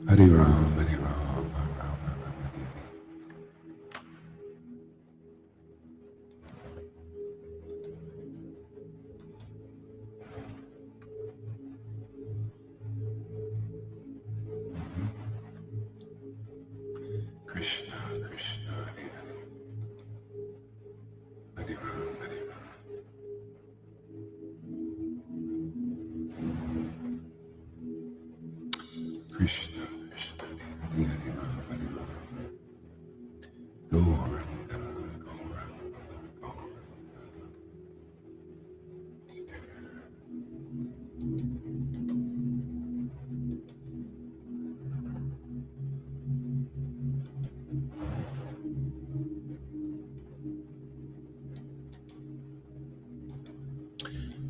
Hare Ram, Hare Ram, Ram Ram, Hare Hare. Krishna, Krishna, Hare Hare. Hare Ram, Hare Ram. Krishna, Krishna, Hare Hare, Ram, Hare Ram.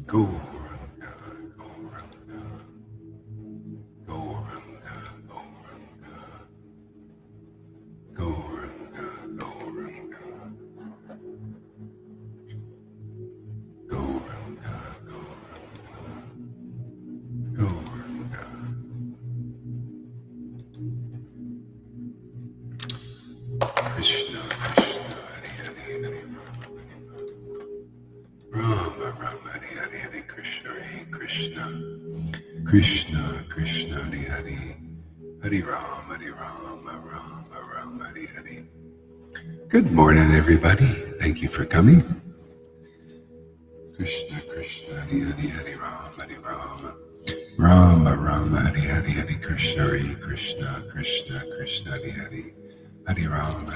Gauranga, Gauranga, Gauranga, Gauranga, Gauranga, Gauranga, Gauranga, Gauranga, Gauranga, Gauranga, Krishna, Krishna, Hare Hare, Hare Rama, Rama, Hare Hare, Hare Krishna, Hare Krishna, Krishna, Krishna, Hare Hare, Hare Rama, Hare Rama, Rama, Rama, Hare Hare. Good morning, everybody. Thank you for coming. Krishna, Krishna, Hare Hare, Hare Rama, Hare Rama, Rama, Rama, Hare Hare, Hare Krishna, Hare Krishna, Krishna, Krishna, Hare Hare, Hare Rama,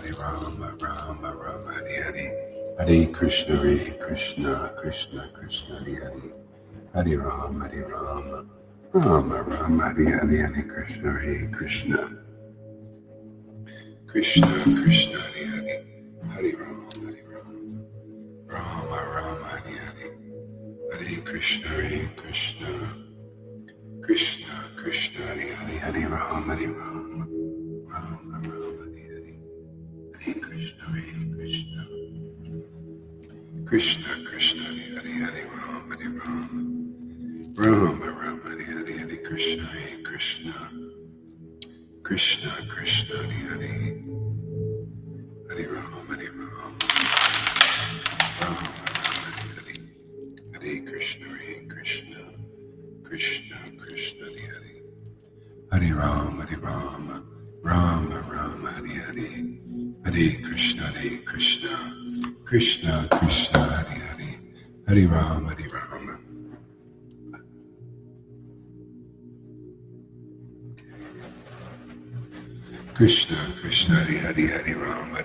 Rama, Rama, Hare Hare, Hare Krishna, Krishna, Krishna, Krishna, Hare Hare, Hare Rama, Rama, Rama, Hare Hare, Hare Krishna, Krishna, Krishna, Krishna, Hare Hare, Hare Rama, Rama, Rama, Hare Hare, Hare Krishna, Krishna, Krishna, Krishna, Hare Hare, Hare Rama, Rama, Rama, Hare Hare, Hare Krishna, Krishna, Krishna, Krishna, Hare Hare, Hare Rama, Rama, Rama, Hare Hare, Hare Krishna, Krishna, Krishna, Krishna, Hare Hare, Hare Rama, Rama, Rama, Hare Hare, Hare Krishna, Krishna, Krishna, Krishna, Hare Hare, Hare Rama, Rama, Rama, Hare Hare, Hare Krishna, Krishna, Krishna, Hare Hare, Hare Rama, Krishna, Krishna, Hare Hare, Hare Rama,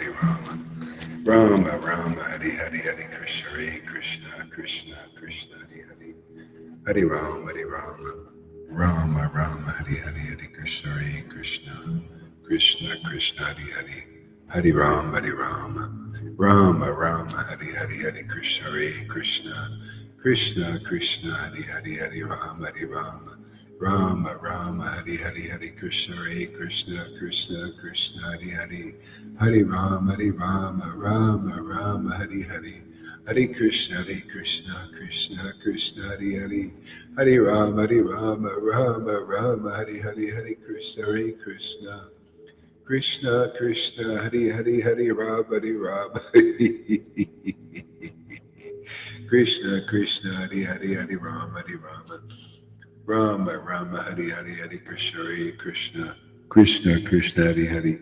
Rama, Rama, Hare Hare, Hare Krishna, Krishna, Krishna, Krishna, Hare Hare, Hare Rama, Rama, Rama, Hare Hare, Hare Krishna, Krishna, Krishna, Krishna, Hare Hare, Hare Rama, Rama, Rama, Hare Hare, Hare Krishna, Krishna, Krishna, Krishna, Hare Hare, Hare Rama, Rama, Rama, Hare Hare, Hare Krishna, Krishna, Krishna, Krishna, Hare Hare, Hare Rama, Rama, Rama, Hare Hare, Hare Krishna, Krishna, Krishna, Hare Hare, Hare Rama, Rama, Rama, Hare Hare, Hare Krishna, Krishna, Krishna, Krishna, Hare Hare, Hare Rama, Krishna, Krishna, Hare Hare, Hare Rama, Rama, Rama, Hare Hare, Hare Krishna, Krishna, Krishna, Krishna, Hare Hare,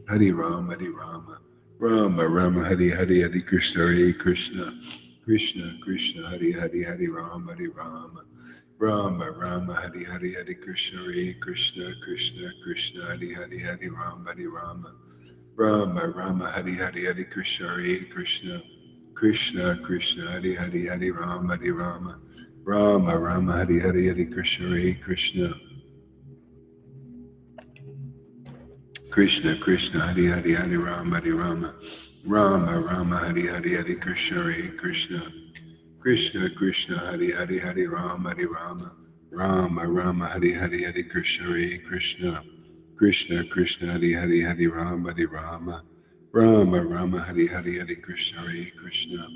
Hare Rama, Rama, Rama, Hare Hare, Hare Krishna, Krishna, Krishna, Krishna, Hare Hare, Hare Rama, Rama, Rama, Hare Hare, Hare Krishna, Krishna, Krishna, Krishna, Hare Hare, Hare Rama, Rama, Rama, Hare Hare, Hare Krishna, Krishna, Krishna, Krishna, Hare Hare, Hare Rama, Rama, Rama, Hare Hare, Hare Krishna, Krishna, Krishna, Krishna, Hare Hare, Hare Rama, Rama, Rama, Hare Hare, Hare Krishna, Krishna, Krishna, Krishna, Hare Hare, Hare Rama, Rama, Rama, Hare Hare, Hare Krishna, Krishna, Krishna, Krishna, Hare Hare, Hare Rama, Rama, Rama, Hare Hare, Hare Krishna, Krishna,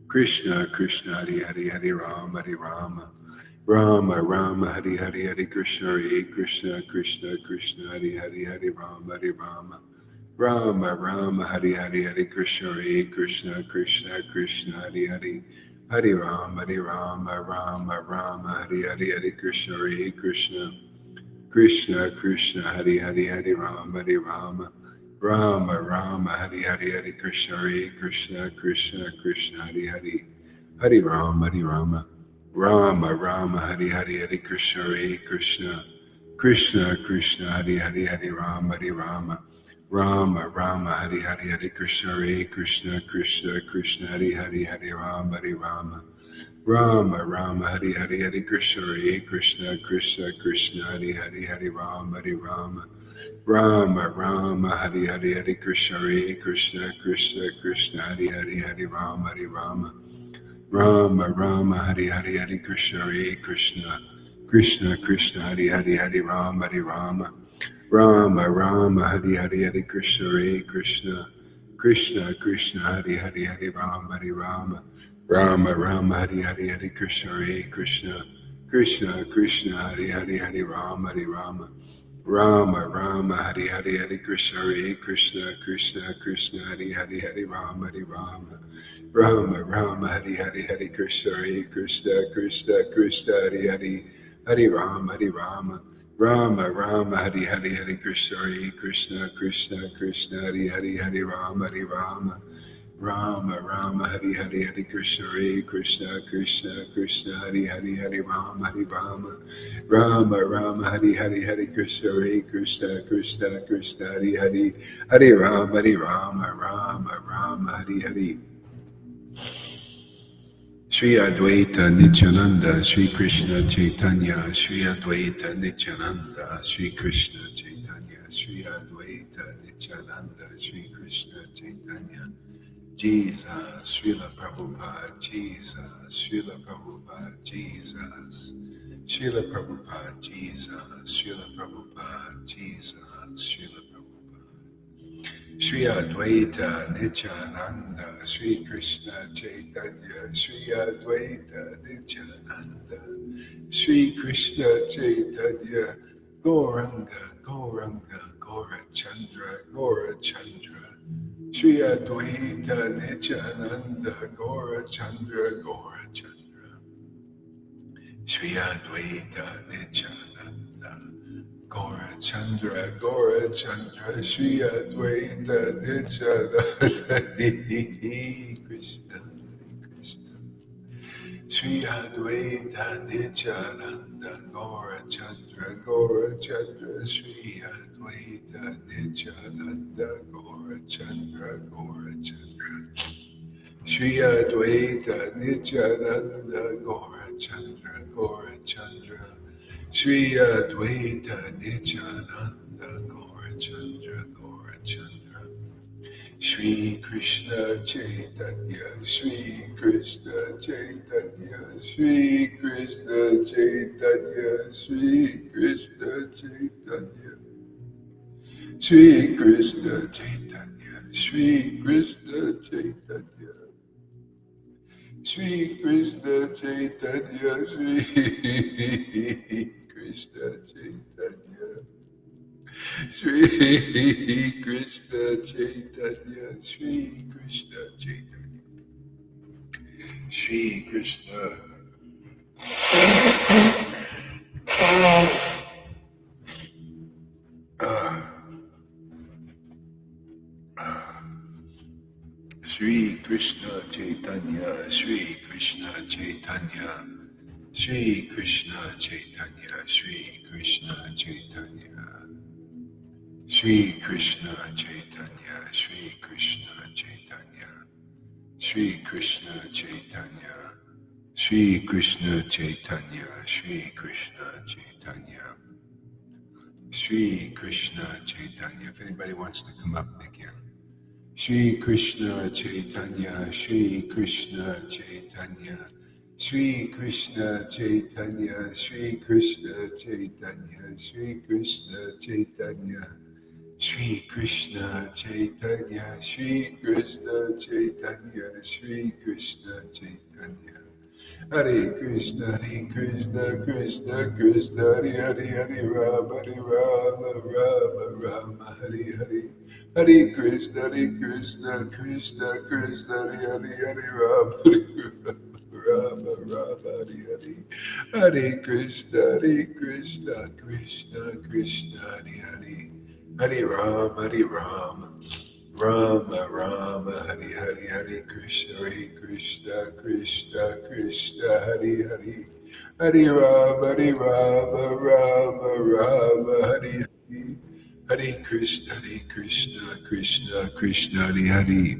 Krishna, Krishna, Hare Hare, Hare Rama, Rama Rama Hari Hari Hari Krishna Hare Krishna Krishna Krishna Hari Hari Hari Rama Hari Rama Rama Rama Hari Hari Hari Krishna Hare Krishna Krishna Krishna Hari Hari Hari Rama Rama Rama Hari Hari Hari Krishna Hare Krishna Krishna Krishna Hari Hari Hari Rama Rama Rama Hari Hari Hari Krishna Hare Krishna Krishna Krishna Hari Hari Hari Rama Rama Hari Hari Hari Krishna Hare Krishna Krishna Krishna Hari Hari Hari Rama Rama Hari Hari Hari Krishna Hare Krishna Krishna Krishna Hari Hari Hari Rama Rama Hari Hari Hari Krishna Hare Krishna Krishna Krishna Hari Hari Hari Rama Rama Hari Hari Hari Krishna Hare Krishna Krishna Krishna Hari Hari Hari Rama Rama Hari Hari Hari Krishna Hare Krishna Krishna Krishna Hari Hari Hari Rama Rama Hari Hari Hari Krishna Hare Krishna Krishna Krishna Hari Hari Hari Rama Rama Hari Hari Hari Krishna Hare Krishna Krishna Krishna Hari Hari Hari Rama Rama Hari Hari Hari Krishna Hare Krishna Krishna Krishna Hari Hari Hari Rama Rama Hari Hari Hari Krishna Hare Krishna Krishna Krishna Hari Hari Hari Rama Rama Hari Hari Hari Krishna Hare Krishna Krishna Krishna Hari Hari Hari Rama Hari Hari Hari Krishna Hare Krishna Krishna Krishna Hari Hari Hari Rama Hari Hari Hari Krishna Hare Krishna Krishna Krishna Hari Hari Hari Rama Hari Hari Shri Advaita Nityananda, Shri Krishna Caitanya, Shri Advaita Nityananda, Shri Krishna Caitanya, Shri Advaita Nityananda, Shri Krishna Caitanya, Jesus, Srila Prabhupada, Jesus, Srila Prabhupada, Jesus, Srila Prabhupada, Jesus, Srila Prabhupada, Jesus, Srila Prabhupada. Shri Advaita Nityananda, Shri Krishna Caitanya, Shri Advaita Nityananda, Shri Krishna Caitanya, Gauranga, Gauranga, Gaurachandra, Gaurachandra, Shri Advaita Nityananda, Gaurachandra, Gaurachandra, Shri Advaita Nityananda, Gaurachandra, Gaurachandra, Shri Advaita Nityananda, Krishna, Krishna, Shri Advaita Nityananda, Gaurachandra, Gaurachandra, Shri Advaita Nityananda, Gaurachandra, Gaurachandra, Shri Advaita Nityananda, Gaurachandra, Gaurachandra, Shri Advaita Nityananda, Gaurachandra, Gaurachandra, Shri Krishna Chaitanya, Shri Krishna Chaitanya, Shri Krishna Chaitanya, Shri Krishna Chaitanya, Shri Krishna Chaitanya, Shri Krishna Chaitanya, Shri Krishna Chaitanya, Shri Krishna Chaitanya, Shri Krishna Chaitanya, Shri Krishna Chaitanya, Shri Krishna. Shri Krishna Chaitanya, Shri Krishna Chaitanya, Shri Krishna Chaitanya, Shri Krishna Chaitanya, Shri Krishna Chaitanya, Shri Krishna Chaitanya, Shri Krishna Chaitanya, Shri Krishna Chaitanya, Shri Krishna Chaitanya, Shri Krishna Chaitanya. If anybody wants to come up, they can. Shri Krishna Chaitanya, Shri Krishna Chaitanya, Shri Krishna Chaitanya, Shri Krishna Chaitanya, Shri Krishna Chaitanya, Shri Krishna Chaitanya, Shri Krishna Chaitanya, Shri Krishna Chaitanya, Hare Krishna, Krishna Krishna, Hare Rama, Rama, Hare. Hare Krishna, Krishna Krishna, Hare Rama, Rama, Hare. Hare Krishna, Krishna Krishna, Hare Rama, Rama, Hare Krishna, Krishna, Hare. Hare Rama, Hare. Hare Krishna, Krishna, Hare.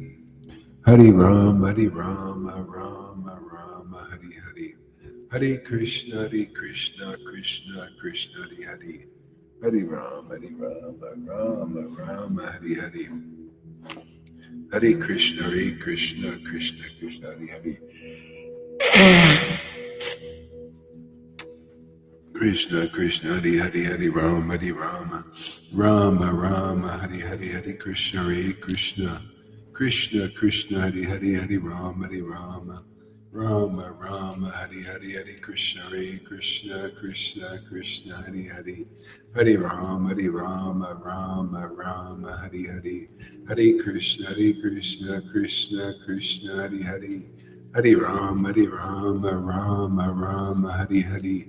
Hare Rama, Rama, Hare. Hare Krishna, Krishna, Hare. Hare Rama, Rama, Hare. Hare Krishna, Krishna, Hare. Krishna, Hare Rama, Rama, Hare Krishna, Krishna, Hare Rama, Rama, Hare Krishna, Krishna, Hare Rama, Hare Krishna, Krishna, Hare Rama, Hare.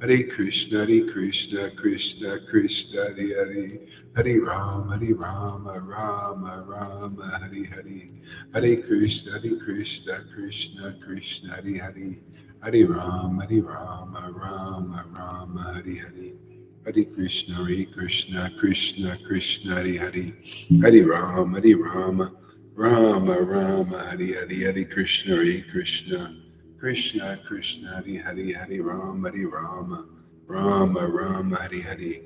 Hare Krishna, Krishna, Hare Rama, Rama, Hare. Hare Krishna, Krishna, Hare Rama, Rama, Hare. Hare Krishna, Krishna, Hare Rama, Rama, Hare Krishna, Krishna, Hare Rama, Rama, Hare.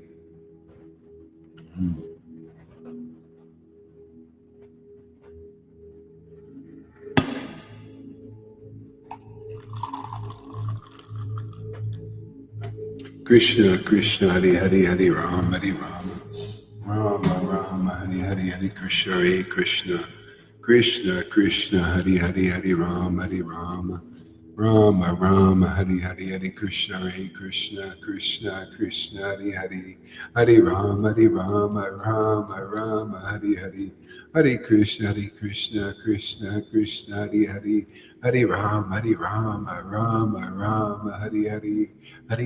Krishna, Hare Rama, Rama, Hare Krishna, Krishna, Hare Rama, Rama, Hare Krishna, Krishna, Hare Rama, Rama, Hare Krishna, Krishna, Hare Rama, Rama, Hare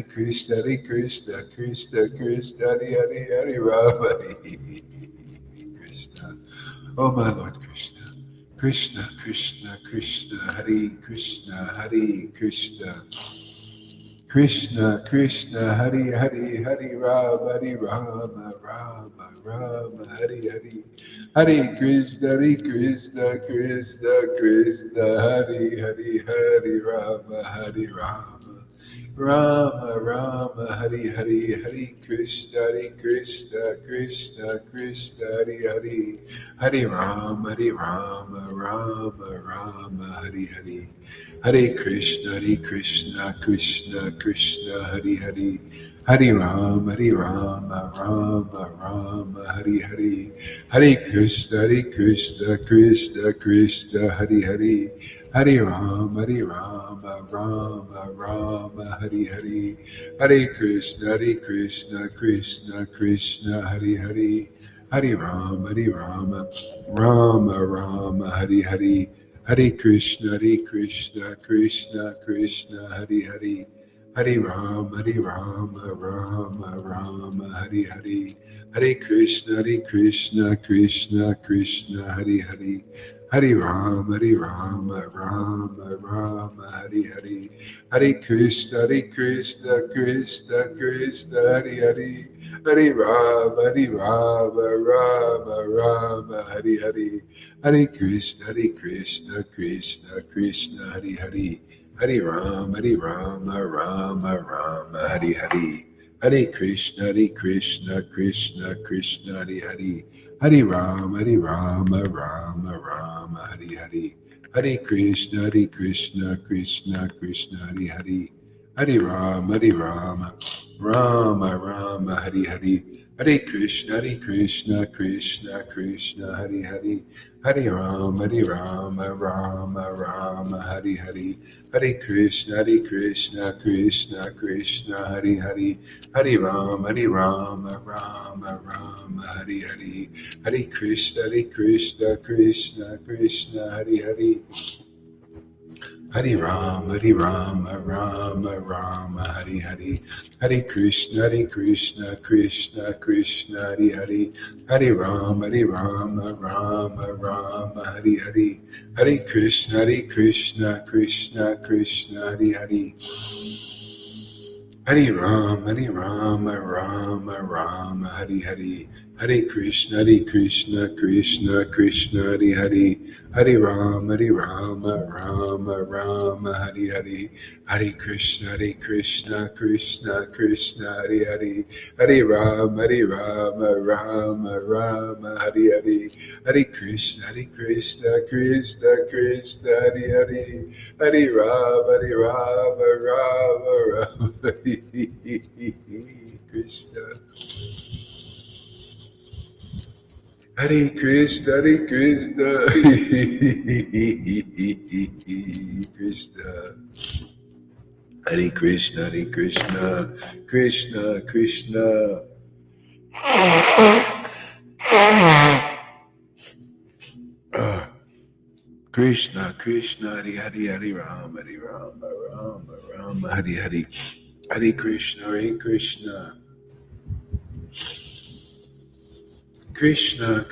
Krishna, Krishna, Hare Rama, Krishna. Oh my Lord Krishna. Krishna, Hare Krishna. Krishna, Hare Rama, Rama, Hare. Hare Krishna, Krishna, Hare Rama. Rama, Hare Krishna, Krishna, Hare Rama, Rama, Hare. Hare Krishna, Krishna, Hare Rama, Rama, Hare. Hare Krishna, Krishna, Hare Rama, Rama, Hare. Hare Krishna, Krishna, Hare Rama, Rama, Hare. Hare Krishna, Krishna, Hare. Hare Rama, Rama, Hare. Hare Krishna, Krishna, Hare. Hare Rama, Rama, Hare. Hare Krishna, Krishna, Hare. Hare Rama, Rama, Hare. Hare Krishna, Krishna, Hare. Hare Rama, Rama, Hare. Hare Krishna, Krishna, Hare. Hare Rama, Rama, Hare. Hare Krishna, Krishna, Hare. Hare Rama, Rama, Hare. Hari Hari, Hare Krishna, Krishna Krishna, Hari Hari, Hare Rama, Rama Rama, Hari Hari, Hare Krishna, Krishna Krishna, Hari Hari, Hare Rama, Rama Rama, Hari Hari, Hare Krishna, Krishna Krishna, Hari Hari. Hare Rama, Rama Rama, Hare Hare, Hare Krishna, Krishna Krishna, Hare Hare, Hare Rama, Rama Rama, Hare Hare, Hare Krishna, Krishna Krishna, Hare Hare. Hare Rama, Rama Rama, Hare Hare, Hare Krishna, Krishna Krishna, Hare Hare, Hare Rama, Rama Rama, Hare Hare, Hare Krishna, Krishna Krishna, Hare Hare, Hare Rama, Rama Rama, Hare Hare, Hare Krishna, Krishna Krishna, Hare Hare, Hare Rama, Rama Krishna. Hare Krishna, Krishna Krishna. Hare Krishna, Krishna Krishna. Krishna, Hare Hare Rama, Rama, Hare Hare, Hare Krishna, Krishna. Krishna,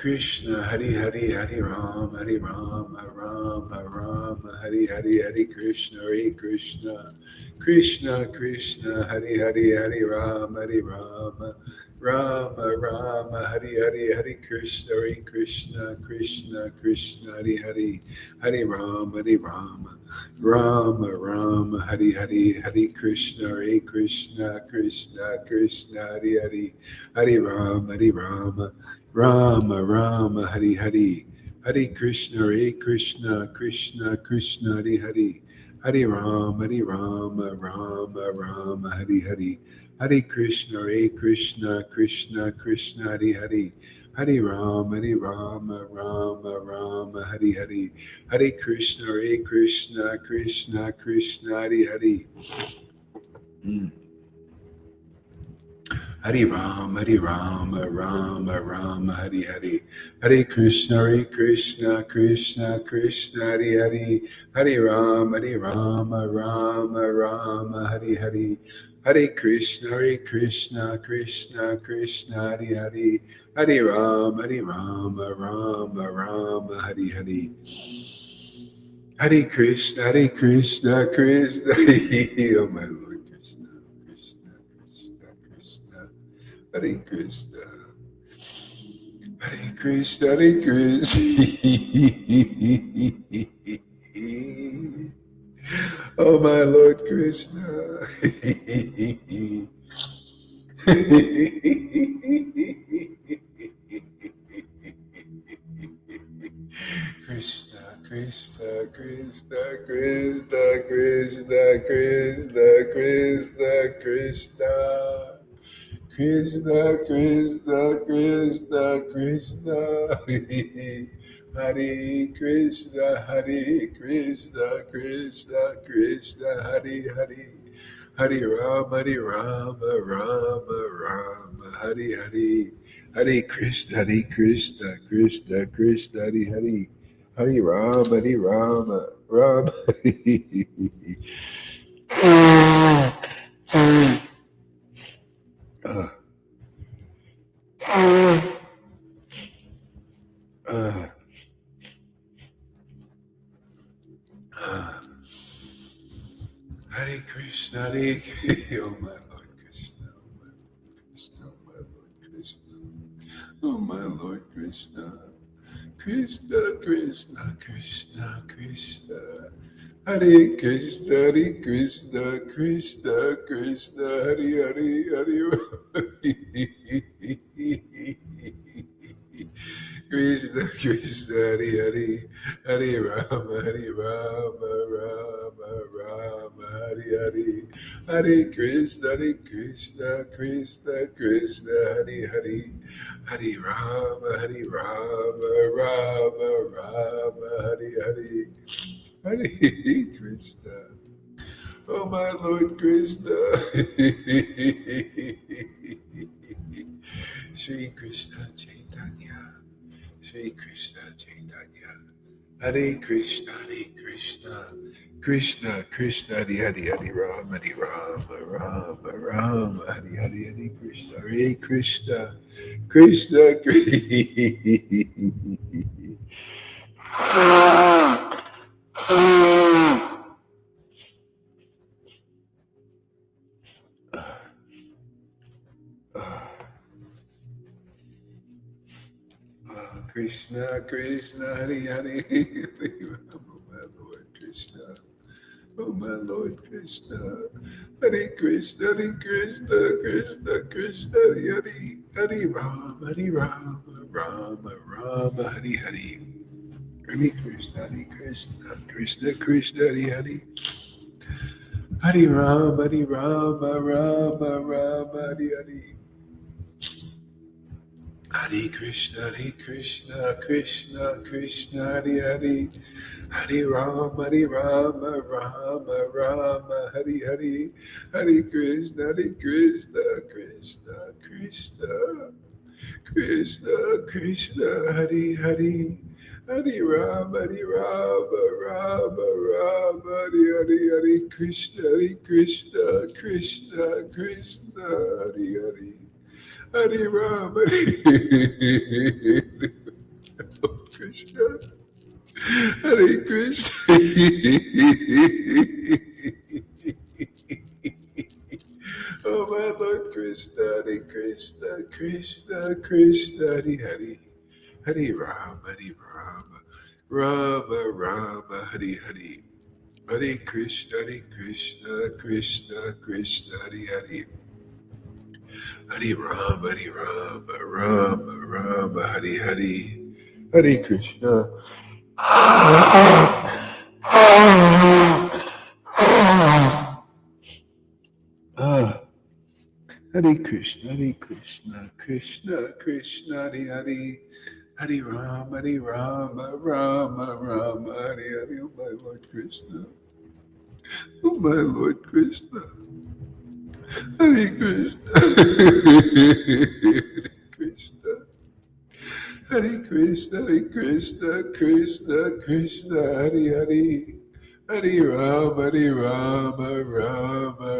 Hare Hare Rama, Rama, Hare Hare, Hare Krishna, Krishna, Hare Hare Rama, Rama, Hare Hare Krishna, Hare Hare, Hare Rama, Rama, Hare Krishna, Hare Hare, Hare Rama, Rama, Hare Hare, Hare Krishna, Krishna, Hare Hare, Hare Rama, Rama, Hare Hare, Hare Krishna, Krishna, Hare Hare, Hare Rama, Rama, Hare Hare, Hare Krishna, Krishna, Hare Hare. Hare Rama, Rama, Hare Hare, Hare Krishna, Krishna, Hare Hare, Hare Rama, Rama, Hare Hare, Hare Krishna, Krishna, Hare Hare, Hare Rama, Rama, Hare Hare. Hare Krishna, oh my Lord Krishna, Krishna. Hare Krishna, Hare Krishna, Hare Krishna. Oh my Lord Krishna. Krishna, Hare Krishna, Hare Hare, Hare Rama, Rama, Hare Hare, Hare Krishna, Krishna, Hare Hare, Hare Rama, Rama. Hare Krishna, Hare oh my Lord Krishna, oh my Lord Krishna, Krishna, Hare Krishna, Hare Krishna, Hare Hare, Krishna, Hare Rama, Rama, Hare Hare, Hare Krishna, Krishna Krishna, Hare Hare, Hare Rama, Rama Rama, Hare Hare, Hare Krishna. Oh my Lord Krishna. Shri Krishna Chaitanya, Shri Krishna Chaitanya. Hare Krishna, Krishna Krishna, Hare Hare, Hare Rama, Rama Rama, Hare Hare, Hare Krishna, Hare Krishna, Krishna Krishna, Krishna, Hare Hare, Hare Rama, my Lord Krishna. Oh my Lord Krishna, Hare Krishna, Krishna Krishna, Hare Hare, Hare Rama, Rama, Hare Hare, Hare Krishna, Krishna, Hare Hare, Hare Rama, Rama, Hare Hare. Hare Krishna, Krishna Krishna, Hare Hare, Hare Rama, Rama, Hare Hare, Hare Krishna, Krishna, Hare Hare, Hare Rama, Rama, Hare Hare, Hare Krishna, Krishna, Hare Hare. Hare Ram, Krishna, Hare Krishna. Oh my Lord Krishna, Hare Krishna, Hare Hare, Hare Rama, Rama, Hare Hare, Hare Krishna, Krishna, Hare Hare. Hare Rama, Hare Hare, Hare Krishna. Hare Krishna, Krishna, Hare Hare, Hare Rama, Rama, Hare Hare. Oh my Lord Krishna, oh my Lord Krishna, Hare Krishna, Krishna. Hare Krishna, Krishna, Hare Hare, Hare Rama,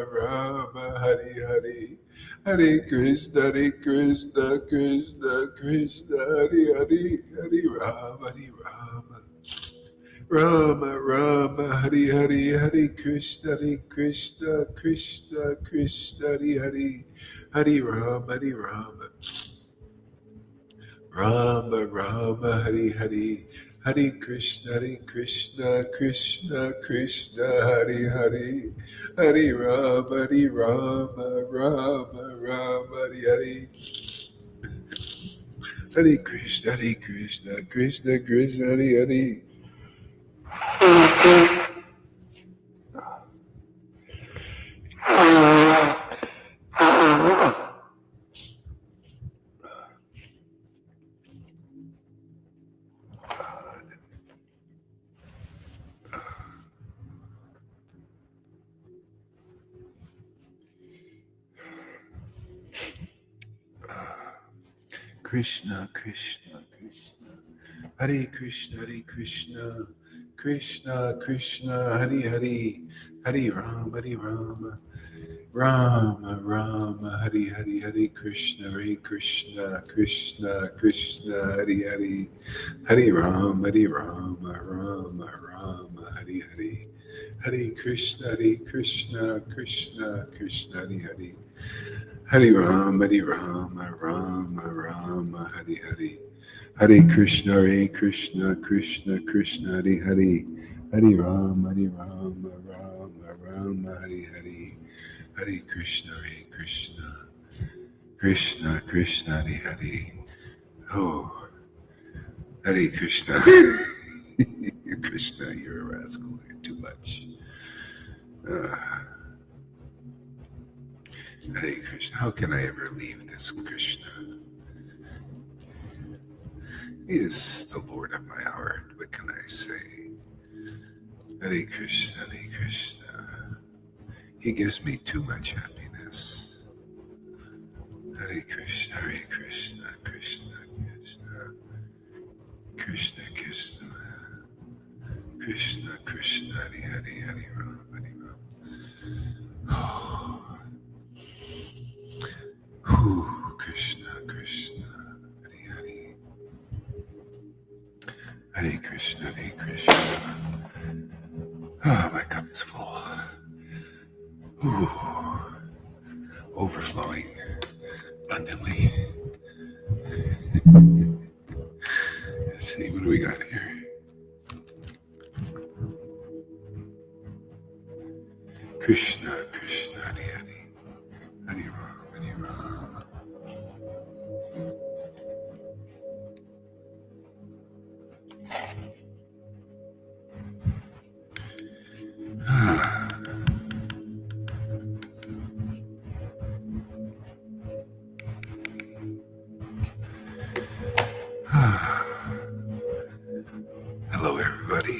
Rama, Hare Hare, Hare Krishna, Krishna, Hare Hare, Hare Rama, Hare Hare, Hare Krishna, Krishna, Hare Hare, Hare Rama. Rama, Hare Hare, Hare Krishna, Krishna, Hare Hare, Hare Rama, Hare Hare, Hare Krishna, Krishna, Hare Hare. Krishna, Hare Krishna, Krishna, Hare Hare, Hare Rama, Rama, Hare Hare, Hare Krishna, Krishna, Hare Hare, Hare Rama, Rama, Hare Hare, Hare Krishna, Krishna, Hare Hare, Hare Rama, Rama, Hare Hare, Hare Krishna, Krishna, Hare Hare, Hare Rama, Rama, Hare Hare, Hare Krishna, Krishna, Hare Hare. Oh, Hare Krishna. Krishna, you're a rascal. You're too much. Hare Krishna. How can I ever leave this Krishna? He is the Lord of my heart. What can I say? Hare Krishna, Hare Krishna. He gives me too much happiness. Hare Krishna, Hare Krishna, Krishna, Krishna, Krishna, Krishna, Krishna, Krishna, Hare Hare, Hare Ram, Hare Ram. Oh, Krishna, Krishna, Hare Hare. Hare Krishna, Hare Krishna. Ah, my cup is full. Ooh, overflowing abundantly. Let's see, what do we got here? Krishna, Krishna, Hare Hare. Hare Ram, Hare Ram. Hello, everybody.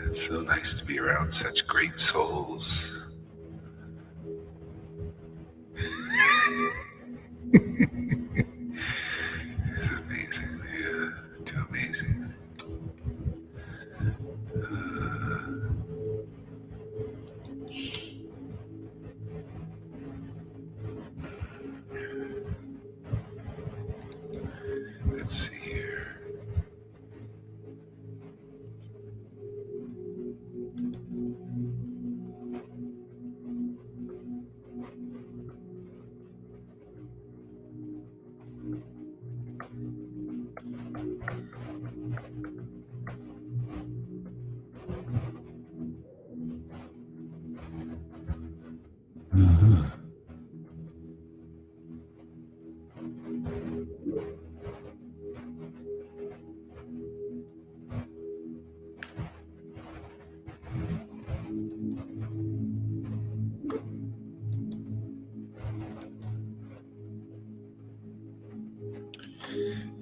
It's so nice to be around such great souls. It's amazing. Yeah, too amazing. Let's see here.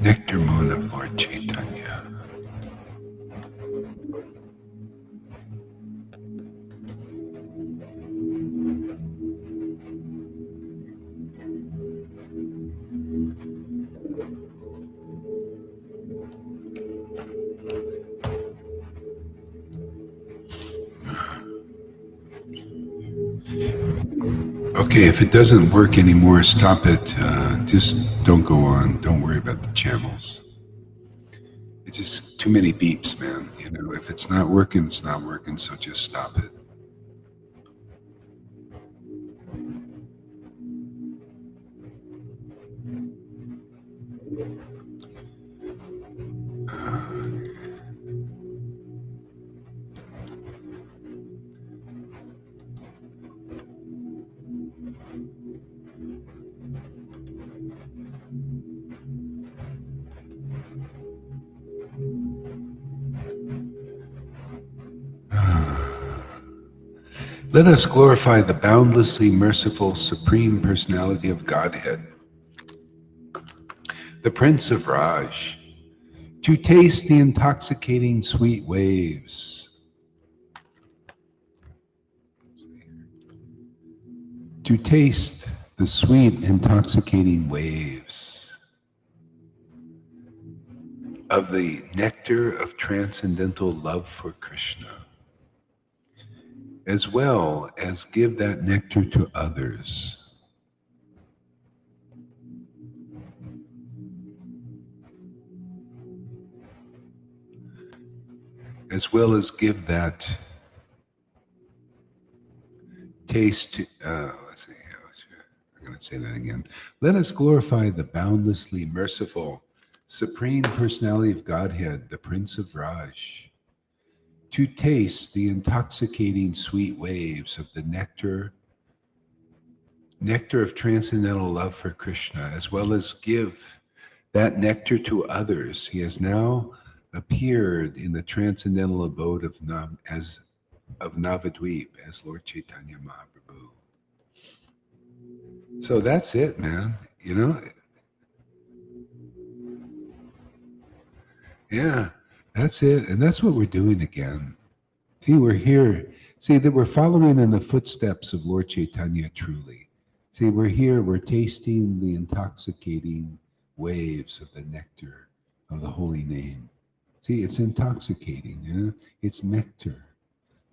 Nectar Moon of Lord Caitanya. Okay, if it doesn't work anymore, stop it. Just don't go on. Don't worry about the channels. It's just too many beeps, man. You know, if it's not working, it's not working. So just stop it. Let us glorify the boundlessly merciful Supreme Personality of Godhead, the Prince of Raj, to taste the intoxicating sweet waves. To taste the sweet intoxicating waves of the nectar of transcendental love for Krishna, as well as give that nectar to others. As well as give that taste to, let's see, I'm going to say that again. Let us glorify the boundlessly merciful Supreme Personality of Godhead, the Prince of Raj, to taste the intoxicating sweet waves of the nectar of transcendental love for Krishna, as well as give that nectar to others. He has now appeared in the transcendental abode of Nam as of Navadweep as Lord Caitanya Mahaprabhu. So that's it, man. You know, yeah, that's it. And that's what we're doing again. See, we're here. See, that we're following in the footsteps of Lord Caitanya truly. See, we're here, we're tasting the intoxicating waves of the nectar of the holy name. See, it's intoxicating, you know? It's nectar.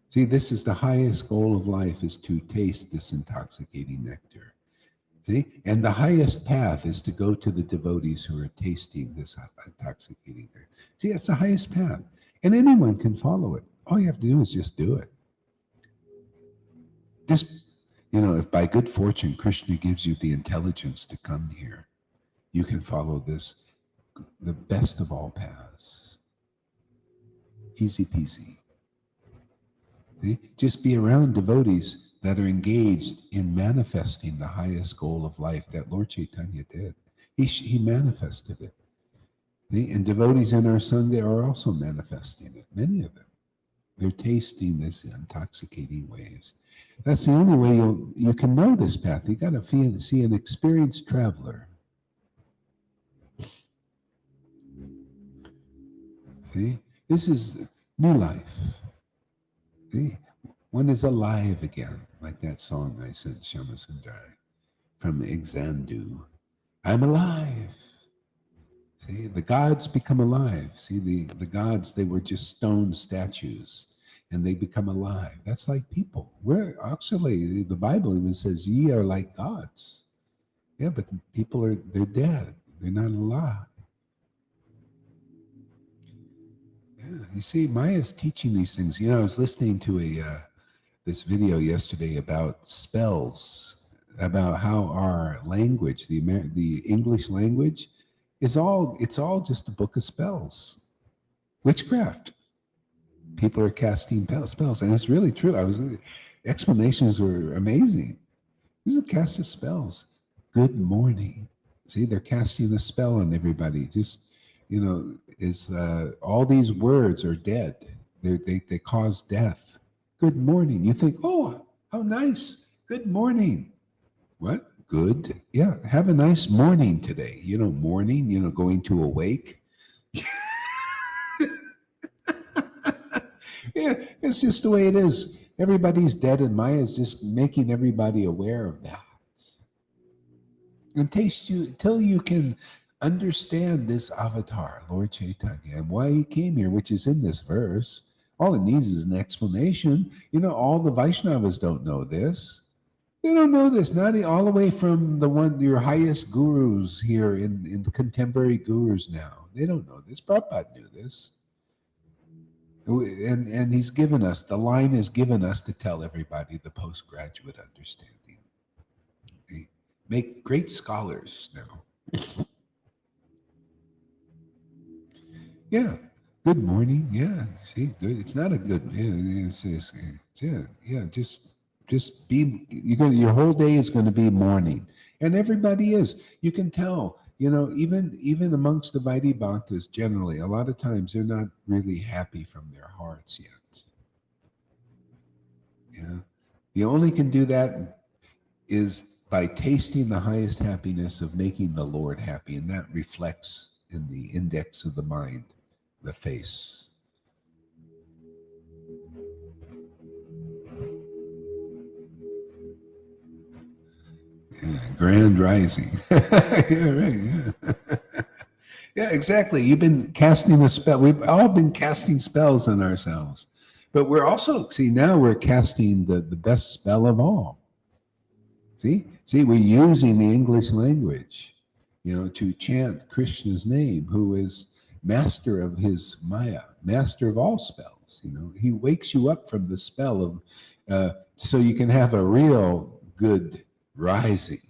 See, this is the highest goal of life, is to taste this intoxicating nectar. See? And the highest path is to go to the devotees who are tasting this intoxicating nectar. See, that's the highest path. And anyone can follow it. All you have to do is just do it. Just, you know, if by good fortune Krishna gives you the intelligence to come here, you can follow this, the best of all paths. Easy peasy. See? Just be around devotees that are engaged in manifesting the highest goal of life that Lord Caitanya did. He manifested it. See? And devotees in our Sangha are also manifesting it, many of them. They're tasting this intoxicating waves. That's the only way you can know this path. You got to see an experienced traveler. See, this is new life. See, one is alive again, like that song I sent Shama Sundari from Exandu. I'm alive. See, the gods become alive. See, the gods, they were just stone statues, and they become alive. That's like people. We're actually, the Bible even says, ye are like gods. Yeah, but people they're dead. They're not alive. Yeah, you see, Maya's teaching these things. You know, I was listening to this video yesterday about spells, about how our language, the English language, it's all just a book of spells. Witchcraft. People are casting spells, and it's really true. Explanations were amazing. This is a cast of spells. Good morning. See, they're casting a spell on everybody. Just, you know, all these words are dead. They cause death. Good morning. You think, oh, how nice. Good morning. What? Good. Yeah. Have a nice morning today. You know, morning, you know, going to awake. Yeah, it's just the way it is. Everybody's dead, and Maya's just making everybody aware of that. And till you can understand this avatar, Lord Caitanya, and why he came here, which is in this verse. All it needs is an explanation. You know, all the Vaishnavas don't know this. They don't know this, not all the way from your highest gurus here in the contemporary gurus now. They don't know this. Prabhupada knew this. And he's given us, the line is given us to tell everybody the postgraduate understanding. They make great scholars now. Yeah. Good morning. Yeah. See, good. It's not a good. Yeah. Just be. Your whole day is going to be morning, and everybody is. You can tell. You know, even amongst the Vaidhi Bhaktas, generally, a lot of times they're not really happy from their hearts yet. Yeah. You only can do that is by tasting the highest happiness of making the Lord happy, and that reflects in the index of the mind, the face. Yeah, grand rising. Yeah, right. Yeah. Yeah, exactly. You've been casting a spell. We've all been casting spells on ourselves. But we're also, now we're casting the best spell of all. See, we're using the English language, to chant Krishna's name, who is master of his Maya, master of all spells. He wakes you up from the spell of, so you can have a real good rising.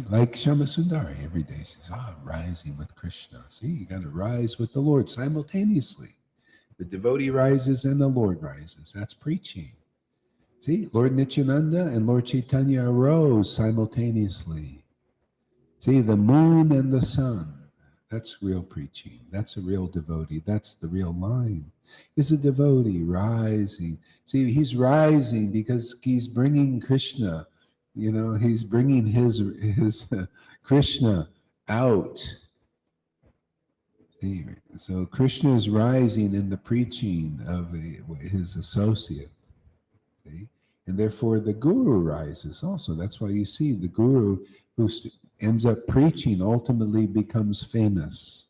Like Shama Sundari every day says, rising with Krishna. See, you got to rise with the Lord simultaneously. The devotee rises and the Lord rises. That's preaching. See, Lord Nityananda and Lord Caitanya arose simultaneously. See, the moon and the sun. That's real preaching. That's a real devotee. That's the real line. Is a devotee rising. See, he's rising because he's bringing Krishna. He's bringing his Krishna out. See, so Krishna is rising in the preaching of his associate. See? And therefore the guru rises also. That's why you see the guru who ends up preaching ultimately becomes famous.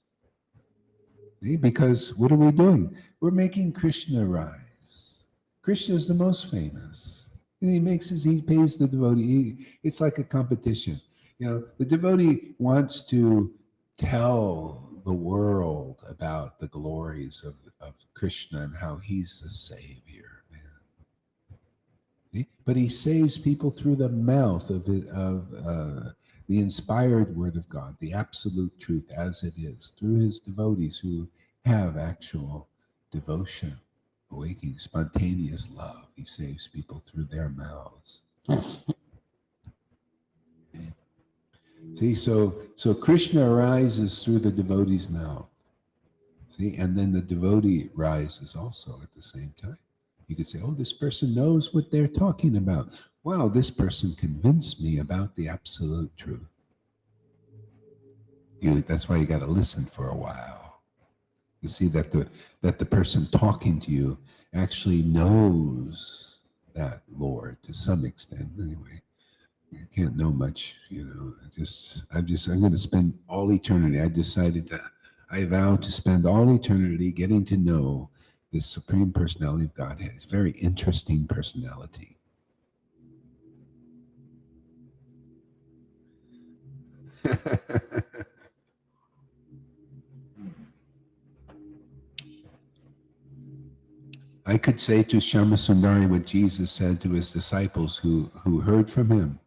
See? Because what are we doing? We're making Krishna rise. Krishna is the most famous. And he pays the devotee. It's like a competition. The devotee wants to tell the world about the glories of Krishna and how he's the savior. But he saves people through the mouth of the inspired word of God, the absolute truth as it is, through his devotees who have actual devotion, awakening, spontaneous love. He saves people through their mouths. See, so Krishna arises through the devotee's mouth. See, and then the devotee rises also at the same time. You could say, oh, this person knows what they're talking about. Wow, this person convinced me about the absolute truth. That's why you got to listen for a while. You see that the person talking to you actually knows that Lord to some extent. Anyway, you can't know much, I'm going to spend all eternity. I vow to spend all eternity getting to know this Supreme Personality of Godhead. It's a very interesting personality. I could say to Shyamasundari what Jesus said to his disciples who heard from him.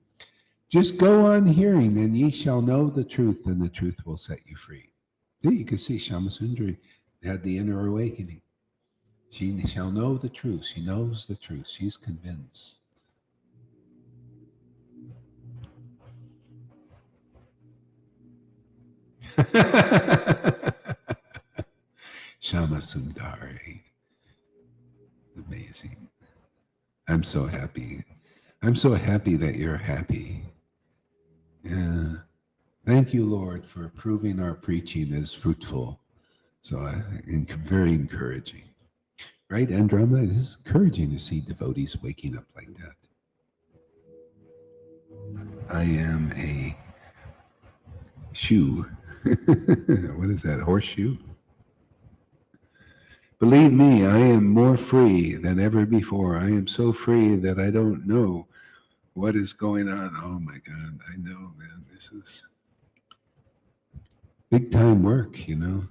Just go on hearing, and ye shall know the truth, and the truth will set you free. See, you can see Shyamasundari had the inner awakening. She shall know the truth. She knows the truth. She's convinced. Shyamasundari. Amazing. I'm so happy. I'm so happy that you're happy. Yeah. Thank you, Lord, for proving our preaching is fruitful. So very encouraging. Right, Andromeda? It's encouraging to see devotees waking up like that. I am a shoe. What is that, horseshoe? Believe me, I am more free than ever before. I am so free that I don't know what is going on. Oh my God, I know, man. This is big time work, Yeah.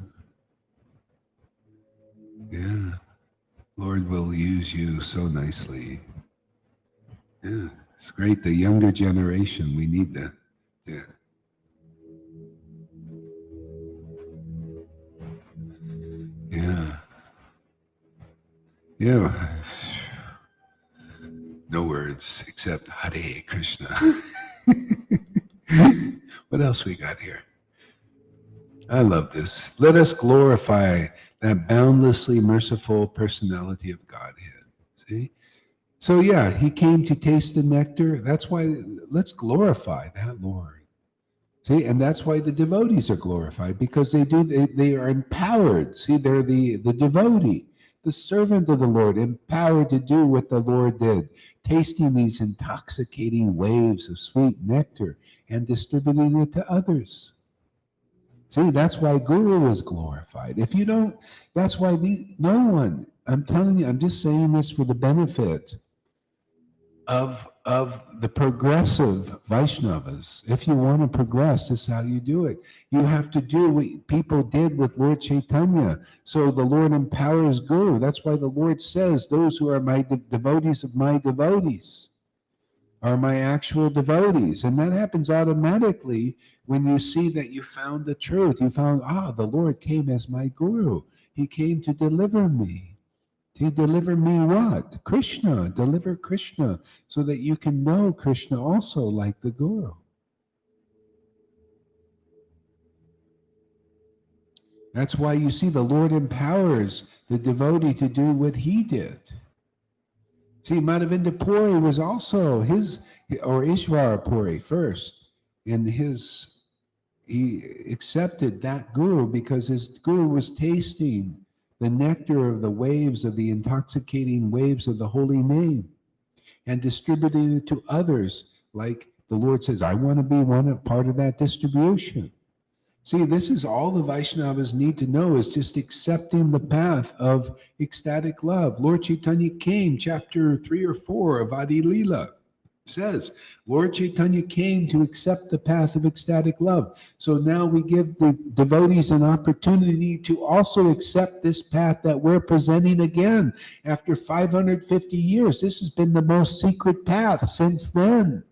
Lord will use you so nicely. Yeah, it's great. The younger generation, we need that. Yeah. Yeah. Yeah. No words except Hare Krishna. What else we got here? I love this. Let us glorify that boundlessly merciful personality of Godhead. See? So yeah, he came to taste the nectar. That's why let's glorify that Lord. See, and that's why the devotees are glorified, because they are empowered. See, they're the devotee, the servant of the Lord, empowered to do what the Lord did, tasting these intoxicating waves of sweet nectar and distributing it to others. See, that's why Guru is glorified. If you don't, that's why no one, I'm telling you, I'm just saying this for the benefit of the progressive Vaishnavas. If you want to progress, this is how you do it. You have to do what people did with Lord Caitanya. So the Lord empowers Guru. That's why the Lord says, those who are my devotees of my devotees are my actual devotees. And that happens automatically when you see that you found the truth. You found, the Lord came as my Guru. He came to deliver me. To deliver me what? Krishna. Deliver Krishna so that you can know Krishna also like the Guru. That's why you see the Lord empowers the devotee to do what he did. See, Madhavinda Puri was also or Ishvara Puri first, and he accepted that guru because his guru was tasting the nectar of the waves of the intoxicating waves of the holy name and distributing it to others. Like the Lord says, I want to be part of that distribution. See, this is all the Vaishnavas need to know, is just accepting the path of ecstatic love. Lord Caitanya came, chapter 3 or 4 of Adi Leela says, Lord Caitanya came to accept the path of ecstatic love. So now we give the devotees an opportunity to also accept this path that we're presenting again. After 550 years, this has been the most secret path since then.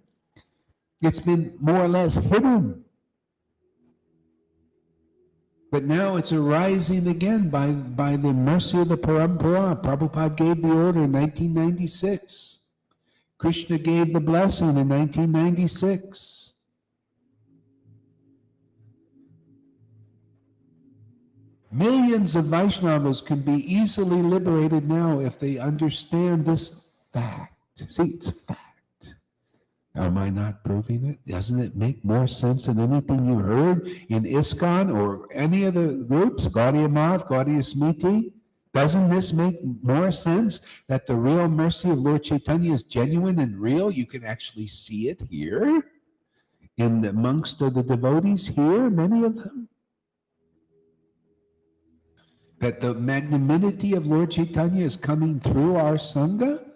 It's been more or less hidden. But now it's arising again by the mercy of the Parampara. Prabhupada gave the order in 1996. Krishna gave the blessing in 1996. Millions of Vaishnavas can be easily liberated now if they understand this fact. See, it's a fact. Am I not proving it? Doesn't it make more sense than anything you heard in ISKCON or any of the groups, Gaudiya Math, Gaudiya Smriti? Doesn't this make more sense that the real mercy of Lord Caitanya is genuine and real? You can actually see it here amongst the devotees here, many of them. That the magnanimity of Lord Caitanya is coming through our Sangha.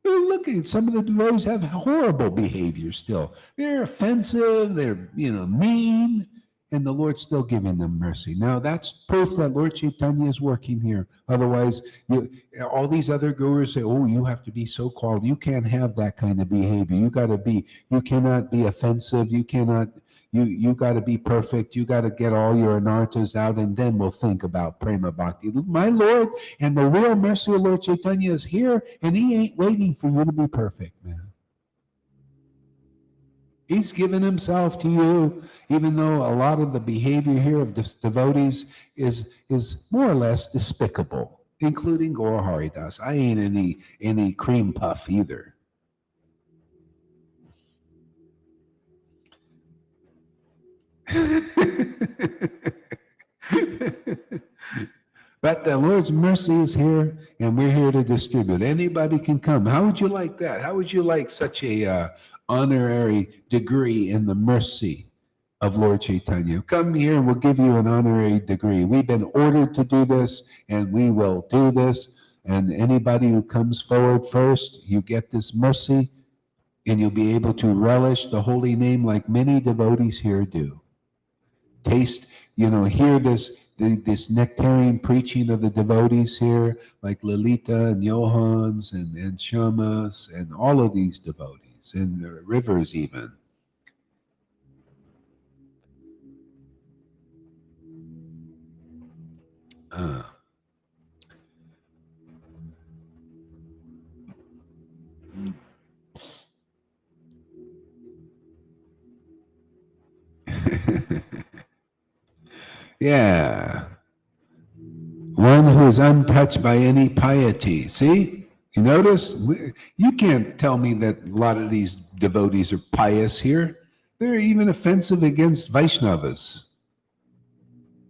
Look at some of the devotees have horrible behavior still. They're offensive, they're mean, and the Lord's still giving them mercy. Now that's proof that Lord Caitanya is working here. Otherwise, all these other gurus say, "Oh, you have to be so called. You can't have that kind of behavior. You cannot be offensive. You cannot. You got to be perfect. You got to get all your anarthas out, and then we'll think about prema bhakti." My Lord, and the real mercy of Lord Caitanya is here, and he ain't waiting for you to be perfect, man. He's given himself to you, even though a lot of the behavior here of devotees is more or less despicable, including Gaur Haridas. I ain't any cream puff either. But the Lord's mercy is here, and we're here to distribute. Anybody can come. How would you like that? How would you like such a honorary degree in the mercy of Lord Caitanya? Come here and we'll give you an honorary degree. We've been ordered to do this, and we will do this. And anybody who comes forward first, you get this mercy, and you'll be able to relish the holy name like many devotees here do. Taste, hear this nectarian preaching of the devotees here, like Lalita and Johans and Shamas and all of these devotees, and Rivers even. Yeah. One who is untouched by any piety. See? You notice? You can't tell me that a lot of these devotees are pious here. They're even offensive against Vaishnavas.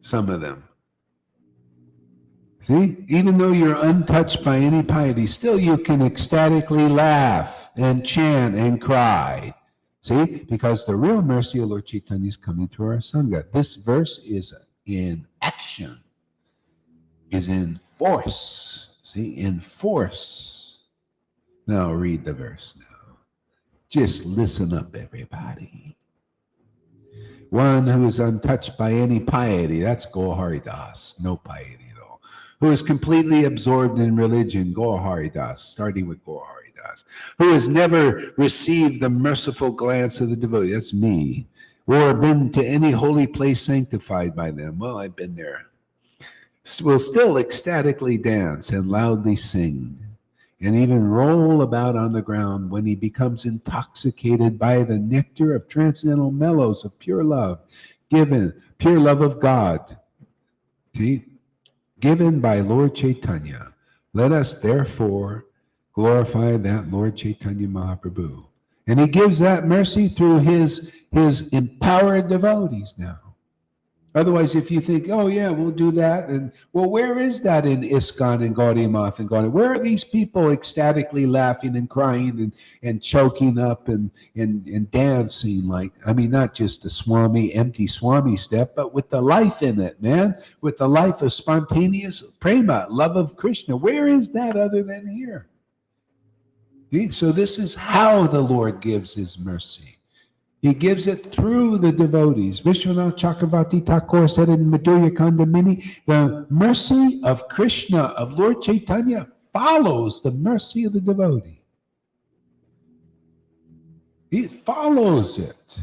Some of them. See? Even though you're untouched by any piety, still you can ecstatically laugh and chant and cry. See? Because the real mercy of Lord Caitanya is coming through our Sangha. This verse is in action, is in force. See? In force. Now read the verse now. Just listen up, everybody. One who is untouched by any piety, that's Gaur Haridas, no piety at all. Who is completely absorbed in religion, Gaur Haridas, starting with Gaur Haridas. Who has never received the merciful glance of the devotee, that's me. Or been to any holy place sanctified by them. Well, I've been there. Will still ecstatically dance and loudly sing, and even roll about on the ground when he becomes intoxicated by the nectar of transcendental mellows of pure love, given pure love of God. See, given by Lord Caitanya. Let us therefore glorify that Lord Caitanya Mahaprabhu. And he gives that mercy through his empowered devotees now. Otherwise, if you think, oh yeah, we'll do that, and well, where is that in ISKCON and Gaudiya Math and Gaudiya? Where are these people ecstatically laughing and crying and choking up and dancing like, I mean, not just the Swami, empty Swami step, but with the life in it, man, with the life of spontaneous prema, love of Krishna. Where is that other than here? So this is how the Lord gives his mercy. He gives it through the devotees. Vishwanath Chakravarti Thakur said in Madhurya Kandamini, the mercy of Krishna, of Lord Caitanya, follows the mercy of the devotee. He follows it.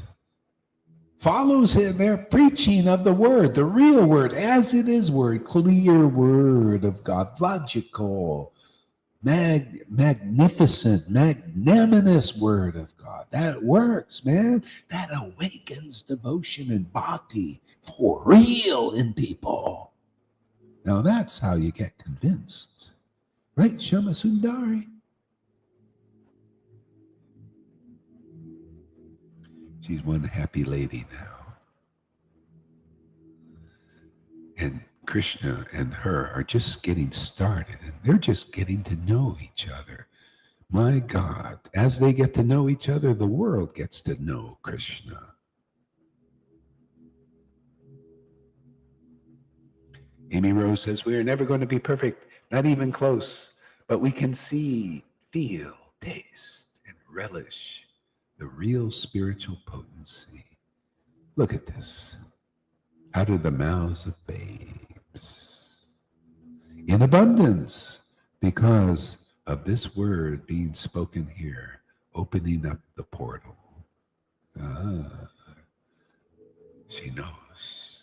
Follows their preaching of the word, the real word, as it is word, clear word of God, logical, magnificent, magnanimous word of God. That works, man. That awakens devotion and bhakti for real in people. Now that's how you get convinced. Right, Shama Sundari? She's one happy lady now. And Krishna and her are just getting started, and they're just getting to know each other. My God, as they get to know each other, the world gets to know Krishna. Amy Rose says, we are never going to be perfect, not even close, but we can see, feel, taste, and relish the real spiritual potency. Look at this. Out of the mouths of babes. In abundance, because of this word being spoken here, opening up the portal. She knows.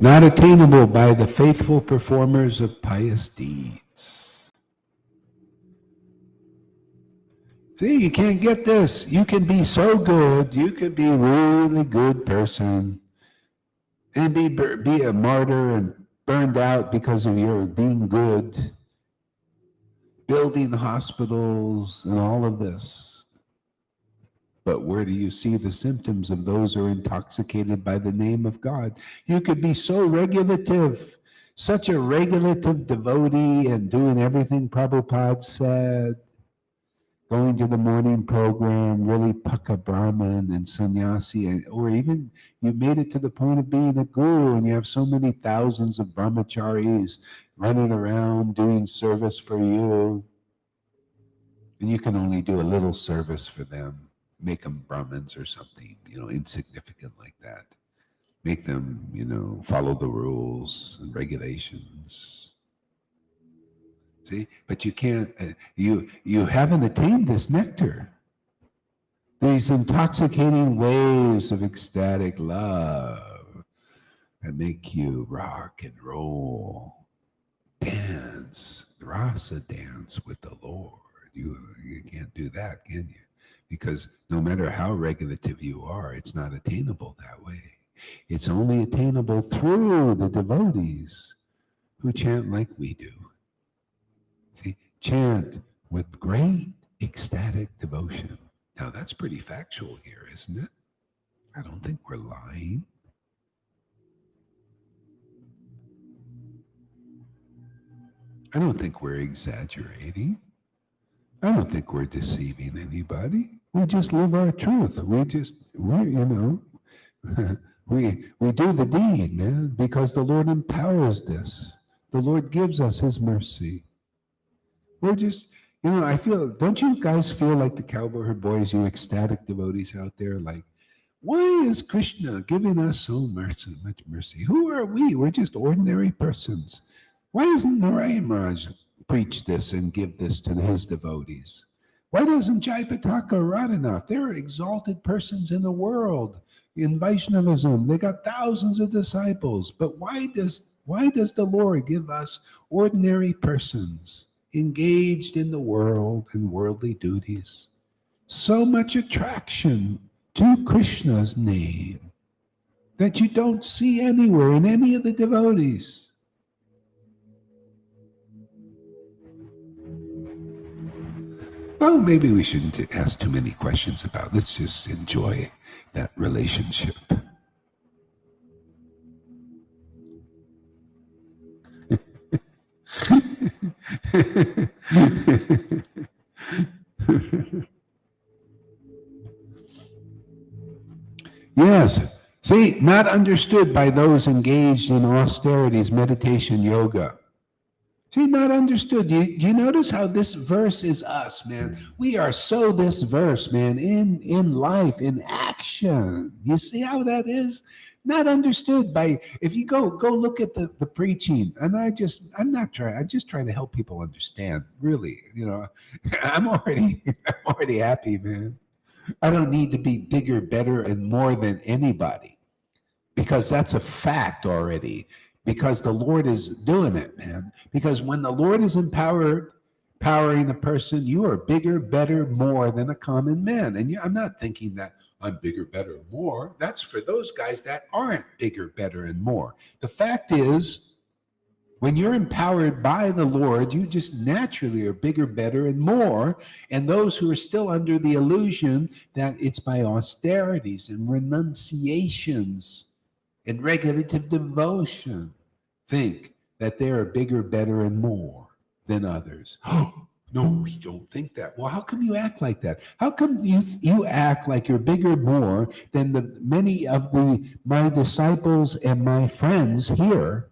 Not attainable by the faithful performers of pious deeds. See, you can't get this. You can be so good. You could be a really good person and be a martyr and burned out because of your being good, building hospitals and all of this. But where do you see the symptoms of those who are intoxicated by the name of God? You could be so regulative, such a regulative devotee and doing everything Prabhupada said, going to the morning program, really Paka Brahman and sannyasi, or even you made it to the point of being a guru and you have so many thousands of brahmacharis running around doing service for you. And you can only do a little service for them. Make them Brahmins or something, insignificant like that. Make them, follow the rules and regulations. See, but you can't, you haven't attained this nectar. These intoxicating waves of ecstatic love that make you rock and roll, dance, rasa dance with the Lord. You can't do that, can you? Because no matter how regulative you are, it's not attainable that way. It's only attainable through the devotees who chant like we do. See, chant with great ecstatic devotion. Now that's pretty factual here, isn't it? I don't think we're lying. I don't think we're exaggerating. I don't think we're deceiving anybody. We just live our truth. We do the deed, man, because the Lord empowers this. The Lord gives us his mercy. We're just, I feel, don't you guys feel like the cowboy boys, you ecstatic devotees out there, like, why is Krishna giving us so much mercy? Who are we? We're just ordinary persons. Why doesn't Narayan Maharaj preach this and give this to his devotees? Why doesn't Jaipataka Radhanath? They're exalted persons in the world. In Vaishnavism, they got thousands of disciples. But why does the Lord give us ordinary persons engaged in the world and worldly duties so much attraction to Krishna's name that you don't see anywhere in any of the devotees? Well, maybe we shouldn't ask too many questions about it. Let's just enjoy that relationship. Yes. See, not understood by those engaged in austerities, meditation, yoga. See, not understood. You notice how this verse is us, man? We are so this verse, man, in life, in action. You see how that is? Not understood by, if you go look at the preaching, and I'm just trying to help people understand, really. I'm already happy, man. I don't need to be bigger, better, and more than anybody, because that's a fact already. Because the Lord is doing it, man. Because when the Lord is empowering a person, you are bigger, better, more than a common man. And I'm not thinking that I'm bigger, better, more. That's for those guys that aren't bigger, better, and more. The fact is, when you're empowered by the Lord, you just naturally are bigger, better, and more. And those who are still under the illusion that it's by austerities and renunciations and regulative devotion think that they are bigger, better, and more than others. No, we don't think that. Well, how come you act like that? How come you act like you're bigger, more than the many of my disciples and my friends here,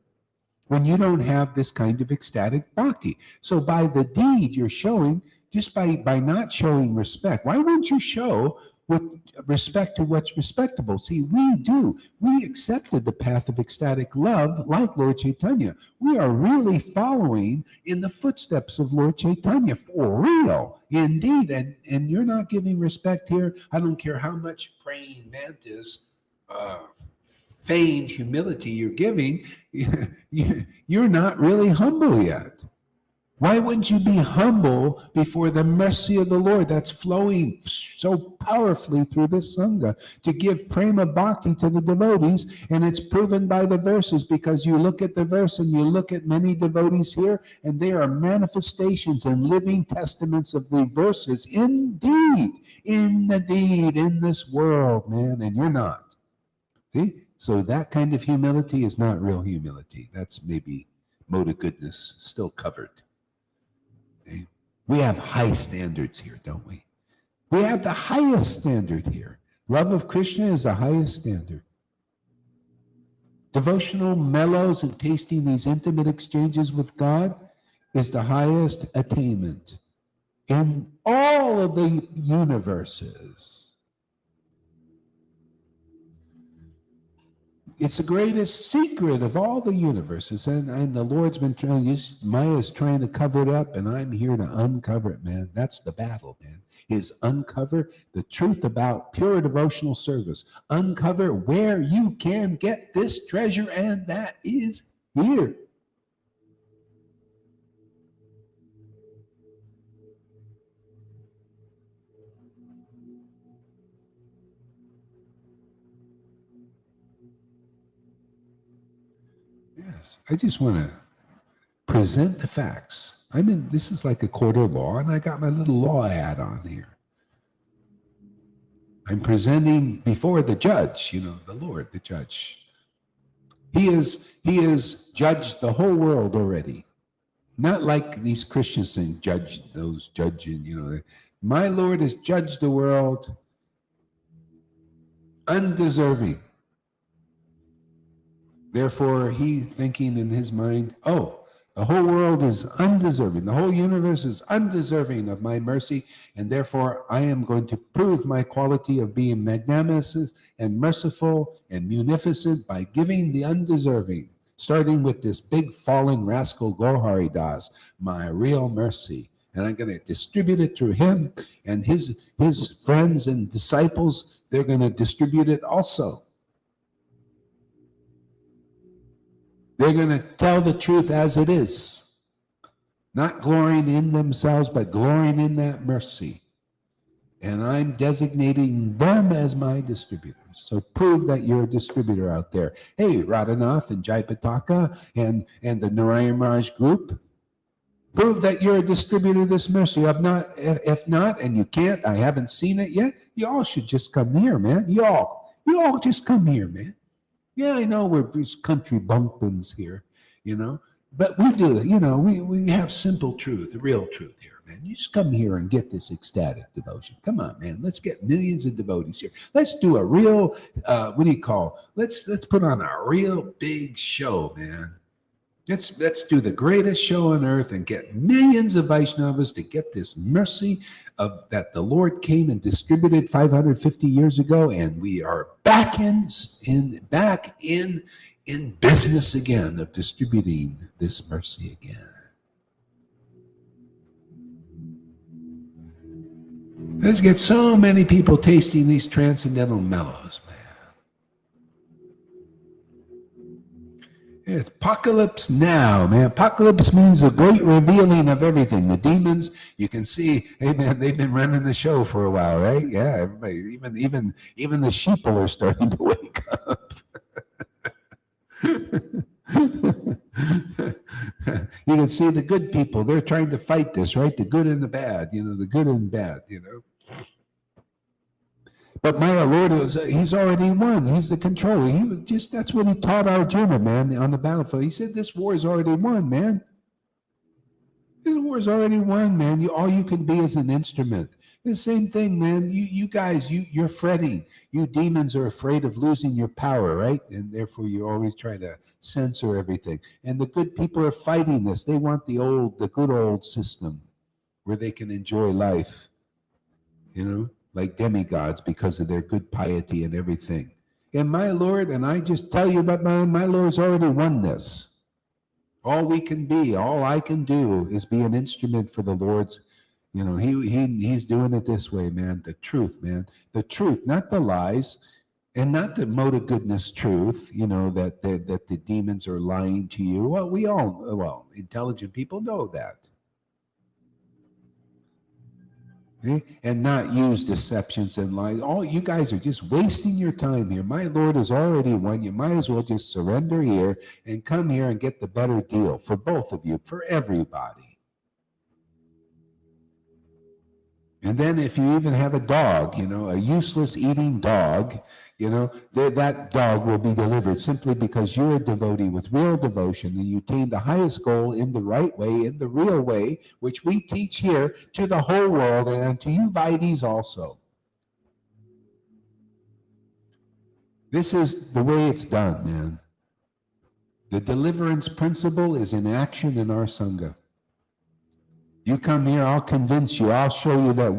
when you don't have this kind of ecstatic bhakti? So by the deed you're showing, just by not showing respect, why wouldn't you show with respect to what's respectable? See, we do. We accepted the path of ecstatic love like Lord Caitanya. We are really following in the footsteps of Lord Caitanya, for real, indeed. And you're not giving respect here. I don't care how much praying mantis, feigned humility you're giving, you're not really humble yet. Why wouldn't you be humble before the mercy of the Lord that's flowing so powerfully through this Sangha to give prema bhakti to the devotees? And it's proven by the verses, because you look at the verse and you look at many devotees here, and they are manifestations and living testaments of the verses indeed, in this world, man, and you're not. See? So that kind of humility is not real humility. That's maybe mode of goodness still covered. Okay? We have high standards here, don't we? We have the highest standard here. Love of Krishna is the highest standard. Devotional mellows and tasting these intimate exchanges with God is the highest attainment in all of the universes. It's the greatest secret of all the universes, and the Lord's been Maya's trying to cover it up, and I'm here to uncover it, man. That's the battle, man, is uncover the truth about pure devotional service. Uncover where you can get this treasure, and that is here. Yes, I just want to present the facts. This is like a court of law, and I got my little law hat on here. I'm presenting before the judge, the Lord, the judge. He has judged the whole world already. Not like these Christians saying, judge those judging, My Lord has judged the world undeserving. Therefore, he thinking in his mind, the whole world is undeserving. The whole universe is undeserving of my mercy, and therefore I am going to prove my quality of being magnanimous and merciful and munificent by giving the undeserving, starting with this big fallen rascal Gohari Das, my real mercy. and I'm going to distribute it through him and his friends and disciples. They're going to distribute it also. They're going to tell the truth as it is, not glorying in themselves, but glorying in that mercy. And I'm designating them as my distributors. So prove that you're a distributor out there. Hey, Radhanath and Jaipataka and the Narayan Maharaj group, prove that you're a distributor of this mercy. If not, and you can't, I haven't seen it yet, you all should just come here, man. You all just come here, man. Yeah, I know we're country bumpkins here, but we do it. We have simple truth, real truth here, man. You just come here and get this ecstatic devotion. Come on, man. Let's get millions of devotees here. Let's do a real, let's put on a real big show, man. Let's do the greatest show on earth and get millions of Vaishnavas to get this mercy of that the Lord came and distributed 550 years ago, and we are back in business again of distributing this mercy again. Let's get so many people tasting these transcendental mellows, man. It's apocalypse now, man. Apocalypse means a great revealing of everything. The demons, you can see, hey man, they've been running the show for a while, right? Yeah, everybody, even the sheeple are starting to wake up. You can see the good people, they're trying to fight this, right? The good and the bad, the good and bad, But my Lord, he's already won. He's the controller. That's what he taught Arjuna, man, on the battlefield. He said, this war is already won, man. This war is already won, man. All you can be is an instrument. The same thing, man. You guys, you're fretting. You demons are afraid of losing your power, right? And therefore you're always trying to censor everything. And the good people are fighting this. They want the good old system where they can enjoy life, like demigods because of their good piety and everything. And my Lord, and I just tell you about my Lord's already won this. All we can be, all I can do is be an instrument for the Lord's, he's doing it this way, man. The truth, man. The truth, not the lies, and not the mode of goodness truth, that the demons are lying to you. Well, intelligent people know that. Okay? And not use deceptions and lies. All you guys are just wasting your time here. My Lord has already won. You might as well just surrender here and come here and get the better deal for both of you, for everybody. And then if you even have a dog, a useless eating dog, that dog will be delivered simply because you're a devotee with real devotion and you attain the highest goal in the right way, in the real way, which we teach here to the whole world and to you Vaidis also. This is the way it's done, man. The deliverance principle is in action in our Sangha. You come here, I'll convince you, I'll show you that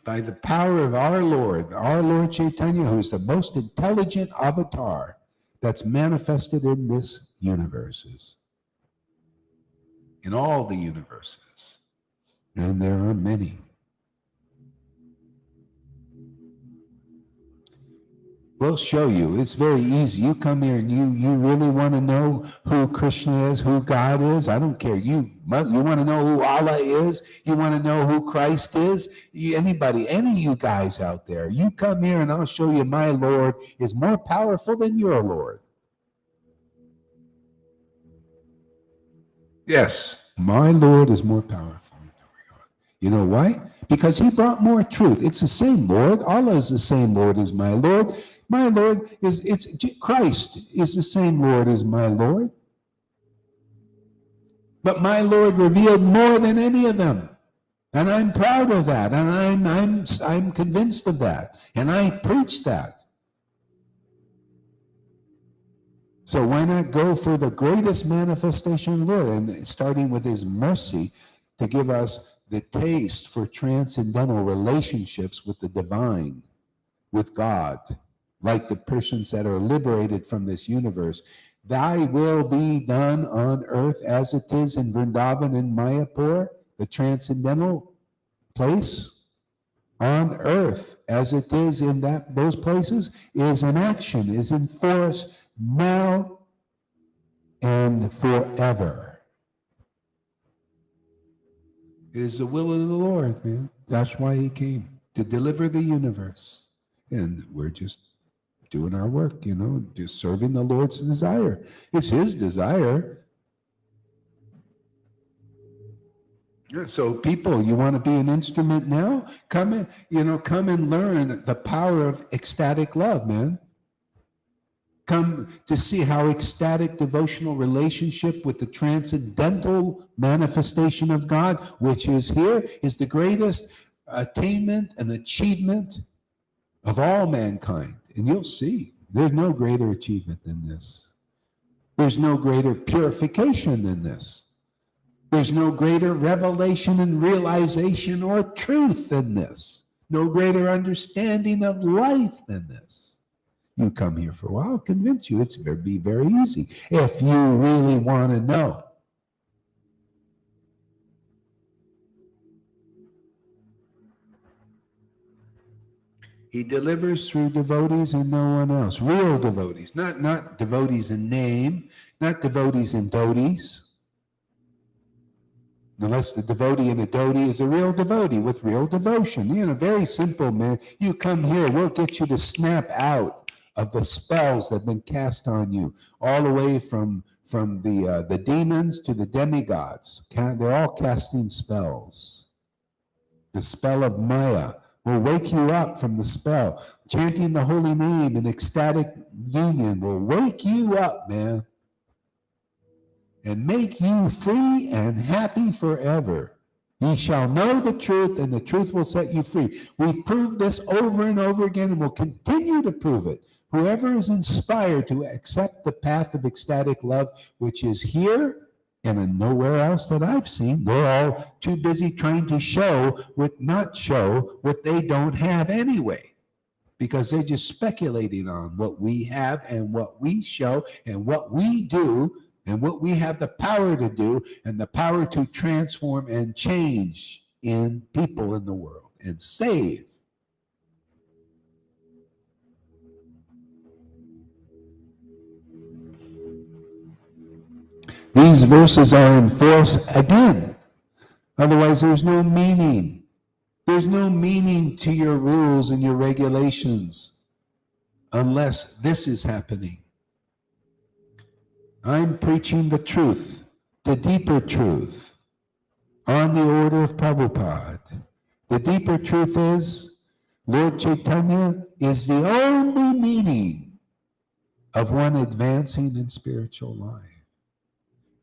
by the power of our Lord Caitanya, who is the most intelligent avatar that's manifested in this universes, in all the universes, and there are many. We'll show you. It's very easy. You come here and you really want to know who Krishna is, who God is. I don't care. You want to know who Allah is. You want to know who Christ is. Anybody, any of you guys out there, you come here and I'll show you my Lord is more powerful than your Lord. Yes, my Lord is more powerful than your Lord. You know why? Because he brought more truth. It's the same Lord. Allah is the same Lord as my Lord. My Lord Christ is the same Lord as my Lord. But my Lord revealed more than any of them. And I'm proud of that. And I'm convinced of that. And I preach that. So why not go for the greatest manifestation of the Lord, and starting with his mercy to give us the taste for transcendental relationships with the divine, with God, like the persons that are liberated from this universe. Thy will be done on earth as it is in Vrindavan and Mayapur. the transcendental place on earth as it is in those places is in action, is in force now and forever. It is the will of the Lord, man. That's why he came, to deliver the universe. And we're just doing our work, just serving the Lord's desire. It's his desire. Yeah, so people, you want to be an instrument now? Come and learn the power of ecstatic love, man. Come to see how ecstatic devotional relationship with the transcendental manifestation of God, which is here, is the greatest attainment and achievement of all mankind. And you'll see, there's no greater achievement than this. There's no greater purification than this. There's no greater revelation and realization or truth than this. No greater understanding of life than this. You come here for a while, I'll convince you. It's going to be very easy if you really want to know. He delivers through devotees and no one else. Real devotees, not devotees in name, not devotees in doties. Unless the devotee in a devotee is a real devotee with real devotion. Very simple, man. You come here, we'll get you to snap out of the spells that have been cast on you, all the way from the demons to the demigods. They're all casting spells. The spell of Maya will wake you up from the spell. Chanting the holy name in ecstatic union will wake you up, man, and make you free and happy forever. Ye shall know the truth, and the truth will set you free. We've proved this over and over again, and we'll continue to prove it. Whoever is inspired to accept the path of ecstatic love, which is here and nowhere else that I've seen, they're all too busy trying to not show what they don't have anyway, because they're just speculating on what we have and what we show and what we do and what we have the power to do and the power to transform and change in people in the world and save. These verses are in force again. Otherwise, there's no meaning. There's no meaning to your rules and your regulations unless this is happening. I'm preaching the truth, the deeper truth, on the order of Prabhupada. The deeper truth is Lord Caitanya is the only meaning of one advancing in spiritual life.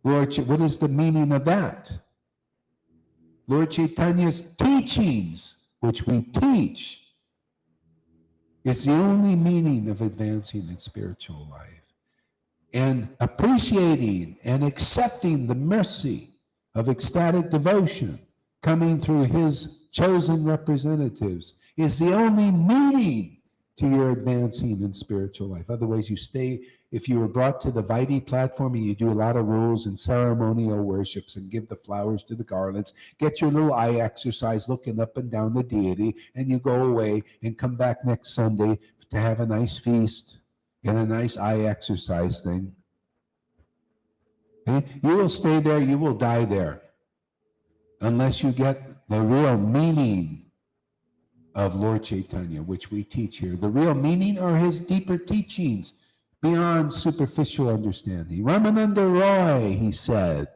What is the meaning of that? Lord Caitanya's teachings, which we teach, is the only meaning of advancing in spiritual life. And appreciating and accepting the mercy of ecstatic devotion coming through his chosen representatives is the only meaning to your advancing in spiritual life. Otherwise, you stay, if you were brought to the Vaidhi platform and you do a lot of rules and ceremonial worships and give the flowers to the garlands, get your little eye exercise looking up and down the deity, and you go away and come back next Sunday to have a nice feast and a nice eye exercise thing. Okay? You will stay there, you will die there, unless you get the real meaning of Lord Caitanya, which we teach here. The real meaning are his deeper teachings beyond superficial understanding. Ramananda Roy, he said,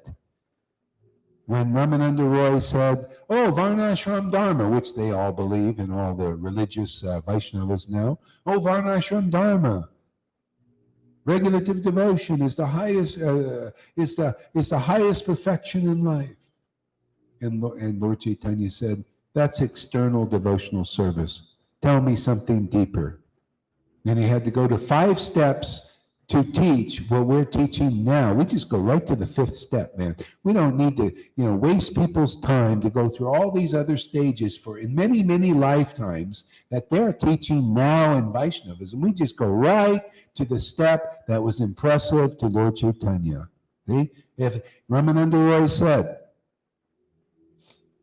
when Ramananda Roy said, Varnashram Dharma, which they all believe in, all the religious Vaishnavas now, Varnashram Dharma, regulative devotion is the highest is the highest perfection in life. And Lord Caitanya said, that's external devotional service. Tell me something deeper. And he had to go to 5 steps to teach what we're teaching now. We just go right to the 5th step, man. We don't need to, waste people's time to go through all these other stages for in many, many lifetimes that they're teaching now in Vaishnavism. We just go right to the step that was impressive to Lord Caitanya. See? If Ramananda Roy said,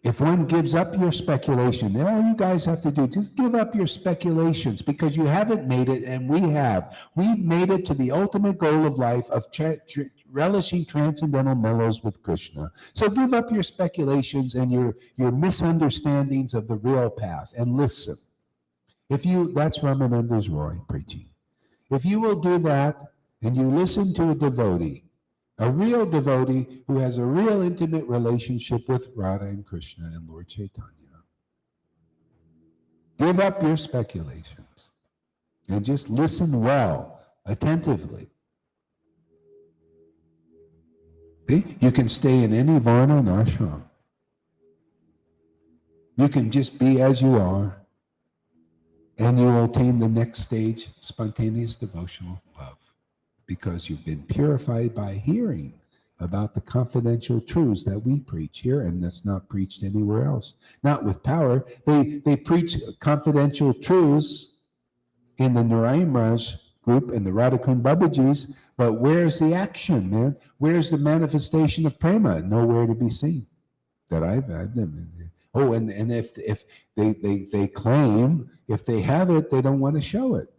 If one gives up your speculation, all you guys have to do, just give up your speculations, because you haven't made it and we have. We've made it to the ultimate goal of life of relishing transcendental mellows with Krishna. So give up your speculations and your misunderstandings of the real path and listen. That's Ramananda's Roy preaching. If you will do that and you listen to a real devotee who has a real intimate relationship with Radha and Krishna and Lord Caitanya, give up your speculations and just listen well, attentively. See? You can stay in any varna and ashram. You can just be as you are, and you will attain the next stage, spontaneous devotional love, because you've been purified by hearing about the confidential truths that we preach here, and that's not preached anywhere else. Not with power. They preach confidential truths in the Narayan Raj group and the Radhakund Babajis, but where's the action, man? Where's the manifestation of prema? Nowhere to be seen. That I've had them. Oh, and if they claim, if they have it, they don't want to show it.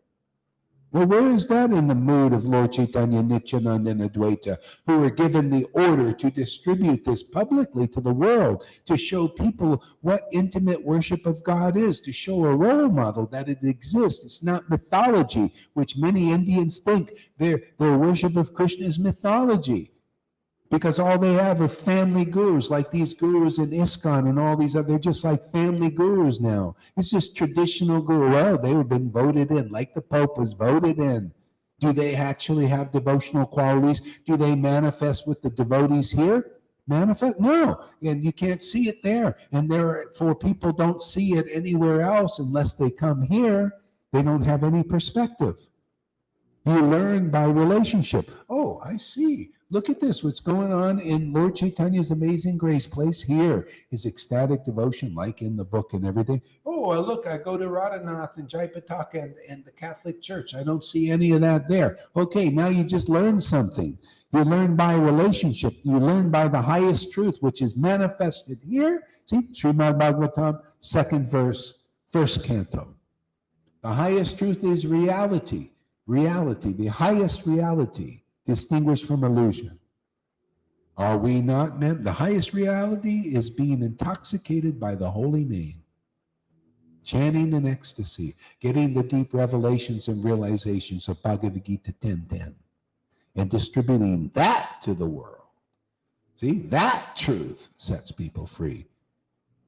Well, where is that in the mood of Lord Caitanya, Nityananda, and Advaita, who were given the order to distribute this publicly to the world, to show people what intimate worship of God is, to show a role model that it exists. It's not mythology, which many Indians think their worship of Krishna is mythology, because all they have are family gurus, like these gurus in ISKCON and all these other, they're just like family gurus now. It's just traditional guru. Well, they've been voted in, like the Pope was voted in. Do they actually have devotional qualities? Do they manifest with the devotees here? Manifest? No, and you can't see it there. And therefore, people don't see it anywhere else unless they come here. They don't have any perspective. You learn by relationship. Oh, I see. Look at this. What's going on in Lord Chaitanya's Amazing Grace place here is ecstatic devotion, like in the book and everything. Oh, look, I go to Radhanath and Jaipataka and the Catholic Church. I don't see any of that there. Okay, now you just learned something. You learn by relationship. You learn by the highest truth, which is manifested here. See, Srimad Bhagavatam, 2nd verse, 1st canto. The highest truth is reality. Reality, the highest reality, distinguished from illusion. Are we not meant? The highest reality is being intoxicated by the holy name, chanting in ecstasy, getting the deep revelations and realizations of Bhagavad Gita 10:10, and distributing that to the world. See, that truth sets people free.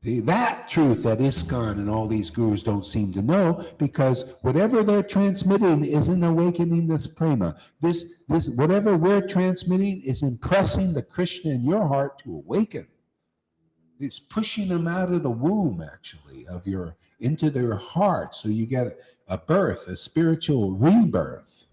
See, that truth that ISKCON and all these gurus don't seem to know, because whatever they're transmitting isn't awakening this prema. This whatever we're transmitting is impressing the Krishna in your heart to awaken. It's pushing them out of the womb, actually, into their heart, so you get a birth, a spiritual rebirth.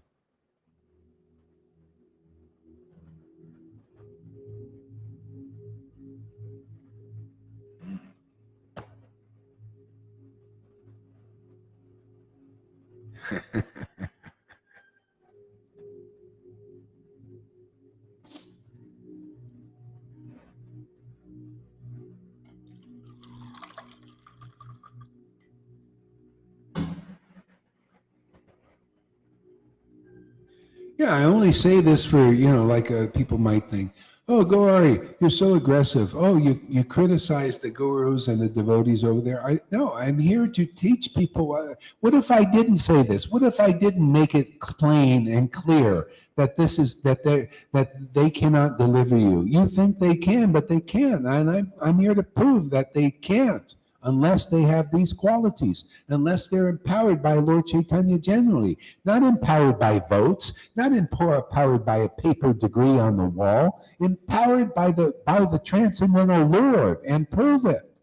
Yeah, I only say this for, like people might think, oh, Gauri, you're so aggressive. Oh, you criticize the gurus and the devotees over there. No, I'm here to teach people. What if I didn't say this? What if I didn't make it plain and clear that that they cannot deliver you? You think they can, but they can't. And I'm here to prove that they can't, unless they have these qualities, unless they're empowered by Lord Caitanya generally, not empowered by votes, not empowered by a paper degree on the wall, empowered by the transcendental Lord, and prove it.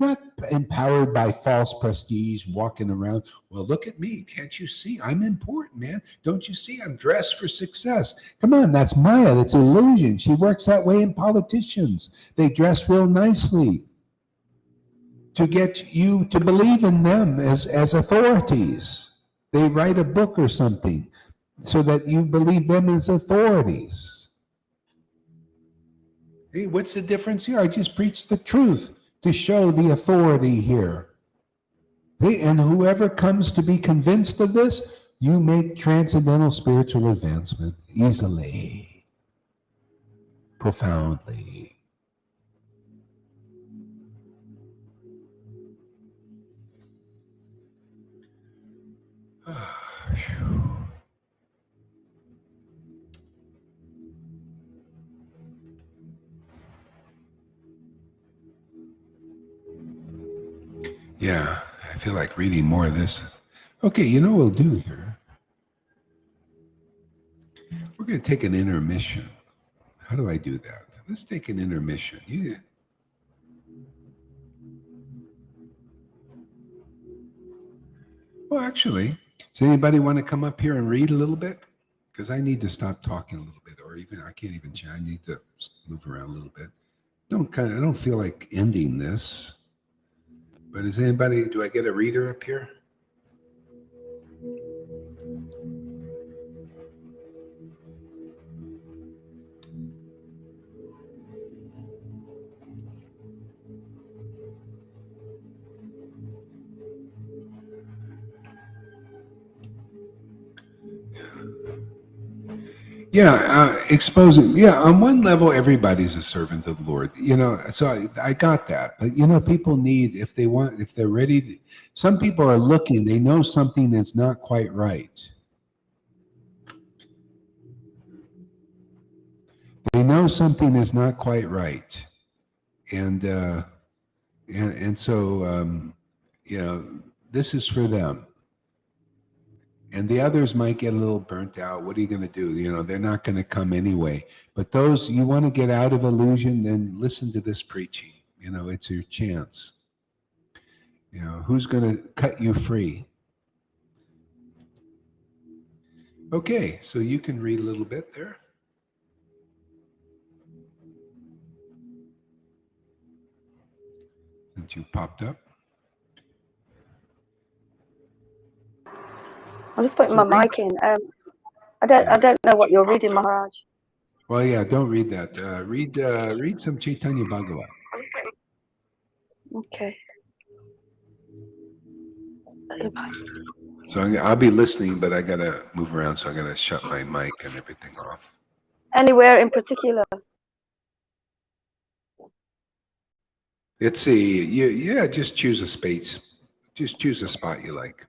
Not empowered by false prestige, walking around, well, look at me, can't you see? I'm important, man. Don't you see? I'm dressed for success. Come on, that's Maya, that's illusion. She works that way in politicians. They dress real nicely to get you to believe in them as authorities. They write a book or something so that you believe them as authorities. Hey, what's the difference here? I just preached the truth. to show the authority here. And whoever comes to be convinced of this, you make transcendental spiritual advancement easily, profoundly. Yeah, I feel like reading more of this. Okay, you know what we'll do here? We're going to take an intermission. How do I do that? Let's take an intermission. Yeah. Well, actually, does anybody want to come up here and read a little bit? Because I need to stop talking a little bit, or even I can't even chat. I need to move around a little bit. I don't feel like ending this. But is anybody? Do I get a reader up here? Yeah, exposing. Yeah, on one level, everybody's a servant of the Lord. So I got that. But people need, if they're ready. Some people are looking. They know something that's not quite right. They know something is not quite right, and so this is for them. And the others might get a little burnt out. What are you going to do? They're not going to come anyway. But those, you want to get out of illusion, then listen to this preaching. It's your chance. Who's going to cut you free? Okay, so you can read a little bit there. Since you popped up. I'm just putting my mic in. I don't know what you're reading, Maharaj. Well, yeah, don't read that. Read some Chaitanya Bhagavat. Okay. So I'll be listening, but I gotta move around, so I gotta shut my mic and everything off. Anywhere in particular? Let's see. Yeah, just choose a space. Just choose a spot you like.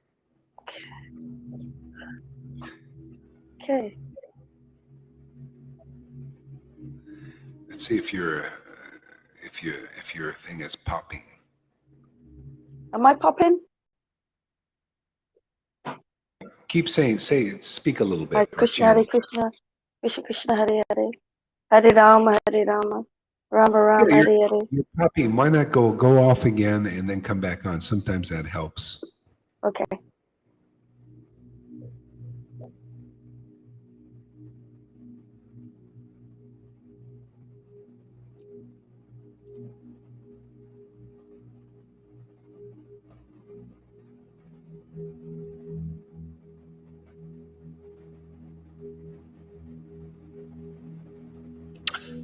Okay. Let's see if your thing is popping. Am I popping? Keep speak a little bit. Hare Krishna, Hare Krishna, Krishna Krishna, Hare Hare, Hare Rama, Rama Rama, Yeah, Hare Hare. you're popping. Why not go off again and then come back on? Sometimes that helps. Okay.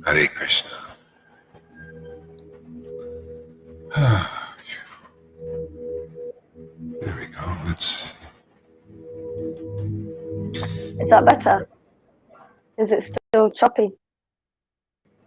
Hare Krishna. There we go. Is that better? Is it still choppy?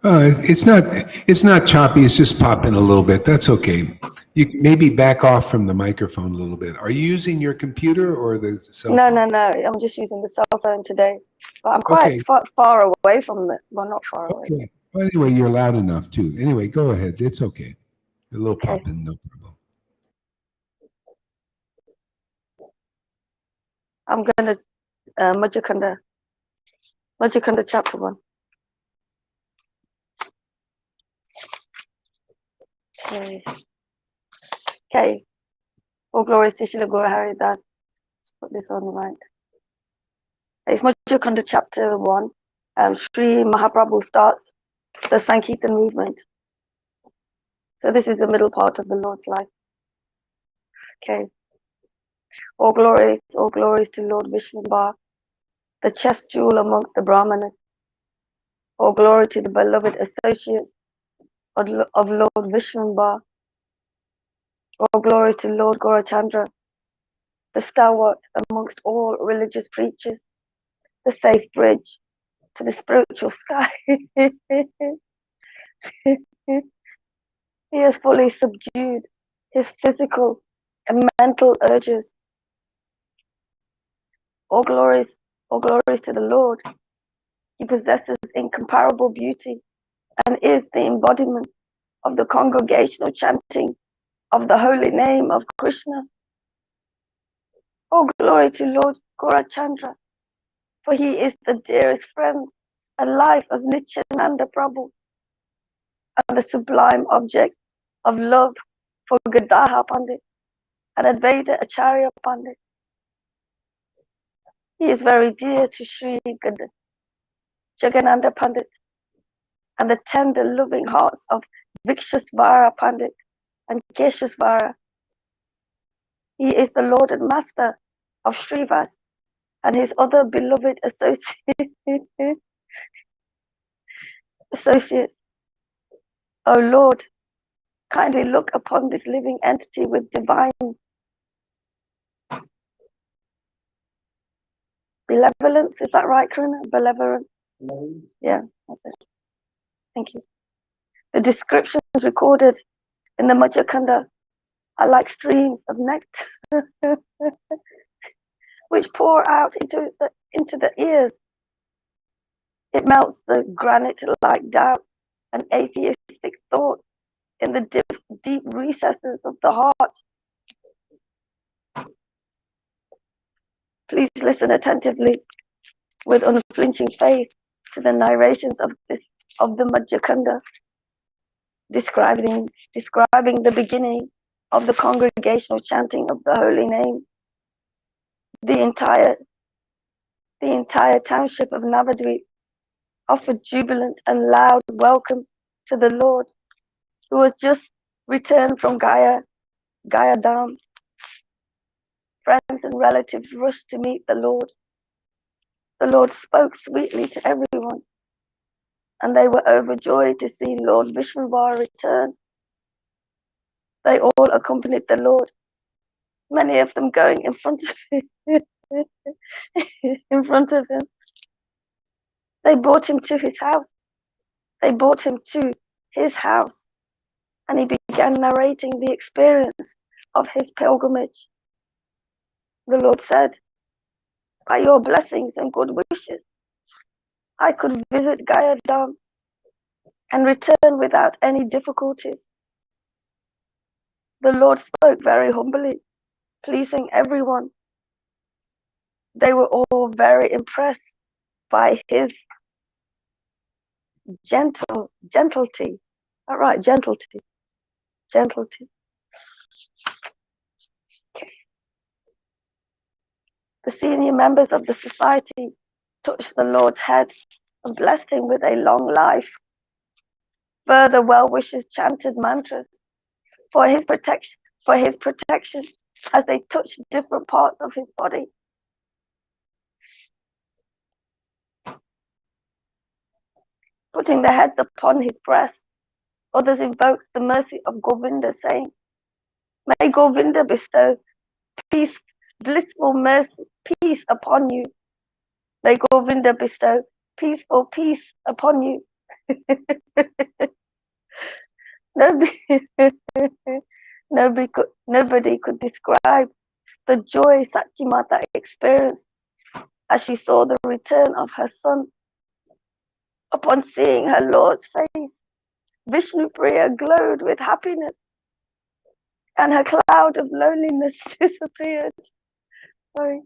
It's not choppy. It's just popping a little bit. That's okay. You maybe back off from the microphone a little bit. Are you using your computer or the cell phone? No. I'm just using the cell phone today. But I'm quite far away from it. Well, not far away. Okay. Well, anyway, you're loud enough too. Anyway, go ahead. It's okay. A little Okay. popping, no problem. I'm going to Madhya chapter 1. Okay. All glories to Srila Guru Hari Das. Put this on the right. It's Madhya chapter 1. Sri Mahaprabhu starts the Sankirtan movement. So this is the middle part of the Lord's life. Okay. All glories to Lord Vishnubar, the chest jewel amongst the Brahmanas. All glory to the beloved associates of Lord Vishnubar, All glory to Lord Gaurachandra, the stalwart amongst all religious preachers, the safe bridge to the spiritual sky. He has fully subdued his physical and mental urges. All glories to the Lord. He possesses incomparable beauty and is the embodiment of the congregational chanting of the holy name of Krishna. All glory to Lord Gaurachandra, for he is the dearest friend and life of Nityananda Prabhu and the sublime object of love for Gadadhar Pandit and Advaita Acharya Pandit. He is very dear to Sri Jagannatha Pandit and the tender loving hearts of Vikshasvara Pandit and Keshasvara. He is the Lord and Master of Srivas and his other beloved associates. O Lord, kindly look upon this living entity with divine benevolence. Is that right, Karina? Benevolence? Yeah, that's it. Thank you. The descriptions recorded in the Madhyakanda are like streams of nectar which pour out into the ears. It melts the granite like doubt and atheistic thought in the deep recesses of the heart. Please listen attentively with unflinching faith to the narrations of the Madhyakanda, describing the beginning of the congregational chanting of the holy name. The entire township of Navadvip offered jubilant and loud welcome to the Lord, who was just returned from Gaya Dham. Friends and relatives rushed to meet the Lord. The Lord spoke sweetly to everyone, and they were overjoyed to see Lord Vishnuvar return. They all accompanied the Lord, many of them going in front of him. They brought him to his house. And he began narrating the experience of his pilgrimage. The Lord said, by your blessings and good wishes, I could visit Gaya Dham and return without any difficulties. The Lord spoke very humbly, pleasing everyone. They were all very impressed by his gentility. All right, gentility. Okay. The senior members of the society touched the Lord's head and blessed him with a long life. Further well-wishers chanted mantras for his protection as they touched different parts of his body. Putting their heads upon his breast, others invoked the mercy of Govinda, saying, may Govinda bestow peace, blissful mercy, peace upon you. May Govinda bestow peaceful peace upon you. Nobody could describe the joy Satyamata experienced as she saw the return of her son. Upon seeing her Lord's face, Vishnupriya glowed with happiness, and her cloud of loneliness disappeared. Sorry.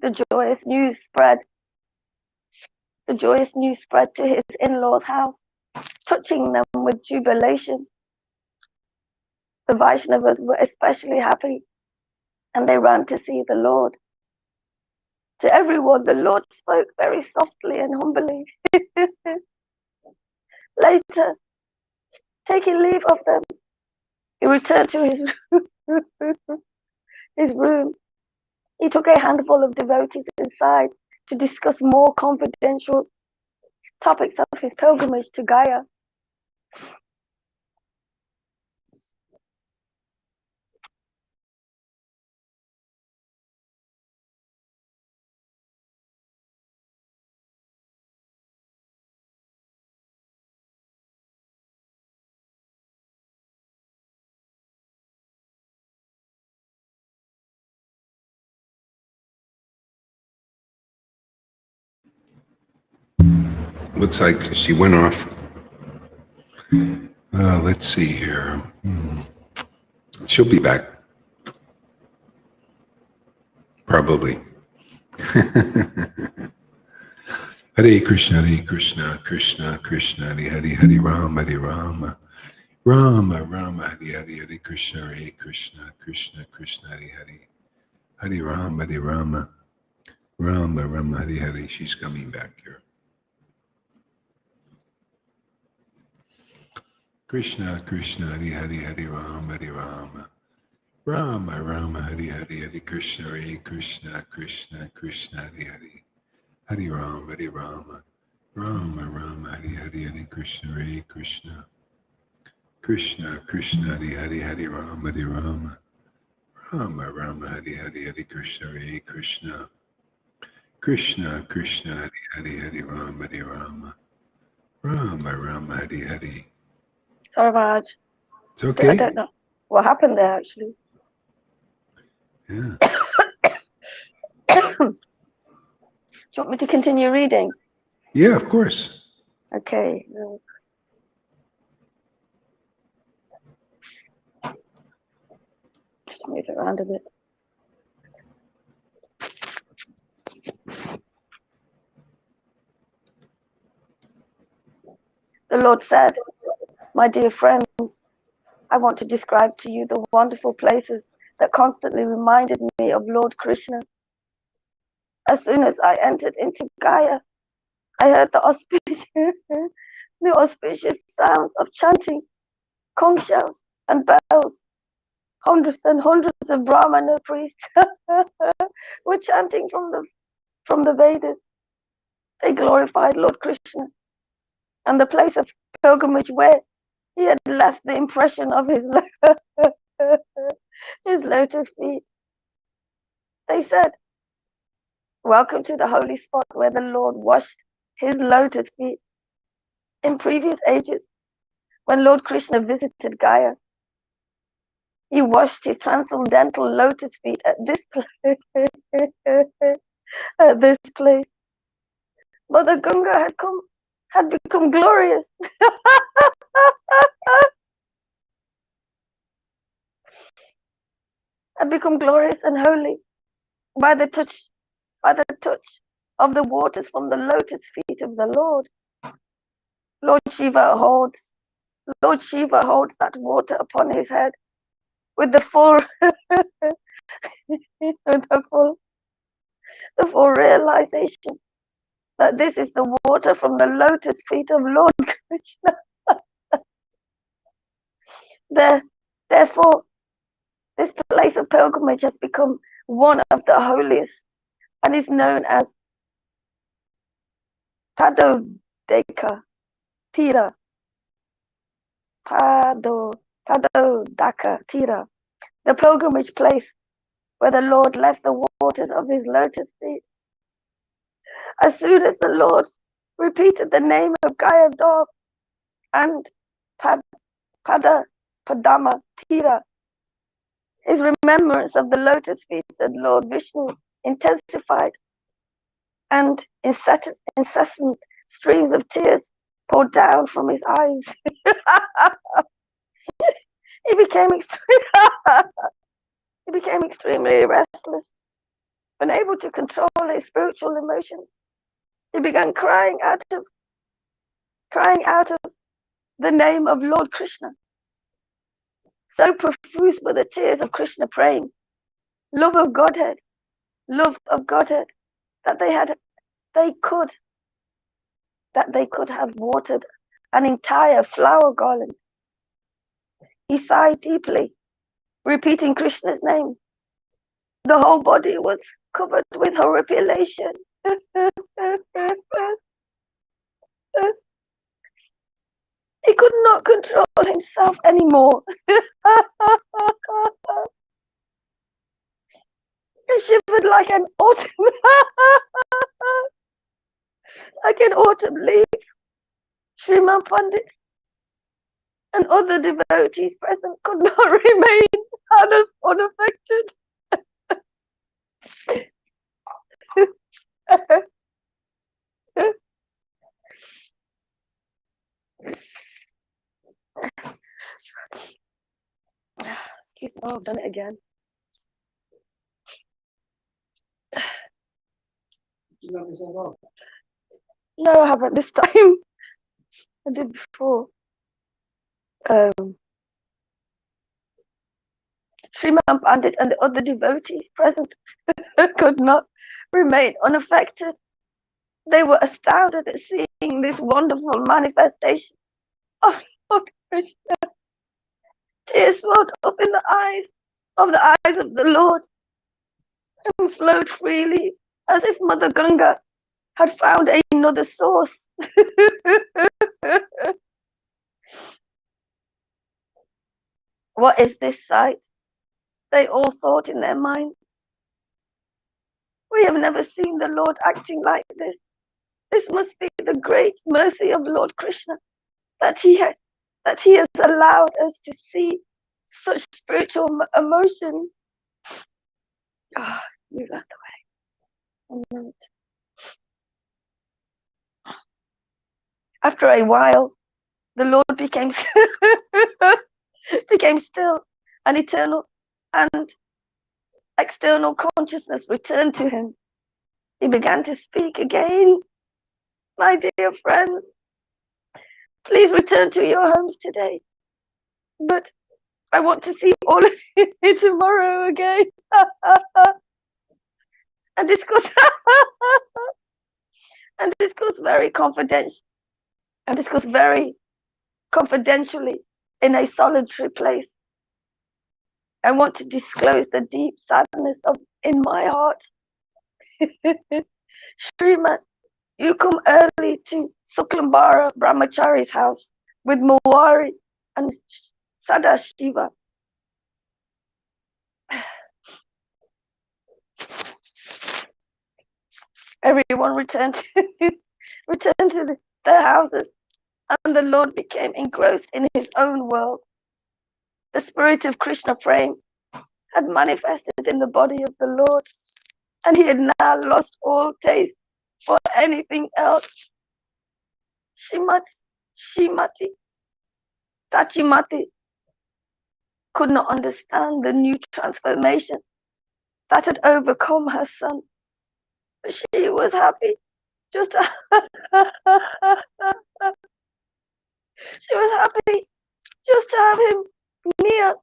The joyous news spread to his in-laws' house, touching them with jubilation. The Vaishnavas were especially happy, and they ran to see the Lord. To everyone, the Lord spoke very softly and humbly. Later, taking leave of them, he returned to his room. He took a handful of devotees inside to discuss more confidential topics of his pilgrimage to Gaia. Looks like she went off. Let's see here. She'll be back. Probably. Hare Krishna, Krishna Krishna, Hare Rama, Rama Rama, Hare Krishna, Krishna Krishna, Hare Rama, Rama Rama, Hare. She's coming back here. Krishna Krishna, Hare Rama, Rama Rama, Hare Krishna, Krishna Krishna, Hare Rama, Rama Rama, Hare Krishna, Krishna Krishna, Hare Rama, Rama Rama, Hare Krishna, Krishna Krishna, Hare Rama, Rama Rama, Hare. Sorry, Raj. It's okay. I don't know what happened there, actually. Yeah. Do you want me to continue reading? Yeah, of course. Okay. Just move it around a bit. The Lord said, "My dear friends, I want to describe to you the wonderful places that constantly reminded me of Lord Krishna. As soon as I entered into Gaia, I heard the auspicious sounds of chanting, conch shells, and bells. Hundreds and hundreds of Brahmana priests were chanting from the Vedas. They glorified Lord Krishna and the place of pilgrimage where he had left the impression of his lotus feet. They said, 'Welcome to the holy spot where the Lord washed his lotus feet.' In previous ages, when Lord Krishna visited Gaia, he washed his transcendental lotus feet at this place. Mother Ganga had become glorious. Had become glorious and holy by the touch of the waters from the lotus feet of the Lord. Lord Shiva holds that water upon his head with the full realization that this is the water from the lotus feet of Lord Krishna. Therefore, this place of pilgrimage has become one of the holiest and is known as Padodaka Tira. Padodaka Tira, the pilgrimage place where the Lord left the waters of his lotus feet. As soon as the Lord repeated the name of Gaia Dog and Padama Tira, his remembrance of the lotus feet of Lord Vishnu intensified, and incessant streams of tears poured down from his eyes. He became extremely restless, unable to control his spiritual emotions. He began crying out of the name of Lord Krishna. So profuse were the tears of Krishna praying, love of Godhead, that they could have watered an entire flower garland. He sighed deeply, repeating Krishna's name. The whole body was covered with horripilation. himself anymore. He shivered like an autumn, like an autumn leaf. Sriman Pandit and other devotees present could not remain unaffected. Excuse me, oh, I've done it again. No, I haven't this time. I did before. Sriman Pandit and the other devotees present could not remain unaffected. They were astounded at seeing this wonderful manifestation of Lord Krishna. Tears welled up in the eyes of the Lord and flowed freely as if Mother Ganga had found another source. What is this sight? They all thought in their minds. We have never seen the Lord acting like this. This must be the great mercy of Lord Krishna, that he has allowed us to see such spiritual emotion. Ah, move out the way. 1 minute. After a while, the Lord became still, and eternal and external consciousness returned to him. He began to speak again. My dear friends, please return to your homes today. But I want to see all of you tomorrow again. and discuss very confidentially in a solitary place. I want to disclose the deep sadness in my heart. Sriman, you come early to Suklambara Brahmachari's house with Mawari and Sadashiva. Everyone returned to their houses, and the Lord became engrossed in his own world. The spirit of Krishna Prem had manifested in the body of the Lord, and he had now lost all taste for anything else. Shrimati Sachimati could not understand the new transformation that had overcome her son. But she was happy just to she was happy just to have him near.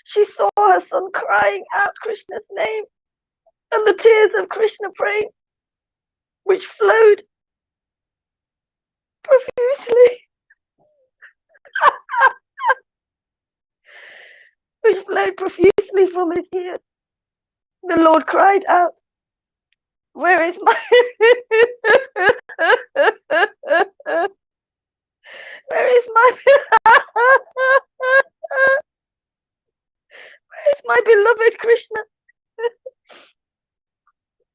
She saw her son crying out Krishna's name, and the tears of Krishna Prem, which flowed profusely, from his ears. The Lord cried out, "Where is my where is my beloved Krishna?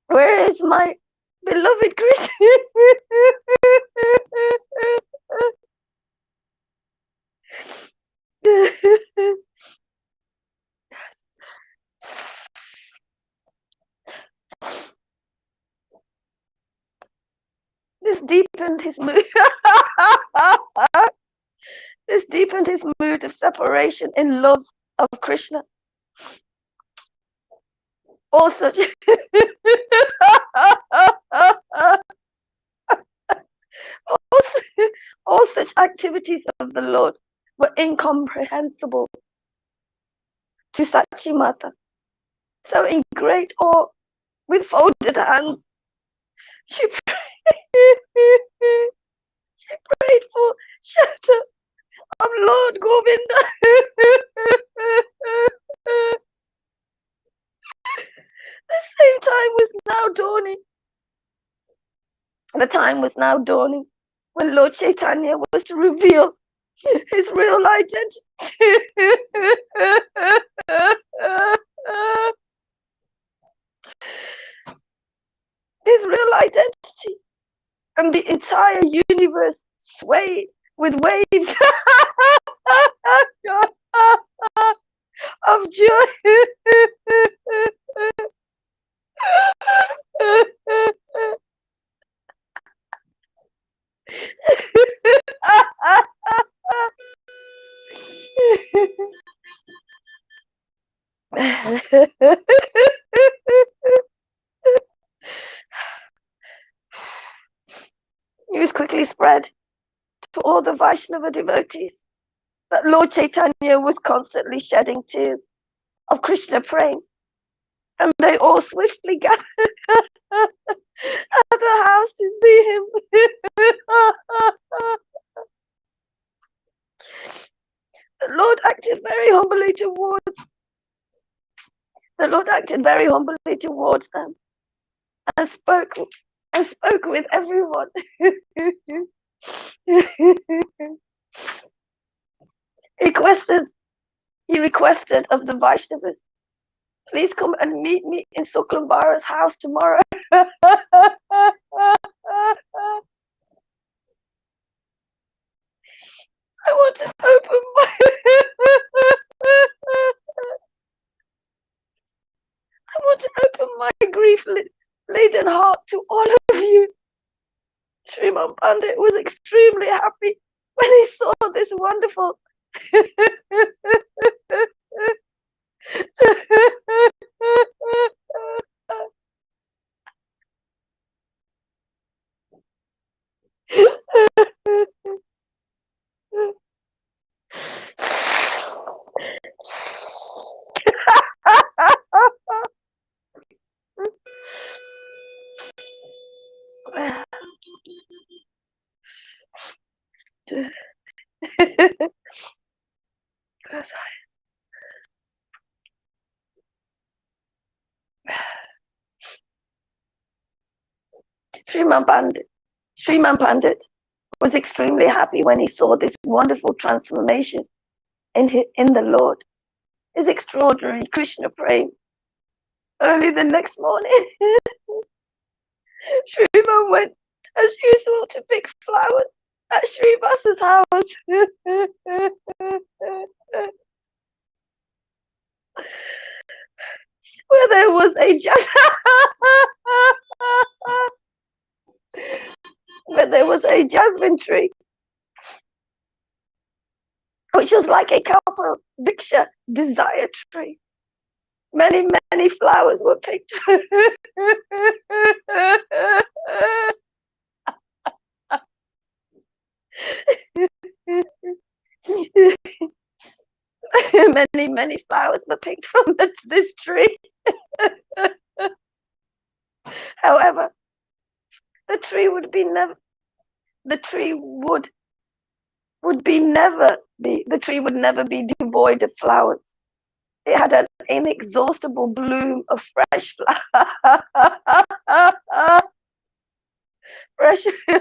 Where is my beloved Krishna?" This deepened his mood. This deepened his mood of separation in love of Krishna. All such all such activities of the Lord were incomprehensible to Sachimata. So in great awe, with folded hands, she prayed for shelter of Lord Govinda. The same time was now dawning. The time was now dawning when Lord Caitanya was to reveal his real identity. His real identity. And the entire universe swayed with waves of joy. News quickly spread to all the Vaishnava devotees that Lord Caitanya was constantly shedding tears of Krishna praying, and they all swiftly gathered at the house to see him. The Lord acted very humbly towards them and spoke with everyone. He requested of the Vaishnavas, please come and meet me in Suklambara's house tomorrow. I want to open my grief-laden heart to all of you. Sriman Pandit was extremely happy when he saw this wonderful Sriman Pandit was extremely happy when he saw this wonderful transformation in the Lord, his extraordinary Krishna prema. Early the next morning, Sriman went as usual to pick flowers at Srivasa's house. Where there was a jasmine tree, which was like a kalpa vriksha desire tree. Many, many flowers were picked. Many, many flowers were picked from this tree. However, the tree would never be devoid of flowers. It had an inexhaustible bloom of fresh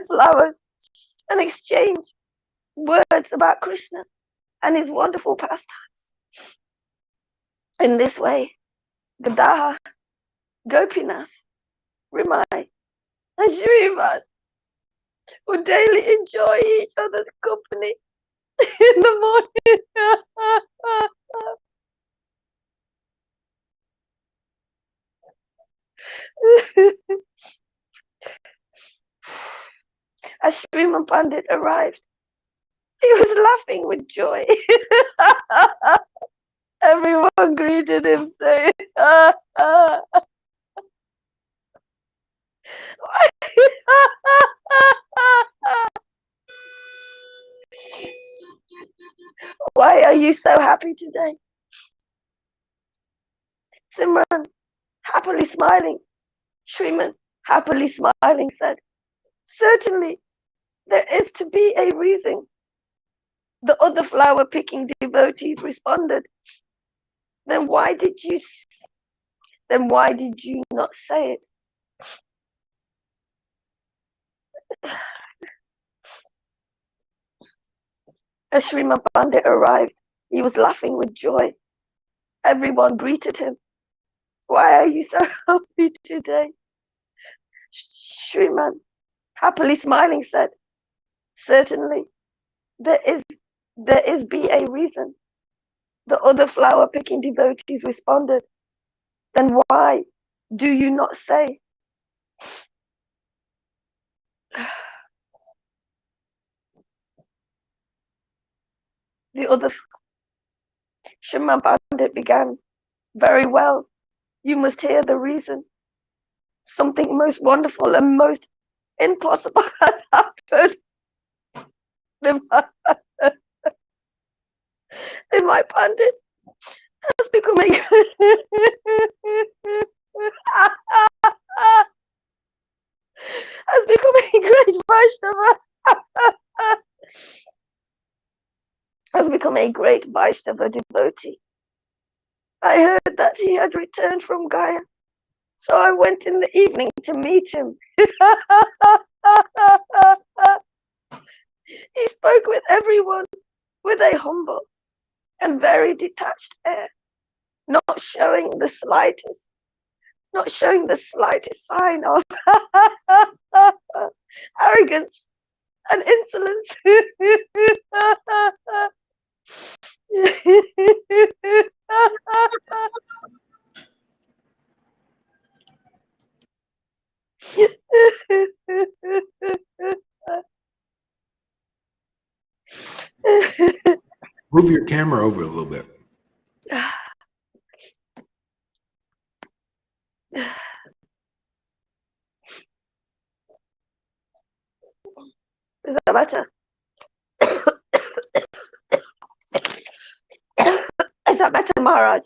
flowers, and exchange words about Krishna and his wonderful pastimes. In this way, Gadaha, Gopinath, Rimai, and Shrivas would daily enjoy each other's company in the morning. As Sriman Pandit arrived, he was laughing with joy. Everyone greeted him saying, why are you so happy today? Simran, happily smiling, Sriman, happily smiling, said, certainly there is to be a reason. The other flower picking devotees responded, then why did you not say it? As Sriman Pandit arrived, he was laughing with joy. Everyone greeted him. Why are you so happy today? Sriman, happily smiling, said, certainly, there is be a reason. The other flower-picking devotees responded, then why do you not say? The other Sriman Pandit began, very well, you must hear the reason. Something most wonderful and most impossible has happened in my Pandit has become a has become a great Vaishnava. Has become a great Vaishnava devotee. I heard that he had returned from Gaya, so I went in the evening to meet him. He spoke with everyone with a humble and very detached air, not showing the slightest sign of arrogance and insolence. Move your camera over a little bit. Is that better? Is that better, Maharaj?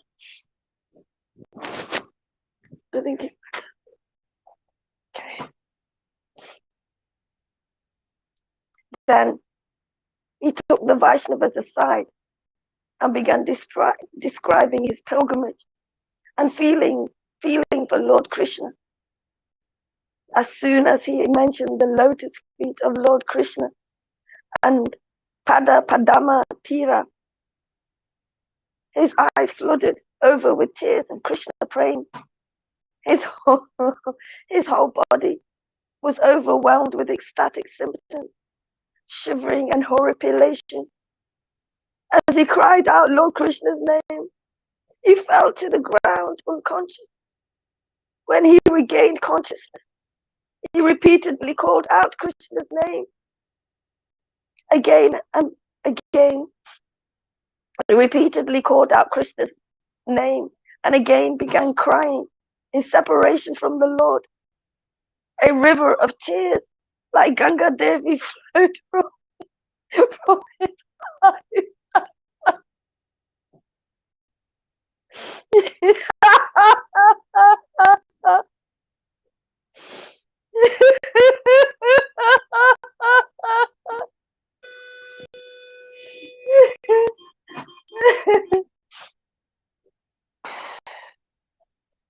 I think it's better. Okay. Then he took the Vaishnavas aside and began describing his pilgrimage and feeling for Lord Krishna. As soon as he mentioned the lotus feet of Lord Krishna and Padama Tira, his eyes flooded over with tears of Krishna praying. His whole body was overwhelmed with ecstatic symptoms, shivering and horripilation. As he cried out Lord Krishna's name, he fell to the ground unconscious. When he regained consciousness, he repeatedly called out Krishna's name. Again and again, he repeatedly called out Krishna's name and again began crying in separation from the Lord. A river of tears like Ganga Devi flowed from his eyes.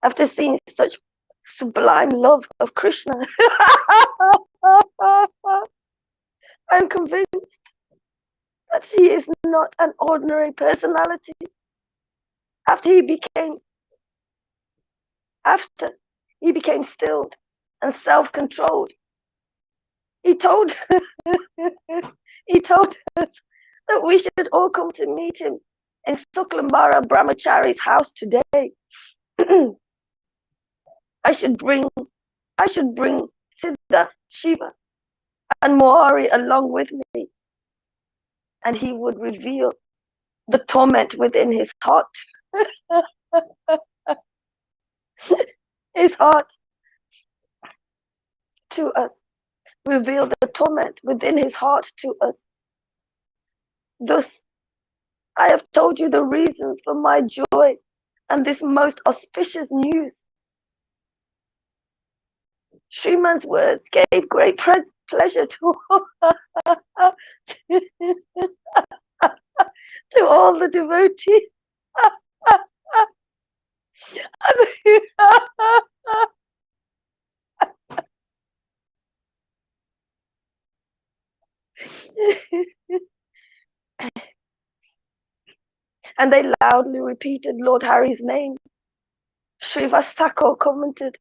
After seeing such sublime love of Krishna, I'm convinced that he is not an ordinary personality. After he became stilled and self-controlled, he told us that we should all come to meet him in Suklambara Brahmachari's house today. I should bring Siddha, Shiva, and Mohari along with me, and he would reveal the torment within his heart. His heart to us. Reveal the torment within his heart to us. Thus, I have told you the reasons for my joy and this most auspicious news. Sriman's words gave great pleasure to all the devotees. and they loudly repeated Lord Hari's name. Srivastako commented,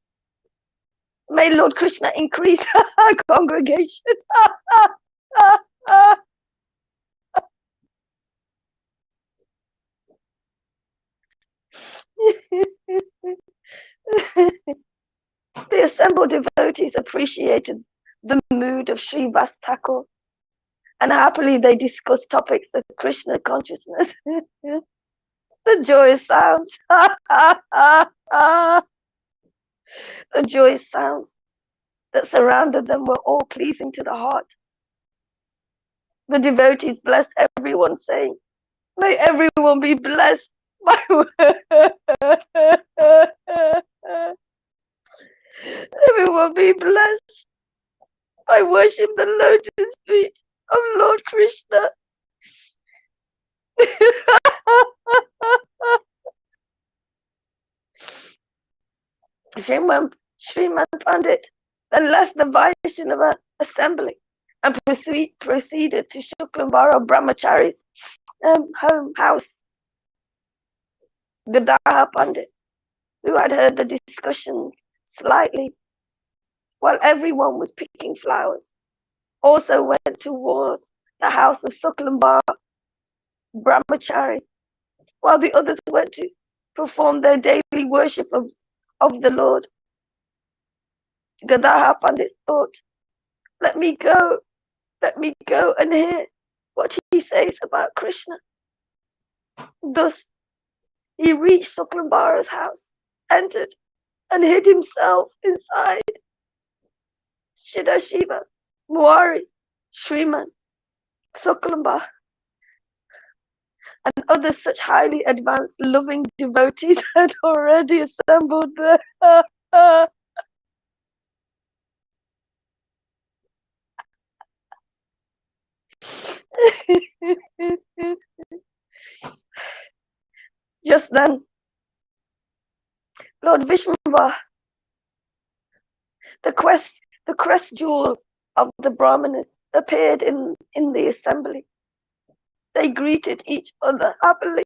"May Lord Krishna increase our congregation." The assembled devotees appreciated the mood of Srivastako, and happily they discussed topics of Krishna consciousness. The joyous sounds. The joyous sounds that surrounded them were all pleasing to the heart. The devotees blessed everyone, saying, "May everyone be blessed by everyone be blessed by worship the lotus feet of Lord Krishna." Sriman Pandit then left the Vaishnava assembly and proceeded to Shuklambara Brahmachari's house. Gadadhar Pandit, who had heard the discussion slightly while everyone was picking flowers, also went towards the house of Suklambara Brahmachari, while the others went to perform their daily worship of the Lord. Gadadhar Pandit thought, let me go and hear what he says about Krishna. Thus, he reached Suklambara's house, entered, and hid himself inside. Shidashiva, Muari, Shriman, Suklambara, and other such highly advanced loving devotees had already assembled there. Just then, Lord Vishnuva, the crest jewel of the Brahmanas, appeared in the assembly. They greeted each other happily,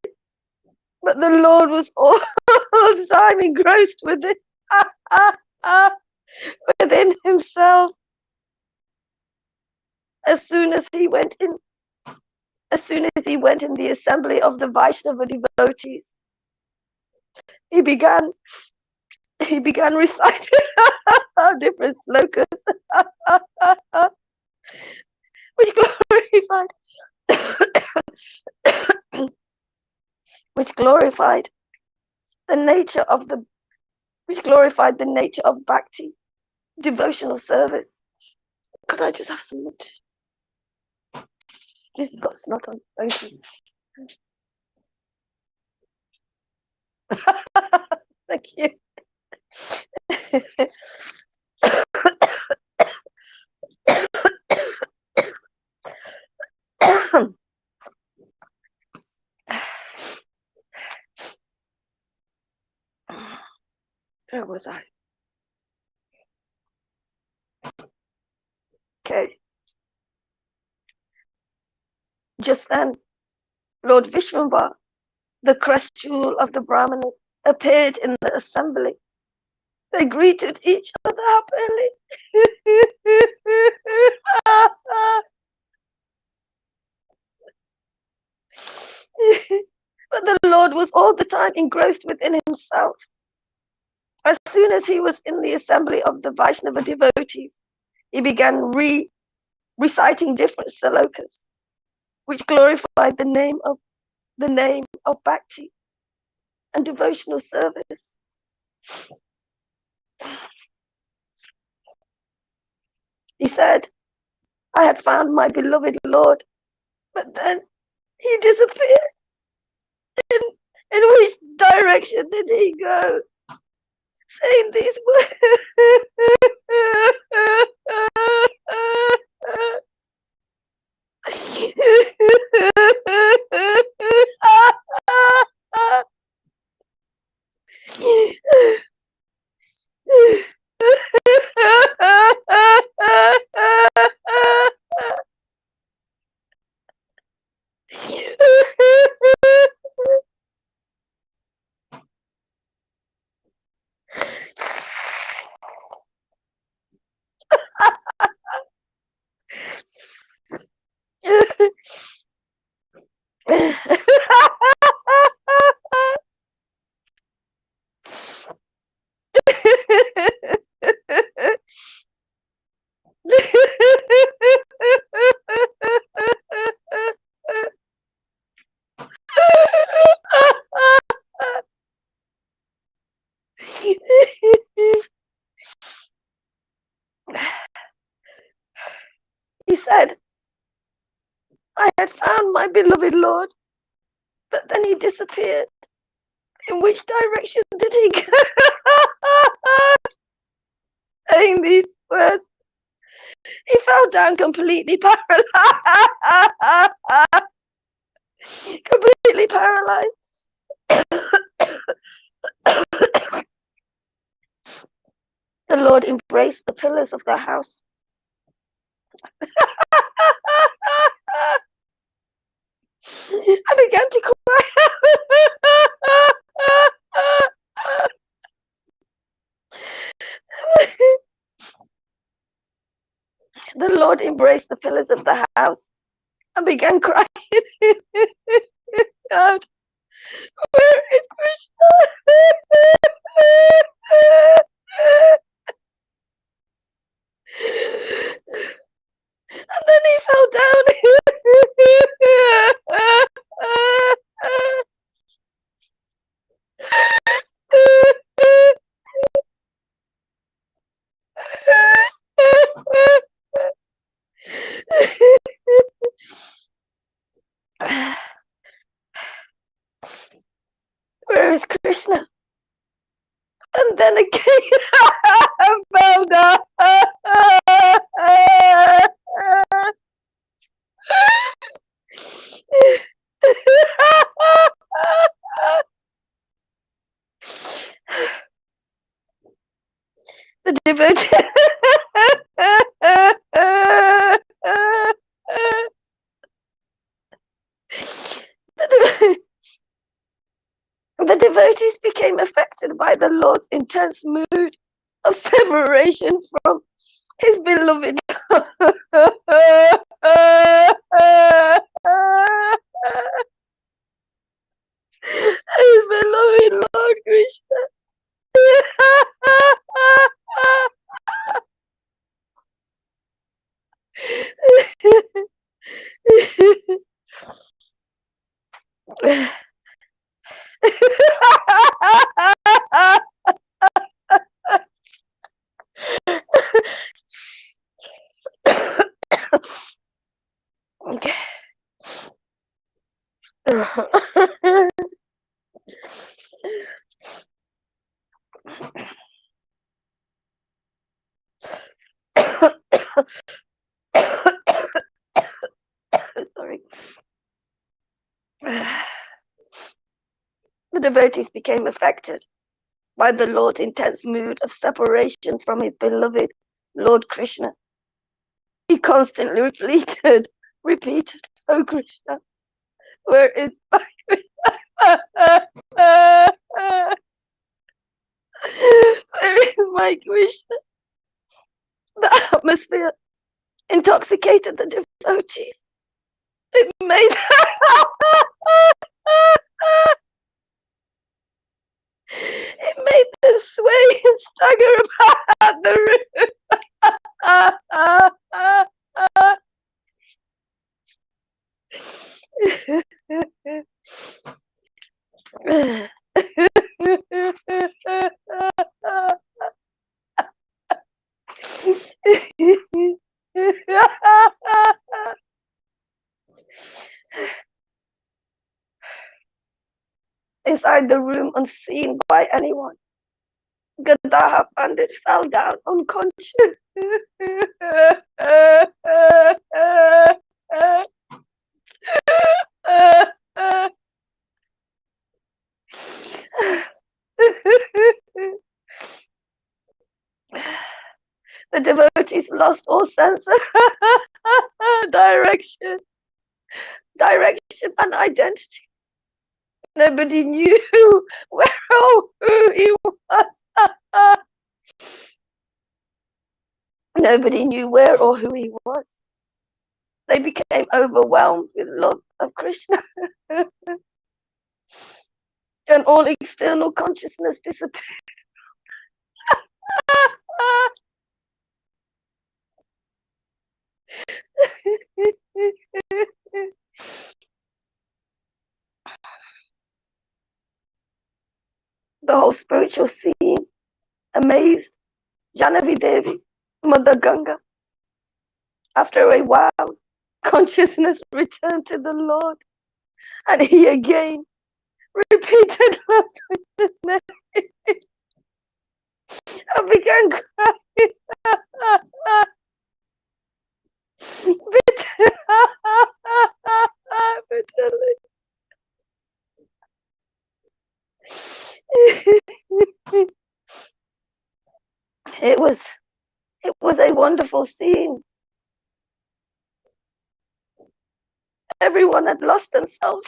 but the Lord was all the time engrossed within himself. As soon as he went in the assembly of the Vaishnava devotees, he began reciting different slokas which glorified the nature of bhakti, devotional service. Could I just have some lunch? This has got snot on. Thank you. Thank you. Where was I? Okay. Just then, Lord Vishnuva, the crest jewel of the Brahmanas, appeared in the assembly. They greeted each other happily. But the Lord was all the time engrossed within himself. As soon as he was in the assembly of the Vaishnava devotees, he began reciting different slokas, which glorified the name of bhakti and devotional service. He said, I had found my beloved Lord, but then he disappeared. In which direction did he go? Saying these words. said, I had found my beloved Lord, but then he disappeared. In which direction did he go? Saying these words, he fell down completely paralyzed. Completely paralyzed. The Lord embraced the pillars of the house. I began to cry. The Lord embraced the pillars of the house and began crying out, where is Krishna? And then he fell down. Where is Krishna? And then again fell down. The devotee the devotees became affected by the Lord's intense mood of separation from his beloved his beloved Lord Krishna. Okay. Sorry. The devotees became affected by the Lord's intense mood of separation from his beloved Lord Krishna. He constantly repeated, oh Krishna, where is my Krishna? Where is my Krishna? The atmosphere intoxicated the devotees. It made them sway and stagger about the room. Inside the room, unseen by anyone, Gaddaha Pandit fell down unconscious. The devotees lost all sense of direction and identity. Nobody knew where or who he was. Nobody knew where or who he was. They became overwhelmed with love of Krishna. And all external consciousness disappeared. The whole spiritual scene amazed Janavi Devi, Mother Ganga, After a while, consciousness returned to the Lord, and he again repeated Lord Krishna's name. I began crying. Bitterly. It was a wonderful scene. Everyone had lost themselves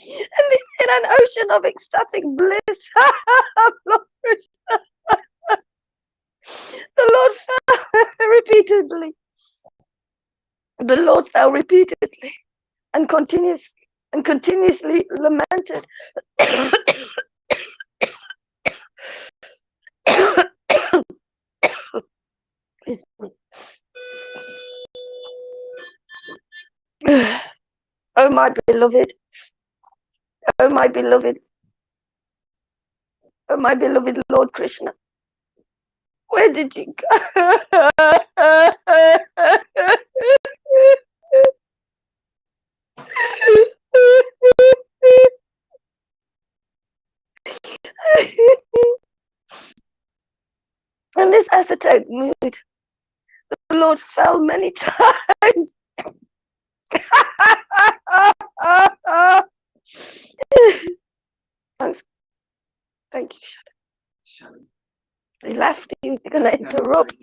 in an ocean of ecstatic bliss. The Lord fell repeatedly. The Lord fell repeatedly and continuously lamented. Oh my beloved, oh my beloved, oh my beloved Lord Krishna, where did you go? In this esoteric mood, the Lord fell many times. Thank you, Shadow. He left. He was going to interrupt.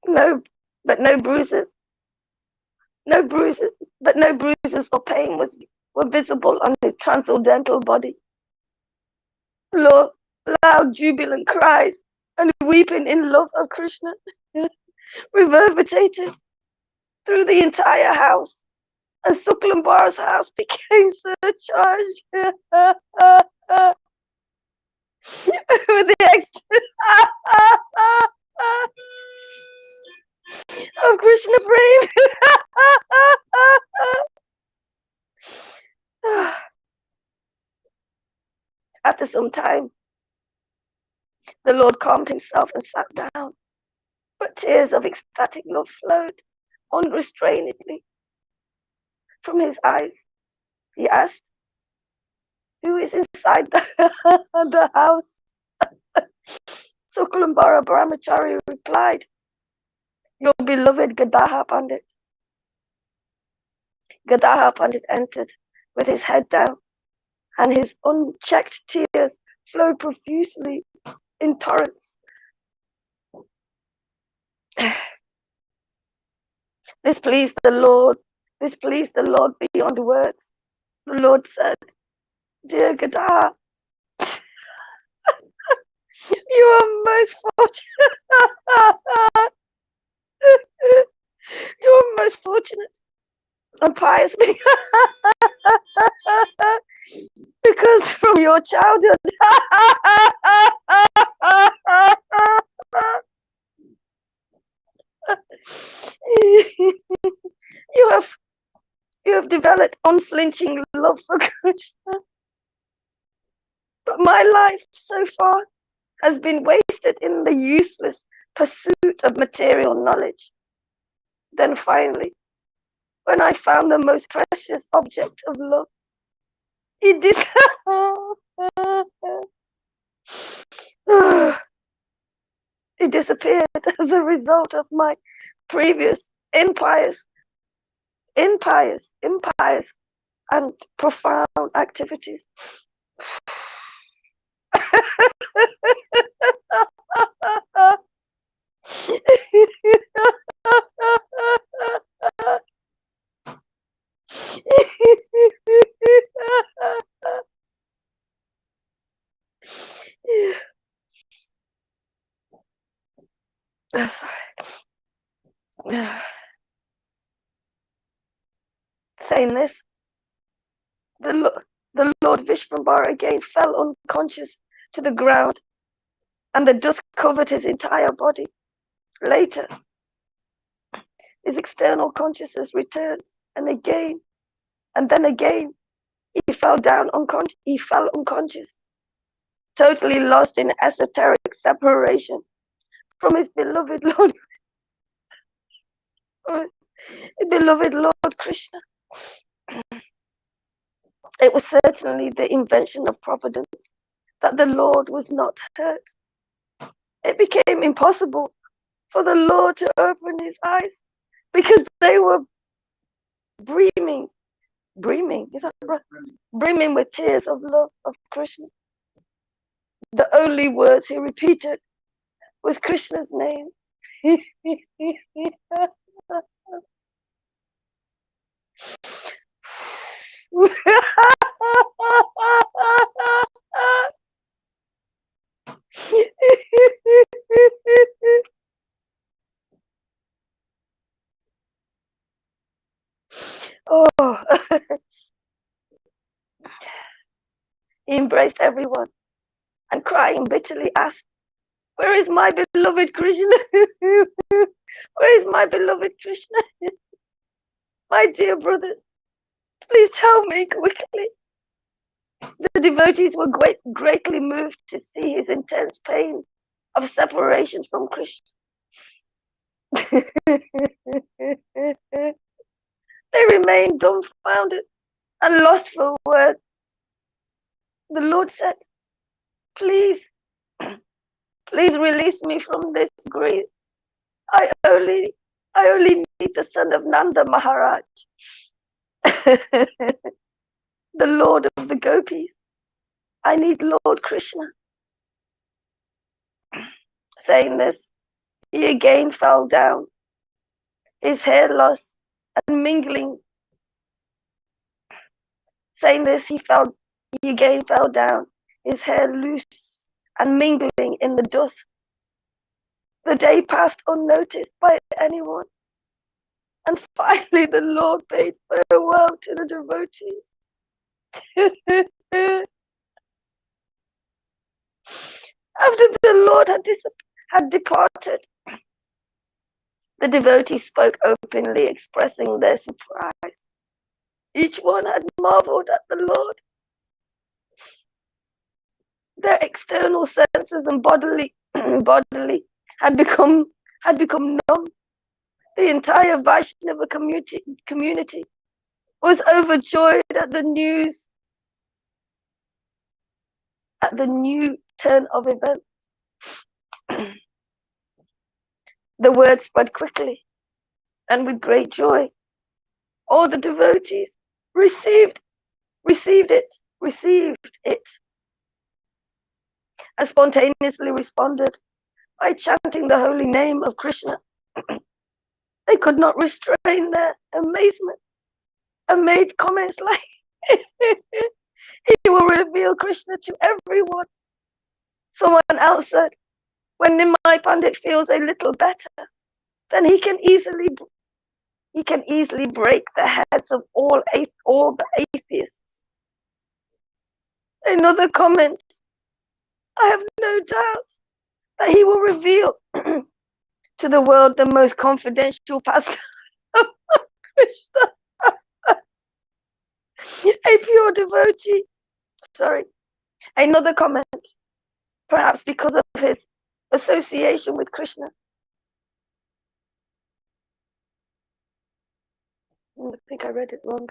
No bruises. No bruises, but no bruises or pain were visible on his transcendental body. Lord, loud jubilant cries and weeping in love of Krishna reverberated through the entire house, and Suklambar's house became surcharged with the ecstasy of Krishna praying. After some time, the Lord calmed himself and sat down, but tears of ecstatic love flowed unrestrainedly from his eyes. He asked, "Who is inside the house?" Sukalambara Brahmachari replied, "Your beloved Gadaha Pandit." Gadaha Pandit entered with his head down, and his unchecked tears flowed profusely in torrents. This pleased the Lord beyond words. The Lord said, "Dear Gadaha, you are most fortunate. You are most fortunate and pious because from your childhood you have developed unflinching love for Krishna. But my life so far has been wasted in the useless pursuit of material knowledge. Then finally, when I found the most precious object of love, it disappeared as a result of my previous impious and profound activities." Saying this, the Lord Vishvambara again fell unconscious to the ground, and the dust covered his entire body. Later, his external consciousness returned, and again, and then again, he fell down unconscious. He fell unconscious, totally lost in esoteric separation from his beloved Lord, beloved Lord Krishna. It was certainly the invention of providence that the Lord was not hurt. It became impossible for the Lord to open his eyes because they were brimming, is that right? Brimming with tears of love of Krishna. The only words he repeated was Krishna's name. Oh, he embraced everyone and crying bitterly asked, "Where is my beloved Krishna? Where is my beloved Krishna? My dear brother, please tell me quickly." The devotees were greatly moved to see his intense pain of separation from Krishna. They remained dumbfounded and lost for words. The Lord said, "Please, please release me from this grief. I only need the son of Nanda Maharaj, the Lord of the Gopis. I need Lord Krishna." Saying this, he again fell down, his hair lost and mingling. Saying this, he again fell down, his hair loose and mingling in the dust. The day passed unnoticed by anyone, and finally the Lord bade farewell to the devotees. After the Lord had departed, the devotees spoke openly, expressing their surprise. Each one had marveled at the Lord. Their external senses and bodily had become numb. The entire Vaishnava community was overjoyed at the news, at the new turn of events. The word spread quickly and with great joy. All the devotees received it, and spontaneously responded by chanting the holy name of Krishna. They could not restrain their amazement and made comments like, "He will reveal Krishna to everyone." Someone else said, "When Nimai Pandit feels a little better, then he can easily break the heads of all the atheists." Another comment, "I have no doubt that he will reveal to the world the most confidential pastime of Krishna." A pure devotee. Sorry. Another comment, perhaps because of his association with Krishna. I think I read it wrong.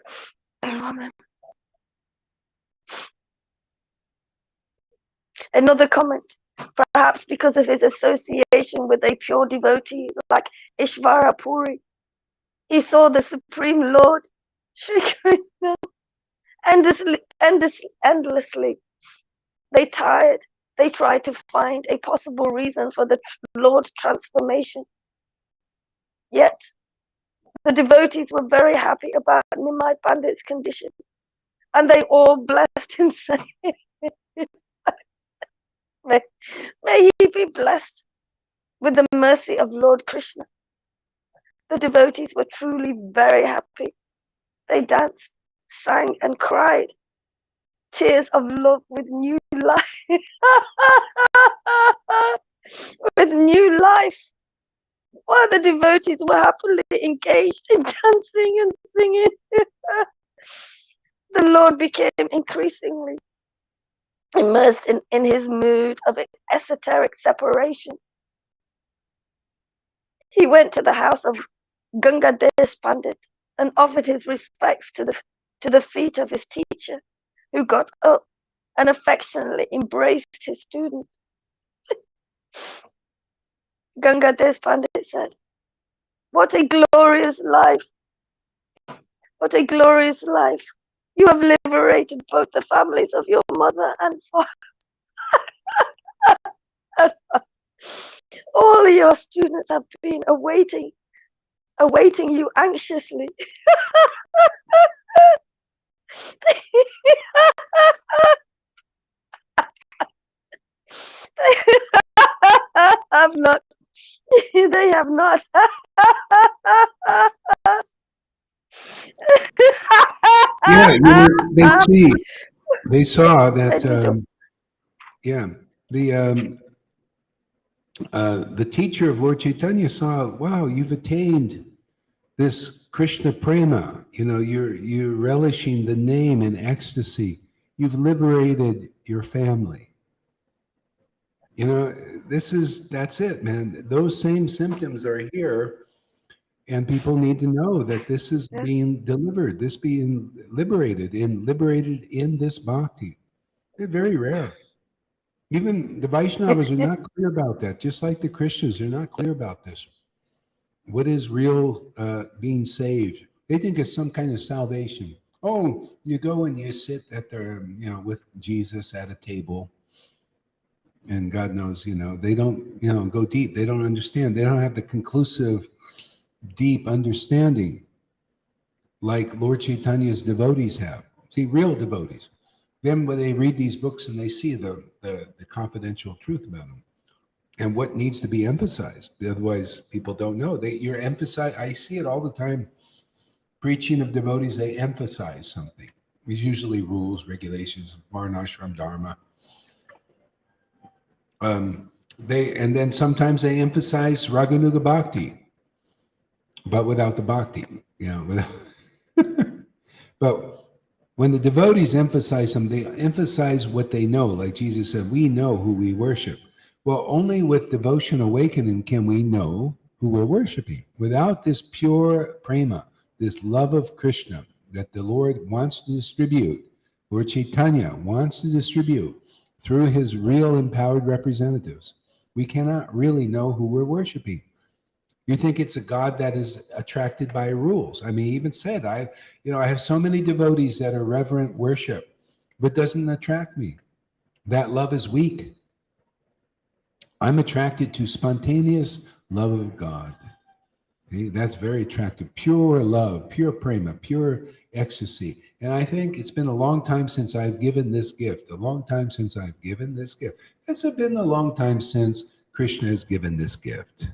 Another comment, perhaps because of his association with a pure devotee like Ishvara Puri. He saw the Supreme Lord Shri Krishna endlessly. They tried to find a possible reason for the Lord's transformation. Yet, the devotees were very happy about Nimai Pandit's condition, and they all blessed him, saying, may he be blessed with the mercy of Lord Krishna. The devotees were truly very happy. They danced, sang, and cried tears of love with new life. With new life. while the devotees were happily engaged in dancing and singing, the Lord became increasingly immersed in his mood of esoteric separation. He went to the house of Gangadesh Pandit and offered his respects to the feet of his teacher, who got up and affectionately embraced his student. Gangadesh Pandit said, "What a glorious life! What a glorious life! You have liberated both the families of your mother and father. All your students have been awaiting you anxiously." Have not. They have not. Yeah, they saw that. Yeah, the teacher of Lord Caitanya saw, wow, you've attained this Krishna prema. You know, you're relishing the name in ecstasy. You've liberated your family. You know, that's it, man. Those same symptoms are here, and people need to know that this is being delivered, this being liberated in this bhakti. They're very rare. Even the Vaishnavas are not clear about that, just like the Krishnas are not clear about this. What is real being saved? They think it's some kind of salvation. Oh, you go and you sit at the, with Jesus at a table, and God knows, they don't, go deep. They don't understand. They don't have the conclusive, deep understanding like Lord Chaitanya's devotees have. See, real devotees. Then when they read these books and they see the confidential truth about them and what needs to be emphasized. Otherwise, people don't know. You're emphasize. I see it all the time. Preaching of devotees, they emphasize something. It's usually rules, regulations, varnashram dharma. And then sometimes they emphasize raganuga bhakti, but without the bhakti. But when the devotees emphasize them, they emphasize what they know. Like Jesus said, we know who we worship. Well, only with devotion awakening can we know who we're worshiping. Without this pure prema, this love of Krishna that the Lord wants to distribute, Lord Chaitanya wants to distribute through his real empowered representatives, we cannot really know who we're worshiping. You think it's a God that is attracted by rules. I mean, he even said, I have so many devotees that are reverent worship, but doesn't attract me. That love is weak. I'm attracted to spontaneous love of God. Okay? That's very attractive. Pure love, pure prema, pure ecstasy. And I think it's been a long time since I've given this gift. A long time since I've given this gift. It's been a long time since Krishna has given this gift.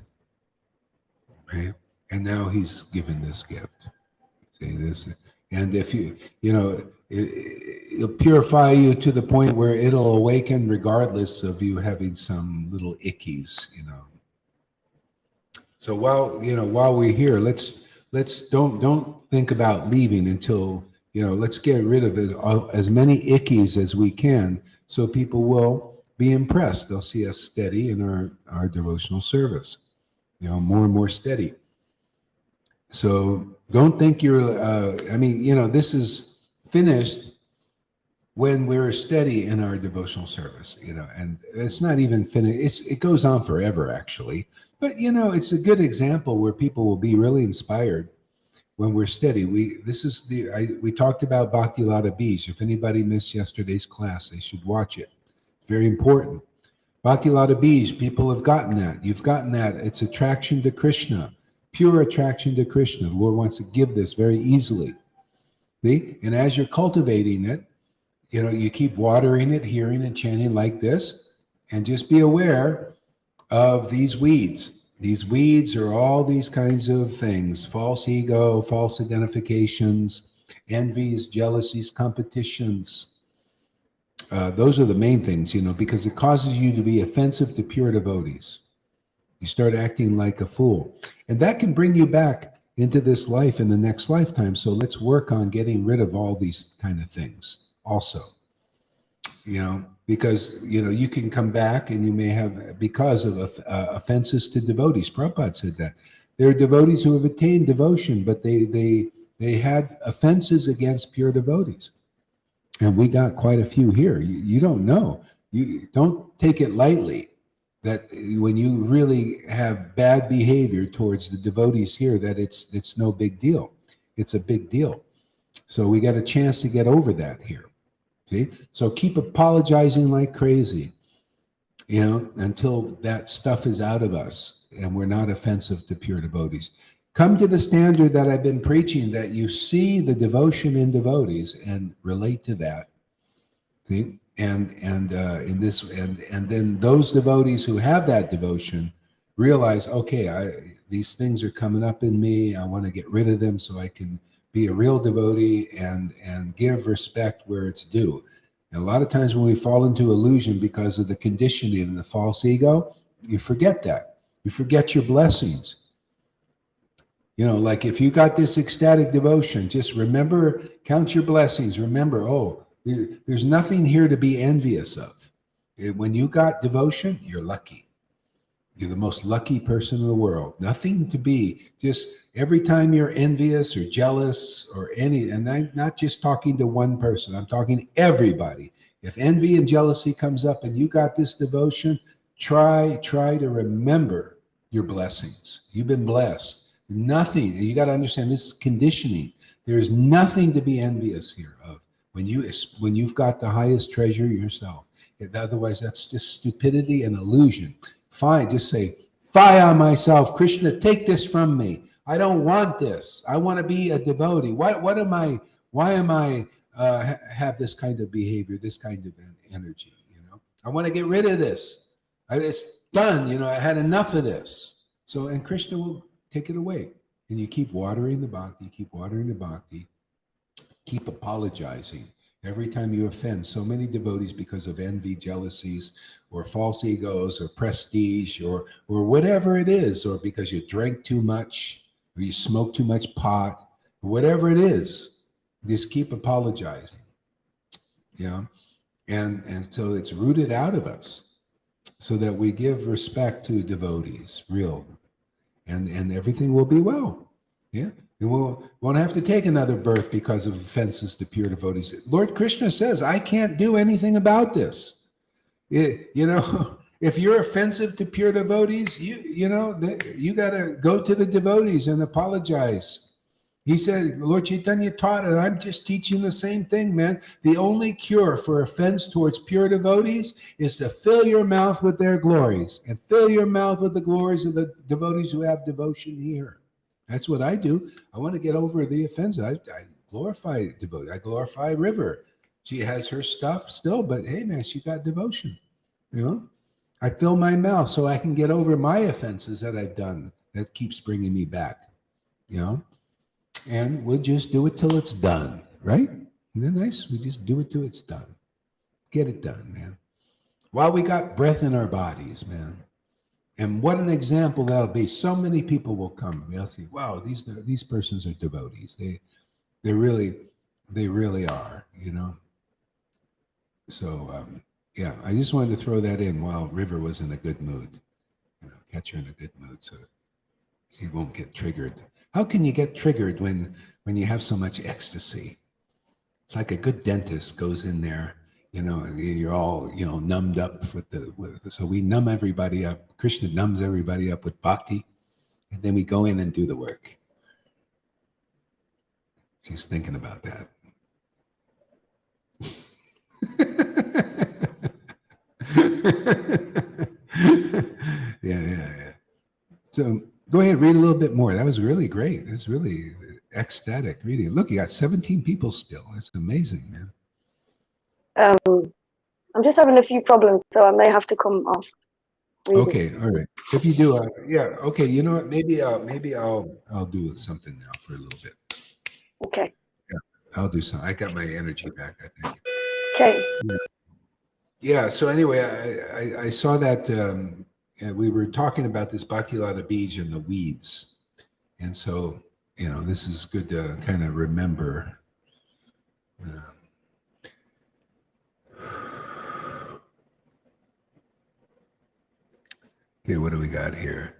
Right? And now he's given this gift. See this, and if it'll purify you to the point where it'll awaken, regardless of you having some little ickies. So while we're here, let's don't think about leaving until let's get rid of it, as many ickies as we can, so people will be impressed. They'll see us steady in our devotional service. More and more steady. So don't think you're, this is finished when we're steady in our devotional service, and it's not even finished. It goes on forever, actually. But, it's a good example where people will be really inspired when we're steady. We talked about Bhakti Lata Bij. If anybody missed yesterday's class, they should watch it. Very important. Bhakti Lata Bij, people have gotten that. You've gotten that. It's attraction to Krishna, pure attraction to Krishna. The Lord wants to give this very easily. See? And as you're cultivating it, you keep watering it, hearing and chanting like this, and just be aware of these weeds. These weeds are all these kinds of things: false ego, false identifications, envies, jealousies, competitions. Those are the main things, because it causes you to be offensive to pure devotees. You start acting like a fool. And that can bring you back into this life in the next lifetime. So let's work on getting rid of all these kind of things also. Because, you can come back and you may have, because of offenses to devotees. Prabhupada said that. There are devotees who have attained devotion, but they had offenses against pure devotees. And we got quite a few here. You don't know. You don't take it lightly that when you really have bad behavior towards the devotees here, that it's no big deal. It's a big deal. So we got a chance to get over that here. See? So keep apologizing like crazy, until that stuff is out of us and we're not offensive to pure devotees. Come to the standard that I've been preaching, that you see the devotion in devotees and relate to that. See? And then those devotees who have that devotion realize, okay, these things are coming up in me. I want to get rid of them so I can be a real devotee and give respect where it's due. And a lot of times when we fall into illusion because of the conditioning and the false ego, you forget that. You forget your blessings. Like if you got this ecstatic devotion, just remember, count your blessings. Remember, there's nothing here to be envious of. When you got devotion, you're lucky. You're the most lucky person in the world. Nothing to be. Just every time you're envious or jealous or and I'm not just talking to one person, I'm talking everybody. If envy and jealousy comes up and you got this devotion, try to remember your blessings. You've been blessed. Nothing. You got to understand, this is conditioning. There is nothing to be envious here of when you've got the highest treasure yourself. Otherwise, that's just stupidity and illusion. Fine, just say, fie on myself. Krishna, take this from me. I don't want this. I want to be a devotee. Why am I have this kind of behavior, this kind of energy? I want to get rid of this. It's done. I had enough of this. So, and Krishna will take it away. And you keep watering the bhakti, keep apologizing. Every time you offend so many devotees because of envy, jealousies, or false egos, or prestige, or whatever it is, or because you drank too much, or you smoke too much pot, or whatever it is, just keep apologizing. And so it's rooted out of us, so that we give respect to devotees, real, and everything will be well. Yeah. And we won't have to take another birth because of offenses to pure devotees. Lord Krishna says, I can't do anything about this. If you're offensive to pure devotees, you got to go to the devotees and apologize. He said, Lord Caitanya taught, and I'm just teaching the same thing, man. The only cure for offense towards pure devotees is to fill your mouth with their glories and fill your mouth with the glories of the devotees who have devotion here. That's what I do. I want to get over the offense. I glorify devotee. I glorify River. She has her stuff still, but hey, man, she got devotion. I fill my mouth so I can get over my offenses that I've done that keeps bringing me back. And we'll just do it till it's done, right? Isn't that nice? We just do it till it's done. Get it done, man. While we got breath in our bodies, man. And what an example that'll be. So many people will come. They'll see, wow, these persons are devotees. They really are, So yeah, I just wanted to throw that in while River was in a good mood. Catch her in a good mood so she won't get triggered. How can you get triggered when you have so much ecstasy? It's like a good dentist goes in there. You're all, numbed up so we numb everybody up. Krishna numbs everybody up with bhakti, and then we go in and do the work. She's thinking about that. Yeah. So go ahead, read a little bit more. That was really great. It's really ecstatic reading. Look, you got 17 people still. That's amazing, man. I'm just having a few problems, so I may have to come off. Reading. Okay, all right. If you do, yeah. Okay, you know what? Maybe I'll do something now for a little bit. Okay. Yeah, I'll do something. I got my energy back, I think. Okay. Yeah. So anyway, I saw that and we were talking about this Bhaktilata Bij and the weeds. And so, this is good to kind of remember. Okay, what do we got here?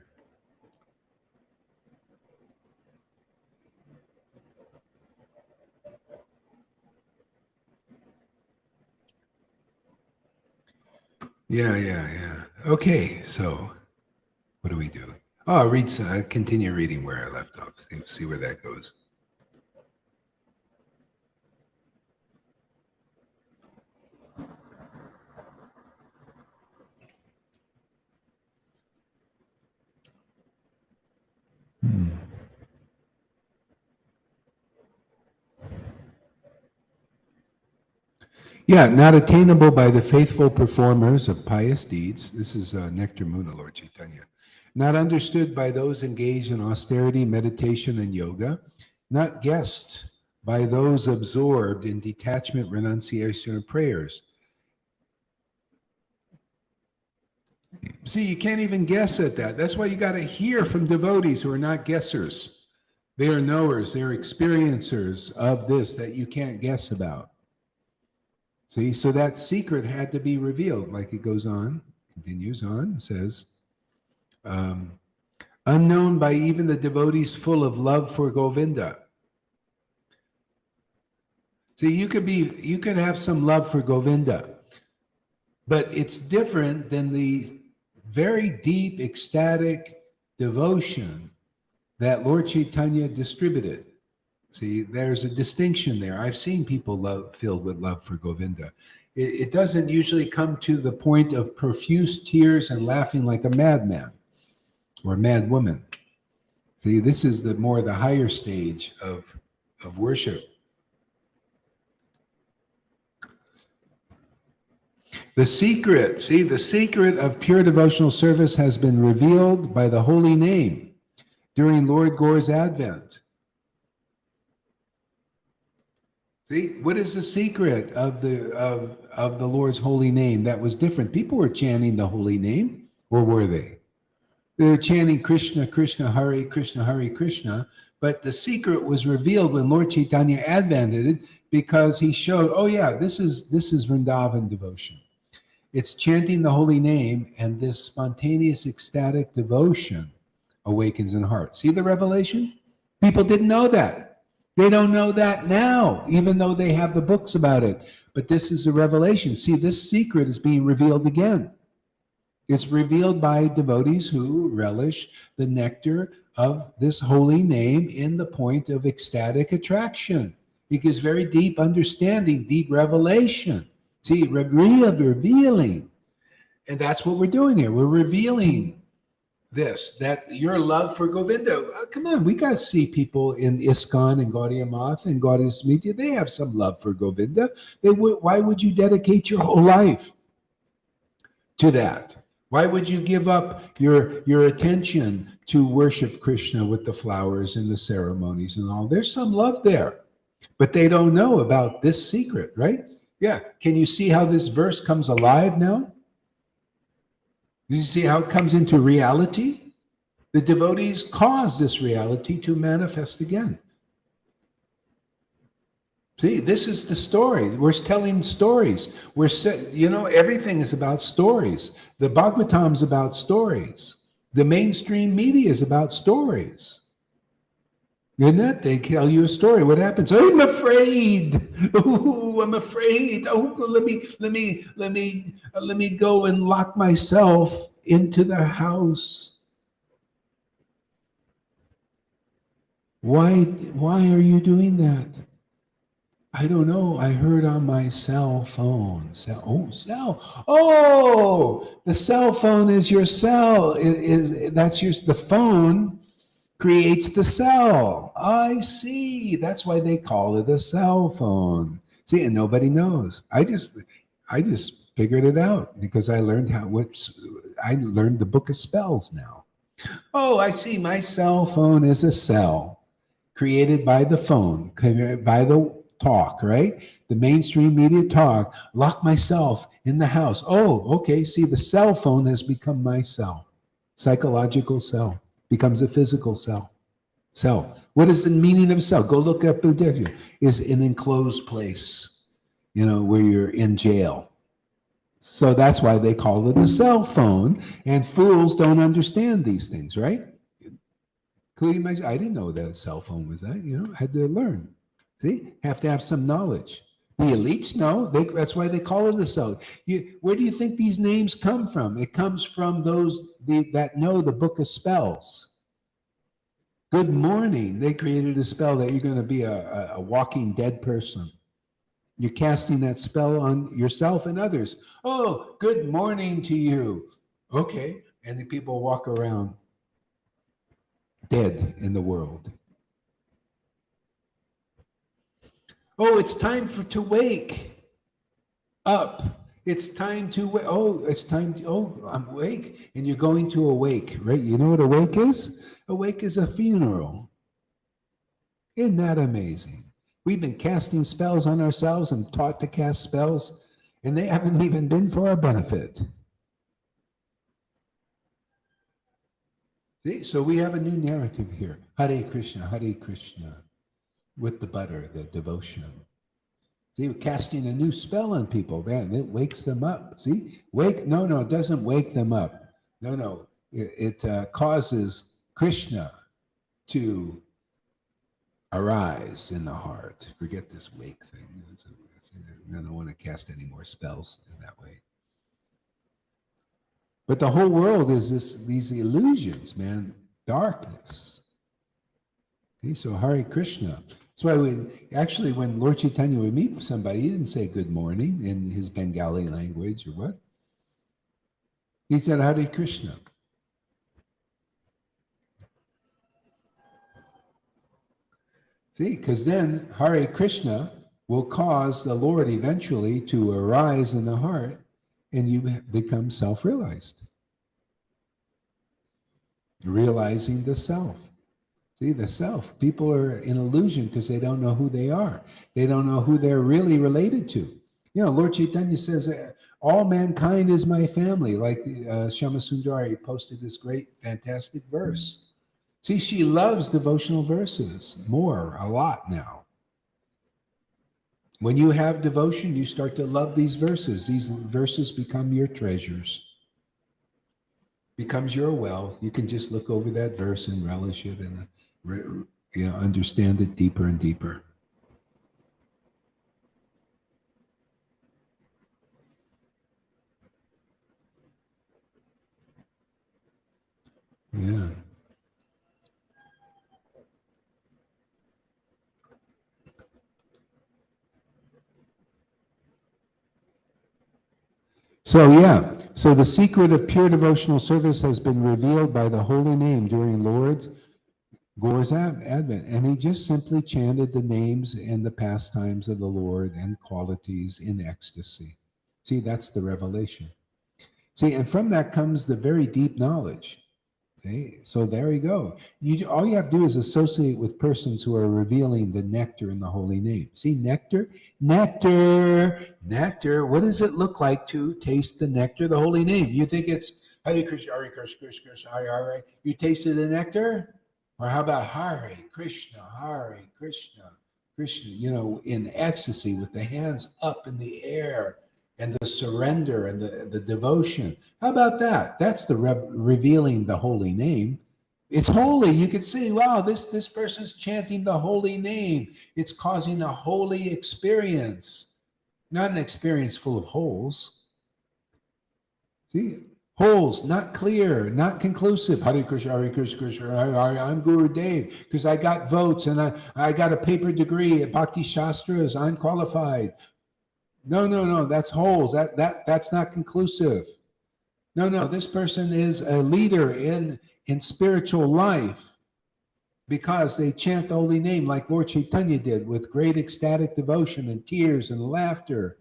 Yeah. Okay, so what do we do? Oh, I'll continue reading where I left off. See where that goes. Yeah, not attainable by the faithful performers of pious deeds. This is Nectar Muna, Lord Caitanya. Not understood by those engaged in austerity, meditation, and yoga. Not guessed by those absorbed in detachment, renunciation, and prayers. See, you can't even guess at that. That's why you got to hear from devotees who are not guessers. They are knowers, they're experiencers of this that you can't guess about. See, so that secret had to be revealed, like it goes on, continues on, says, unknown by even the devotees full of love for Govinda. See, you could have some love for Govinda, but it's different than the very deep, ecstatic devotion that Lord Caitanya distributed. See, there's a distinction there. I've seen people filled with love for Govinda. It doesn't usually come to the point of profuse tears and laughing like a madman or mad woman. See, this is the higher stage of worship. The secret of pure devotional service has been revealed by the holy name during Lord Gaura's advent. See, what is the secret of the Lord's holy name that was different? People were chanting the holy name, or were they? They were chanting Krishna, Krishna, Hare Krishna, but the secret was revealed when Lord Caitanya advented because he showed, oh yeah, this is Vrindavan devotion. It's chanting the holy name, and this spontaneous ecstatic devotion awakens in heart. See the revelation? People didn't know that. They don't know that now, even though they have the books about it. But this is a revelation. See, this secret is being revealed again. It's revealed by devotees who relish the nectar of this holy name in the point of ecstatic attraction. It gives very deep understanding, deep revelation. See, revealing. And that's what we're doing here. We're revealing this, that your love for Govinda. Come on, we got to see people in ISKCON and Gaudiya Math and Gaudiya Smriti. They have some love for Govinda. Why would you dedicate your whole life to that? Why would you give up your attention to worship Krishna with the flowers and the ceremonies and all? There's some love there, but they don't know about this secret, right? Yeah. Can you see how this verse comes alive now? You see how it comes into reality? The devotees cause this reality to manifest again. See, this is the story. We're telling stories. Everything is about stories. The Bhagavatam's about stories. The mainstream media is about stories. Isn't it? They tell you a story. What happens? Oh, I'm afraid. Oh, I'm afraid. Oh, let me go and lock myself into the house. Why are you doing that? I don't know. I heard on my cell phone. Oh, the cell phone is your cell. The phone creates the cell. I see. That's why they call it a cell phone. See, and nobody knows. I just figured it out because I learned I learned the book of spells now. Oh, I see. My cell phone is a cell created by the phone, by the talk, right? The mainstream media talk. Lock myself in the house. Oh, okay. See, the cell phone has become my cell. Psychological cell becomes a physical cell. Cell. What is the meaning of a cell? Go look up the dictionary. Is an enclosed place, where you're in jail. So that's why they call it a cell phone. And fools don't understand these things, right? Including myself. I didn't know that a cell phone was that. I had to learn. See, have to have some knowledge. The elites know. That's why they call it a cell. Where do you think these names come from? It comes from those that know the book of spells. Good morning. They created a spell that you're going to be a walking dead person. You're casting that spell on yourself and others. Oh, good morning to you. Okay. And the people walk around dead in the world. Oh, it's time to wake up. It's time to wake. Oh, it's time to, I'm awake. And you're going to awake, right? You know what awake is? Awake is a funeral. Isn't that amazing? We've been casting spells on ourselves and taught to cast spells, and they haven't even been for our benefit. See, so we have a new narrative here. Hare Krishna, with the butter, the devotion. See, we're casting a new spell on people, man. It wakes them up. See, no, it doesn't wake them up. No, it causes Krishna to arise in the heart. Forget this wake thing. I don't want to cast any more spells in that way. But the whole world is these illusions, man. Darkness. Okay, so Hare Krishna. That's why when Lord Caitanya would meet somebody, he didn't say good morning in his Bengali language or what. He said Hare Krishna. See, because then Hare Krishna will cause the Lord eventually to arise in the heart and you become self-realized. Realizing the self. See, the self. People are in illusion because they don't know who they are. They don't know who they're really related to. Lord Caitanya says, all mankind is my family. Like Shama Sundari posted this great, fantastic verse. See, she loves devotional verses a lot now. When you have devotion, you start to love these verses. These verses become your treasures, becomes your wealth. You can just look over that verse and relish it and understand it deeper and deeper. Yeah. So the secret of pure devotional service has been revealed by the holy name during Gore's Advent. And he just simply chanted the names and the pastimes of the Lord and qualities in ecstasy. See, that's the revelation. See, and from that comes the very deep knowledge. Okay, so there you go. All you have to do is associate with persons who are revealing the nectar in the holy name. See, nectar. What does it look like to taste the nectar of the holy name? You think it's Hare Krishna, Hare Krishna, Krishna, Hare. You tasted the nectar? Or how about Hare Krishna, Krishna, in ecstasy with the hands up in the air and the surrender and the devotion. How about that? That's the revealing the holy name. It's holy. You could see, wow, this person's chanting the holy name. It's causing a holy experience, not an experience full of holes. See, holes, not clear, not conclusive. Hare Krishna, Krishna, I'm Guru Dev because I got votes and I got a paper degree at Bhakti Shastras. I'm qualified. No, that's holes. That's not conclusive. No, this person is a leader in spiritual life because they chant the holy name like Lord Caitanya did with great ecstatic devotion and tears and laughter.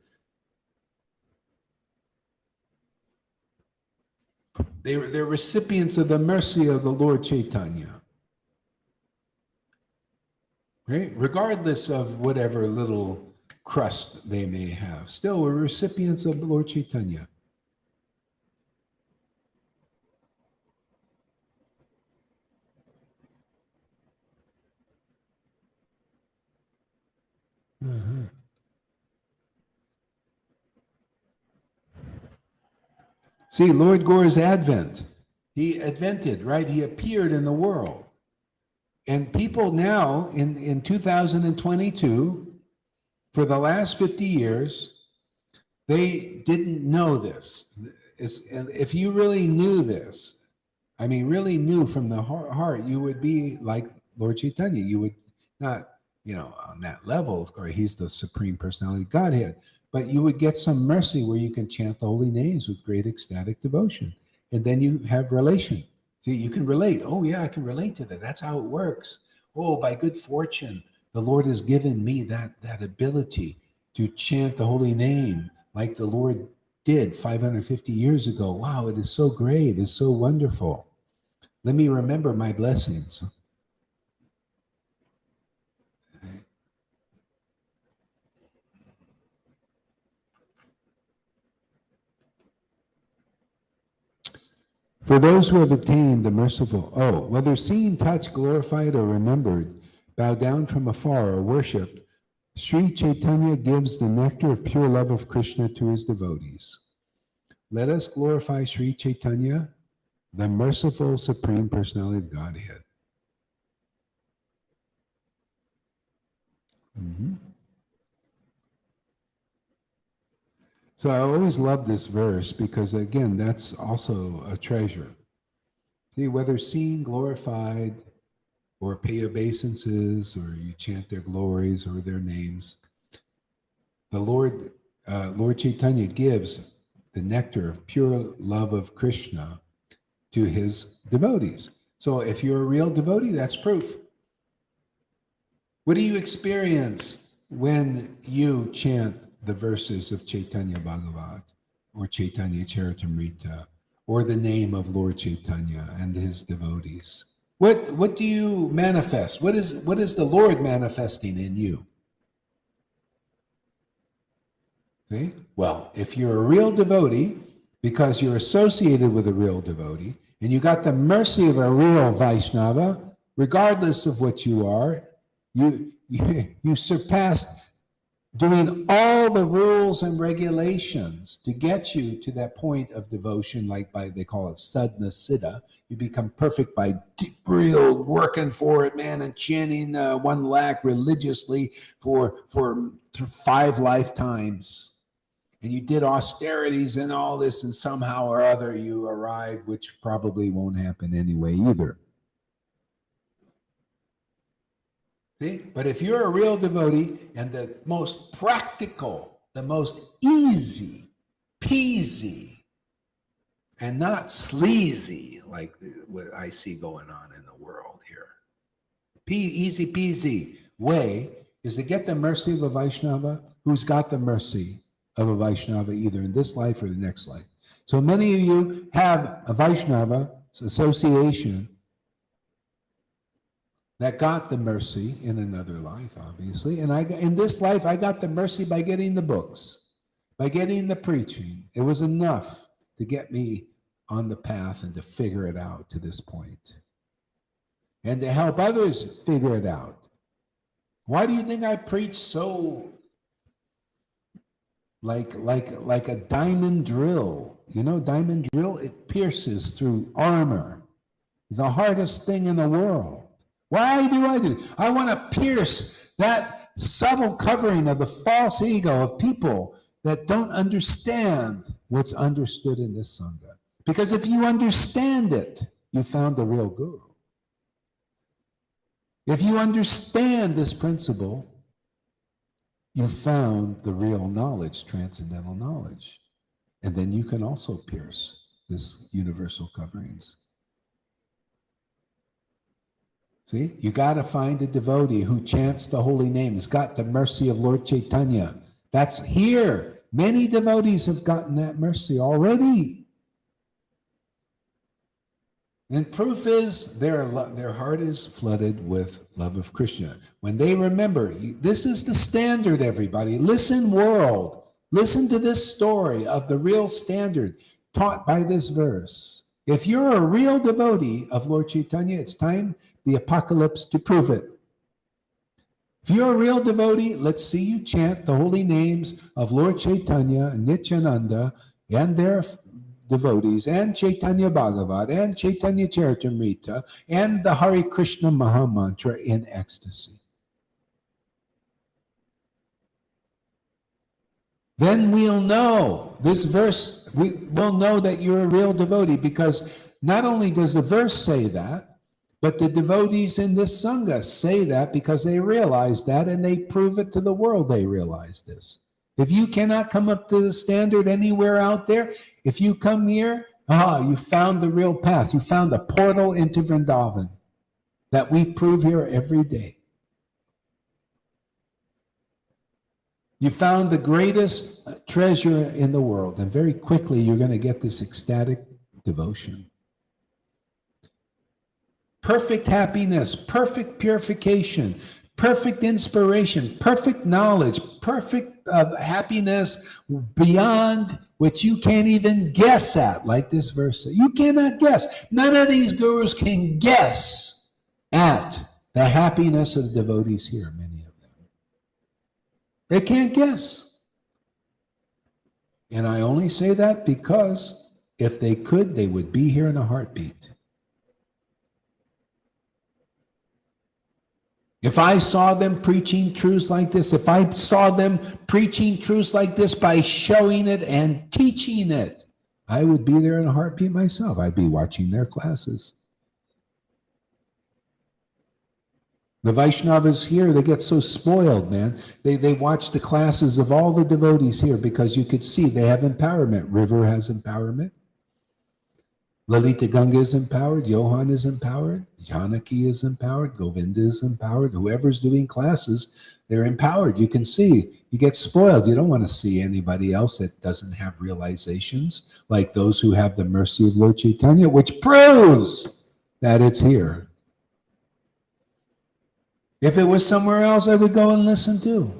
They're recipients of the mercy of the Lord Caitanya. Right? Regardless of whatever little crust they may have. Still, we're recipients of the Lord Caitanya. See, Lord Gore's advent. He advented, right? He appeared in the world. And people now in 2022, for the last 50 years, they didn't know this. If you really knew this, I mean, really knew from the heart, you would be like Lord Caitanya. You would not, on that level, of course, he's the Supreme Personality of Godhead, but you would get some mercy where you can chant the holy names with great ecstatic devotion. And then you have relation. See, you can relate. Oh, yeah, I can relate to that. That's how it works. Oh, by good fortune, the Lord has given me that ability to chant the holy name like the Lord did 550 years ago. Wow, it is so great. It's so wonderful. Let me remember my blessings. For those who have attained the merciful, whether seen, touched, glorified, or remembered, bow down from afar or worshipped, Sri Chaitanya gives the nectar of pure love of Krishna to his devotees. Let us glorify Sri Chaitanya, the merciful Supreme Personality of Godhead. So I always love this verse because, again, that's also a treasure. See, whether seen, glorified, or pay obeisances, or you chant their glories or their names, the Lord Chaitanya gives the nectar of pure love of Krishna to his devotees. So if you're a real devotee, that's proof. What do you experience when you chant the verses of Chaitanya Bhagavat or Chaitanya Charitamrita or the name of Lord Chaitanya and his devotees? What do you manifest? What is the Lord manifesting in you? Okay? Well, if you're a real devotee, because you're associated with a real devotee, and you got the mercy of a real Vaishnava, regardless of what you are, you surpassed doing all the rules and regulations to get you to that point of devotion, they call it sadhana siddha. You become perfect by real working for it, man, and chanting 1 lakh religiously for 5 lifetimes. And you did austerities and all this, and somehow or other you arrived, which probably won't happen anyway either. See? But if you're a real devotee, and the most practical, the most easy peasy, and not sleazy like what I see going on in the world here, easy peasy way is to get the mercy of a Vaishnava who's got the mercy of a Vaishnava either in this life or the next life. So many of you have a Vaishnava association that got the mercy in another life, obviously. And in this life, I got the mercy by getting the books, by getting the preaching. It was enough to get me on the path and to figure it out to this point. And to help others figure it out. Why do you think I preach so like a diamond drill? You know, diamond drill, it pierces through armor. It's the hardest thing in the world. Why do I do? I want to pierce that subtle covering of the false ego of people that don't understand what's understood in this Sangha. Because if you understand it, you found the real guru. If you understand this principle, you found the real knowledge, transcendental knowledge. And then you can also pierce this universal coverings. See, you got to find a devotee who chants the holy name, has got the mercy of Lord Caitanya. That's here. Many devotees have gotten that mercy already. And proof is their heart is flooded with love of Krishna. When they remember, this is the standard, everybody. Listen, world. Listen to this story of the real standard taught by this verse. If you're a real devotee of Lord Caitanya, it's time the apocalypse to prove it. If you're a real devotee, let's see you chant the holy names of Lord Caitanya and Nityananda and their devotees, and Chaitanya Bhagavat, and Chaitanya Charitamrita, and the Hare Krishna Maha Mantra in ecstasy. Then we'll know this verse, we'll know that you're a real devotee, because not only does the verse say that, but the devotees in this Sangha say that because they realize that, and they prove it to the world they realize this. If you cannot come up to the standard anywhere out there, if you come here, you found the real path. You found a portal into Vrindavan that we prove here every day. You found the greatest treasure in the world, and very quickly you're going to get this ecstatic devotion. Perfect happiness, perfect purification, perfect inspiration, perfect knowledge, perfect happiness beyond which you can't even guess at, like this verse says. You cannot guess. None of these gurus can guess at the happiness of devotees here, many of them. They can't guess. And I only say that because if they could, they would be here in a heartbeat. If I saw them preaching truths like this, if I saw them preaching truths like this by showing it and teaching it, I would be there in a heartbeat myself. I'd be watching their classes. The Vaishnavas here, they get so spoiled, man. They watch the classes of all the devotees here because you could see they have empowerment. River has empowerment. Lalita Ganga is empowered. Johan is empowered. Janaki is empowered. Govinda is empowered. Whoever's doing classes, they're empowered. You can see. You get spoiled. You don't want to see anybody else that doesn't have realizations like those who have the mercy of Lord Caitanya, which proves that it's here. If it was somewhere else, I would go and listen too.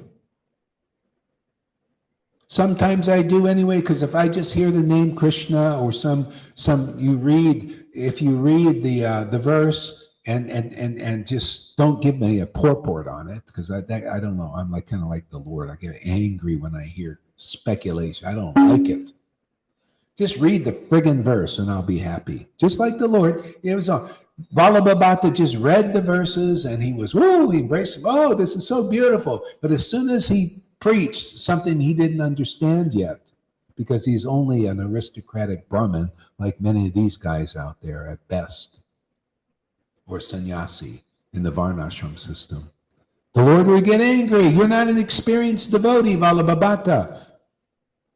Sometimes I do anyway, because if I just hear the name Krishna or if you read the verse and just don't give me a purport on it, because I don't know, I'm like kind of like the Lord. I get angry when I hear speculation. I don't like it. Just read the friggin' verse and I'll be happy. Just like the Lord. It was Vallabhabhata just read the verses and he was, he embraced him. Oh, this is so beautiful. But as soon as he preached something he didn't understand yet, because he's only an aristocratic Brahmin, like many of these guys out there at best, or sannyasi in the Varnashram system. The Lord would get angry. You're not an experienced devotee, Vallabhabhata.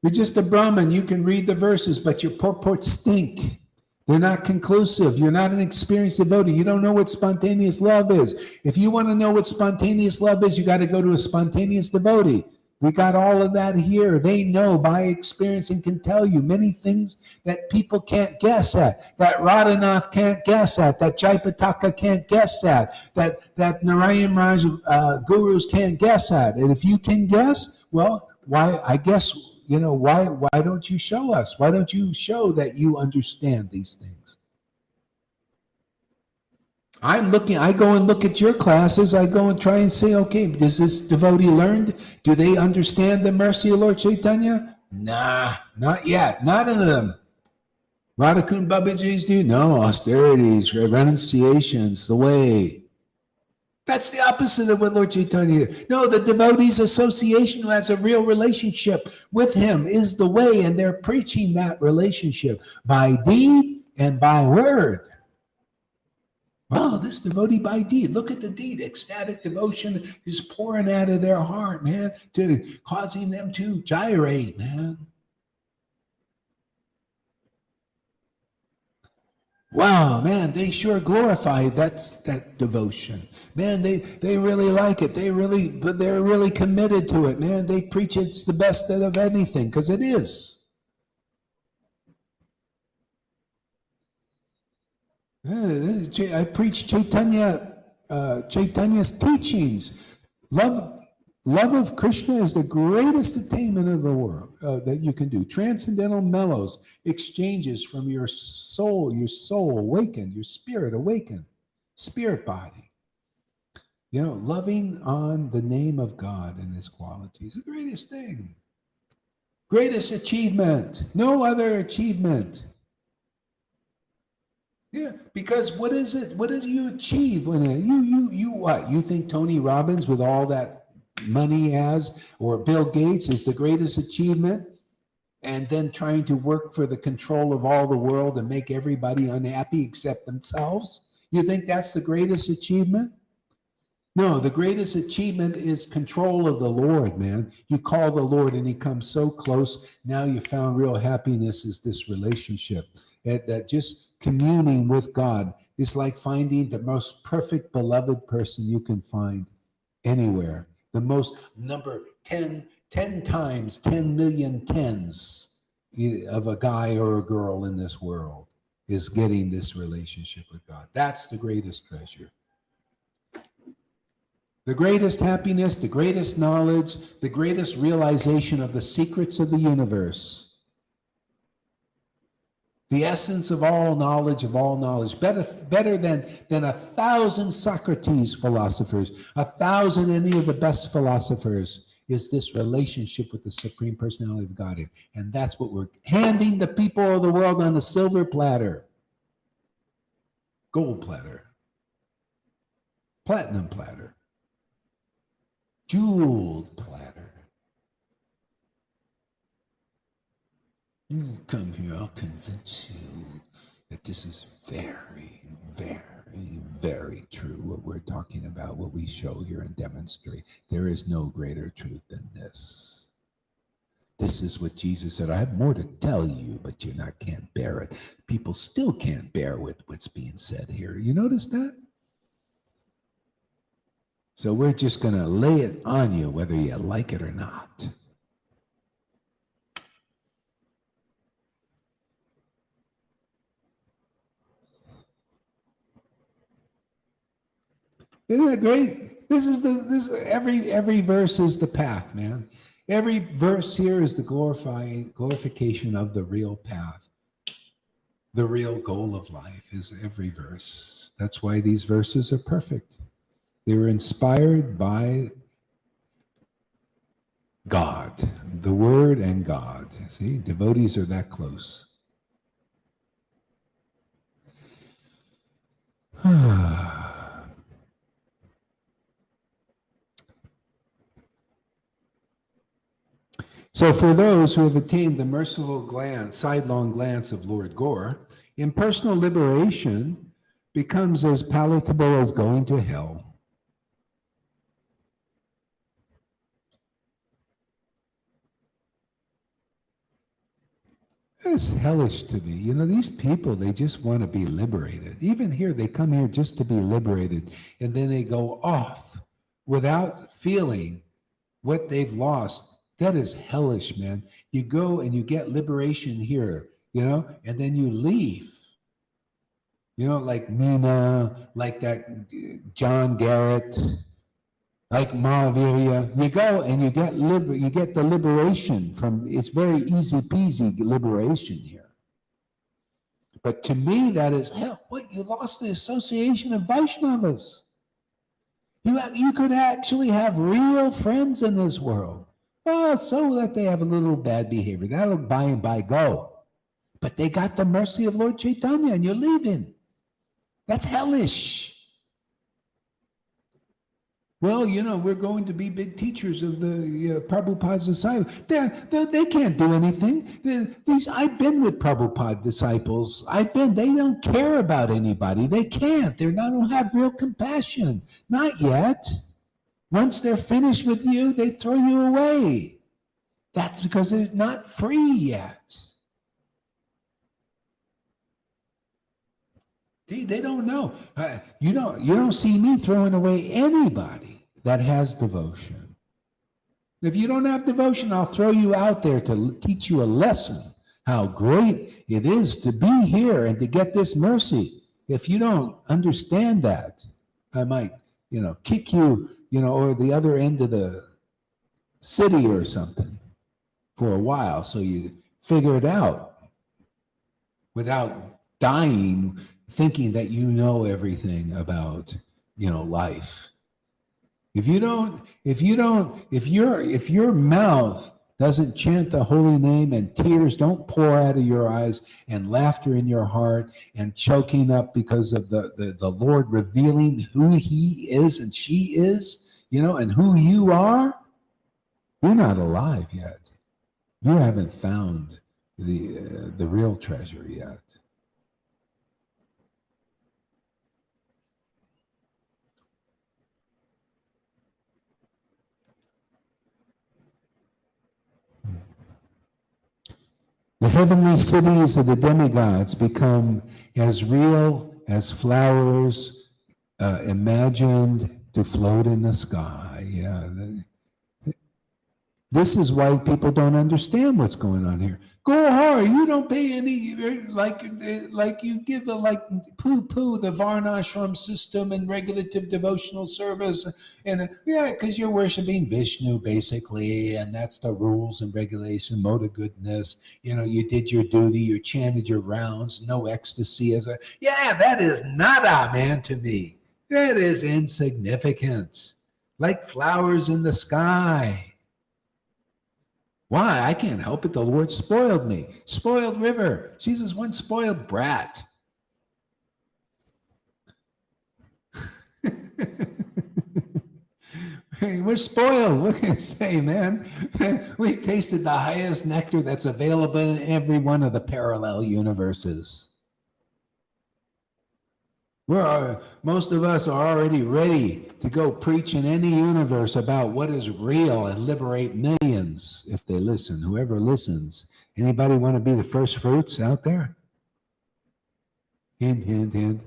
You're just a Brahmin. You can read the verses, but your purports stink. They're not conclusive. You're not an experienced devotee. You don't know what spontaneous love is. If you want to know what spontaneous love is, you got to go to a spontaneous devotee. We got all of that here. They know by experience and can tell you many things that people can't guess at, that Radhanath can't guess at, that Jaipataka can't guess at, that Narayan Raj gurus can't guess at. And if you can guess, well, why? I guess, why don't you show us? Why don't you show that you understand these things? I go and look at your classes. I go and try and say, okay, does this devotee learn? Do they understand the mercy of Lord Caitanya? Nah, not yet. Not in them. Radhakund Babaji's do? No, austerities, renunciations, the way. That's the opposite of what Lord Caitanya did. No, the devotees association who has a real relationship with him is the way, and they're preaching that relationship by deed and by word. Wow, this devotee by deed. Look at the deed. Ecstatic devotion is pouring out of their heart, man, causing them to gyrate, man. Wow, man, they sure glorify that devotion. Man, they really like it. They're really committed to it, man. They preach it's the best of anything, because it is. I preach Chaitanya's teachings. Love of Krishna is the greatest attainment of the world that you can do. Transcendental mellows, exchanges from your soul awakened, your spirit awakened, spirit body. You know, loving on the name of God and his qualities, the greatest thing. Greatest achievement. No other achievement. Yeah, because what is it? What do you achieve when you what? You think Tony Robbins with all that money he has, or Bill Gates is the greatest achievement, and then trying to work for the control of all the world and make everybody unhappy except themselves? You think that's the greatest achievement? No, the greatest achievement is control of the Lord, man. You call the Lord and he comes so close. Now you found real happiness is this relationship. That just communing with God is like finding the most perfect beloved person you can find anywhere. The most number 10 times 10 million tens of a guy or a girl in this world is getting this relationship with God. That's the greatest treasure. The greatest happiness, the greatest knowledge, the greatest realization of the secrets of the universe. The essence of all knowledge, better than 1,000 Socrates philosophers, 1,000 any of the best philosophers, is this relationship with the Supreme Personality of Godhead. And that's what we're handing the people of the world on a silver platter, gold platter, platinum platter, jeweled platter. You come here, I'll convince you that this is very, very, very true, what we're talking about, what we show here and demonstrate. There is no greater truth than this. This is what Jesus said. I have more to tell you, but you can't bear it. People still can't bear what's being said here. You notice that? So we're just going to lay it on you, whether you like it or not. Isn't that great? Every verse is the path, man. Every verse here is the glorification of the real path. The real goal of life is every verse. That's why these verses are perfect. They were inspired by God, the Word and God. See, devotees are that close. So for those who have attained the merciful glance, sidelong glance of Lord Gore, impersonal liberation becomes as palatable as going to hell. It's hellish to me. You know, these people, they just want to be liberated. Even here, they come here just to be liberated, and then they go off without feeling what they've lost. That is hellish, man. You go and you get liberation here, and then you leave. Like Mina, like that John Garrett, like Mahavira. You go and you get the liberation from, it's very easy peasy liberation here. But to me, that is, hell, what? You lost the association of Vaishnavas. You could actually have real friends in this world. Oh, so that they have a little bad behavior. That'll by and by go. But they got the mercy of Lord Caitanya and you're leaving. That's hellish. Well, we're going to be big teachers of the Prabhupada's disciples. They can't do anything. I've been with Prabhupada disciples. They don't care about anybody. They can't. They don't have real compassion. Not yet. Once they're finished with you, they throw you away. That's because they're not free yet. They don't know. You don't see me throwing away anybody that has devotion. If you don't have devotion, I'll throw you out there to teach you a lesson, how great it is to be here and to get this mercy. If you don't understand that, I might, kick you, or the other end of the city or something for a while, so you figure it out without dying thinking that you know everything about, life. If your mouth doesn't chant the holy name and tears don't pour out of your eyes and laughter in your heart and choking up because of the Lord revealing who he is and she is, and who you are, you're not alive yet. You haven't found the real treasure yet. The heavenly cities of the demigods become as real as flowers imagined to float in the sky. Yeah. This is why people don't understand what's going on here. Go hard. You don't pay any, like you give poo-poo the Varnashram system and regulative devotional service. And because you're worshiping Vishnu, basically, and that's the rules and regulation, mode of goodness. You did your duty, you chanted your rounds, no ecstasy that is nada, man, to me. That is insignificant. Like flowers in the sky. Why? I can't help it. The Lord spoiled me. Spoiled river. Jesus, one spoiled brat. Hey, we're spoiled. What can I say, man? We've tasted the highest nectar that's available in every one of the parallel universes. Most of us are already ready to go preach in any universe about what is real and liberate millions if they listen, whoever listens. Anybody want to be the first fruits out there? Hint, hint, hint.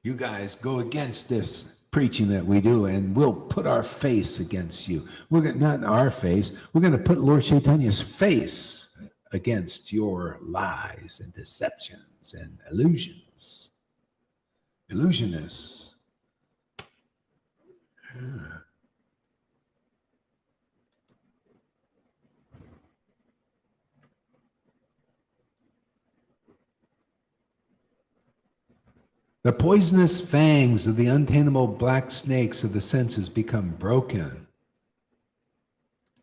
You guys go against this preaching that we do, and we'll put our face against you. Not our face. We're going to put Lord Chaitanya's face against your lies and deceptions and illusions. Illusionists. The poisonous fangs of the untamable black snakes of the senses become broken.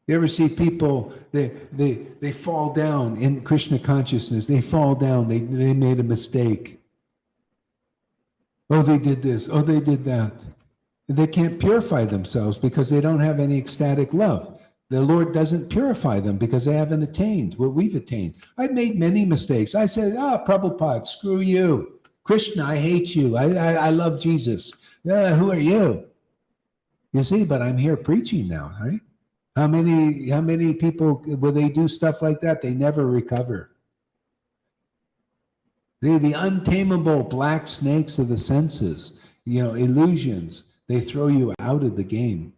You ever see people, they fall down in Krishna consciousness. They fall down. They made a mistake. Oh, they did this. Oh, they did that. They can't purify themselves because they don't have any ecstatic love. The Lord doesn't purify them because they haven't attained what we've attained. I've made many mistakes. I said, Prabhupada, screw you. Krishna, I hate you. I love Jesus. Who are you? You see, but I'm here preaching now, right? How many people, when they do stuff like that, they never recover? They're the untamable black snakes of the senses, illusions. They throw you out of the game.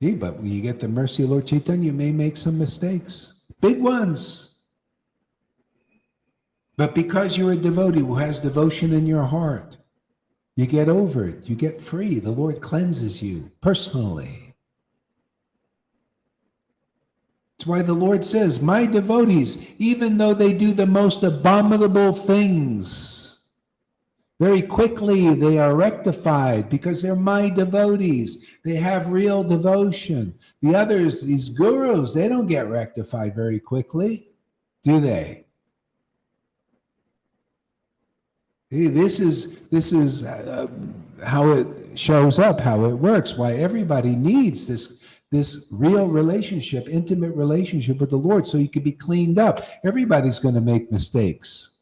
Yeah, but when you get the mercy of Lord Chaitanya, you may make some mistakes, big ones. But because you're a devotee who has devotion in your heart, you get over it. You get free. The Lord cleanses you personally. That's why the Lord says, my devotees, even though they do the most abominable things, very quickly they are rectified because they're my devotees. They have real devotion. The others, these gurus, they don't get rectified very quickly, do they? This is how it shows up, how it works, why everybody needs this real relationship, intimate relationship with the Lord so you can be cleaned up. Everybody's going to make mistakes.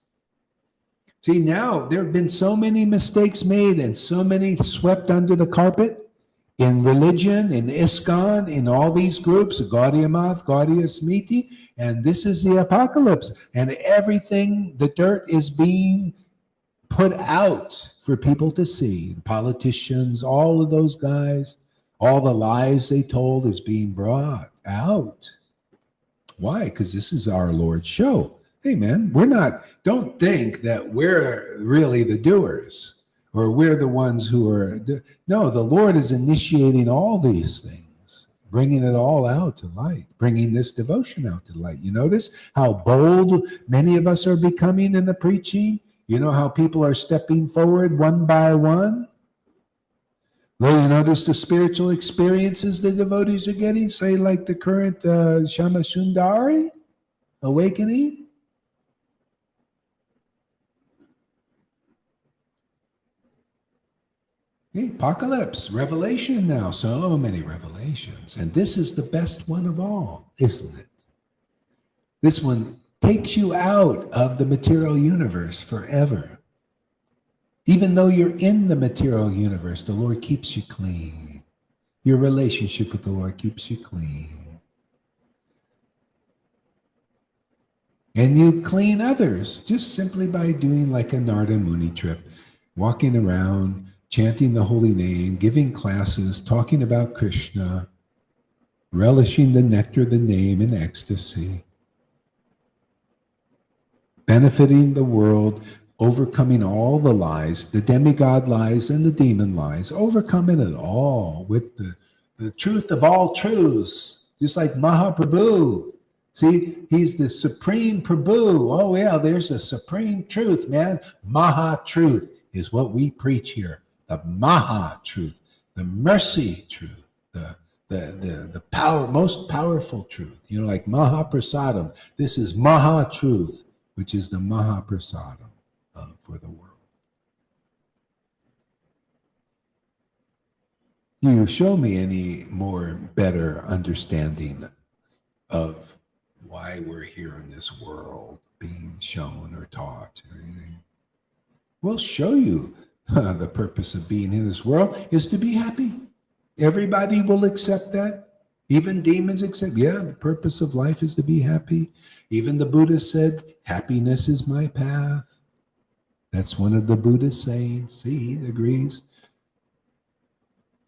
See, now there have been so many mistakes made and so many swept under the carpet in religion, in ISKCON, in all these groups, Gaudiya Math, Gaudiya Smriti, and this is the apocalypse. And everything, the dirt is being put out for people to see. The politicians, all of those guys, all the lies they told is being brought out. Why? Because this is our Lord's show. Hey, man, don't think that we're really the doers or we're the ones who are. No, the Lord is initiating all these things. bringing it all out to light, bringing this devotion out to light. You notice how bold many of us are becoming in the preaching? You know how people are stepping forward one by one? Well, you notice the spiritual experiences the devotees are getting, say like the current Shama Sundari awakening? Hey, apocalypse, revelation now, so many revelations. And this is the best one of all, isn't it? This one takes you out of the material universe forever. Even though you're in the material universe, the Lord keeps you clean. Your relationship with the Lord keeps you clean. And you clean others just simply by doing like a Narada Muni trip, walking around, chanting the holy name, giving classes, talking about Krishna, relishing the nectar of the name in ecstasy, benefiting the world, overcoming all the lies, the demigod lies and the demon lies, overcoming it all with the truth of all truths, just like Mahaprabhu. See, he's the supreme Prabhu. Oh, yeah, there's a supreme truth, man. Maha truth is what we preach here. The Maha truth, the mercy truth, the power, most powerful truth. You know, like Mahaprasadam. This is Maha truth, which is the Mahaprasadam for the world. You show me any more better understanding of why we're here in this world, being shown or taught or anything. We'll show you the purpose of being in this world is to be happy. Everybody will accept that. Even demons accept, yeah, the purpose of life is to be happy. Even the Buddha said, happiness is my path. That's one of the Buddha's sayings. See, he agrees.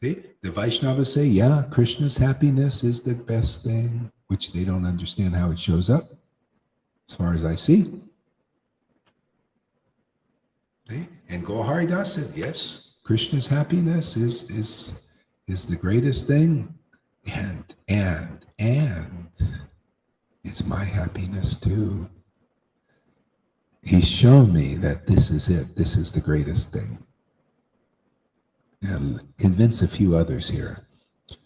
See? The Vaishnavas say, yeah, Krishna's happiness is the best thing, which they don't understand how it shows up, as far as I see. See? And Goharidas said, yes, Krishna's happiness is the greatest thing. And it's my happiness too. He's shown me that this is it. This is the greatest thing. And convince a few others here.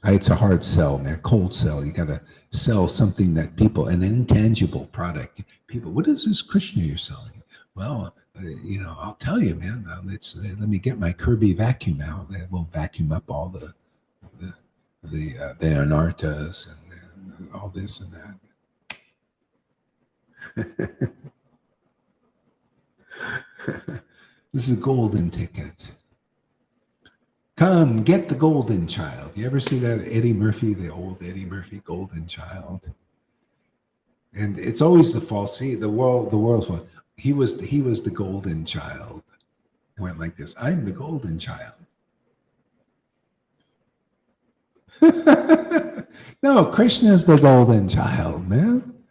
It's a hard sell, man. Cold sell. You got to sell something that people, an intangible product. People, what is this Krishna you're selling? Well, I'll tell you, man. Let me get my Kirby vacuum out. We'll vacuum up all the anartas and all this and that. This is a golden ticket. Come, get the golden child. You ever see that Eddie Murphy, the old Eddie Murphy, Golden Child? And it's always the false. See, the world's false. He was the golden child. It went like this. I'm the golden child. No, Krishna is the golden child, man.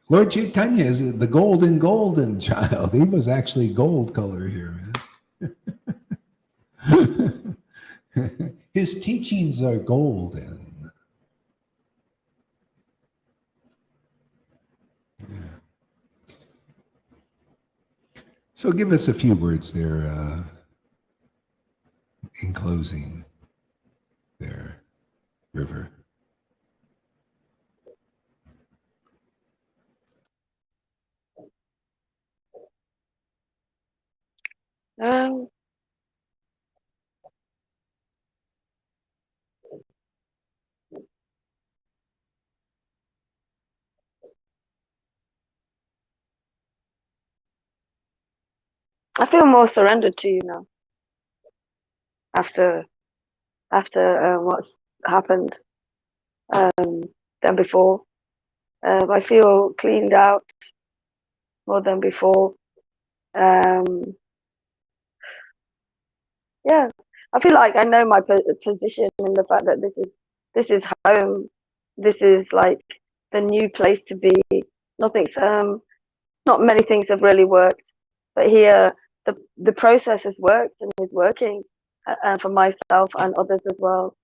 Lord Caitanya is the golden child. He was actually gold color here, man. His teachings are golden. Yeah. So give us a few words there in closing there, River. I feel more surrendered to you now after what's happened than before. I feel cleaned out more than before. Yeah, I feel like I know my position in the fact that this is home. This is like the new place to be. Nothing's not many things have really worked, but here the process has worked and is working for myself and others as well.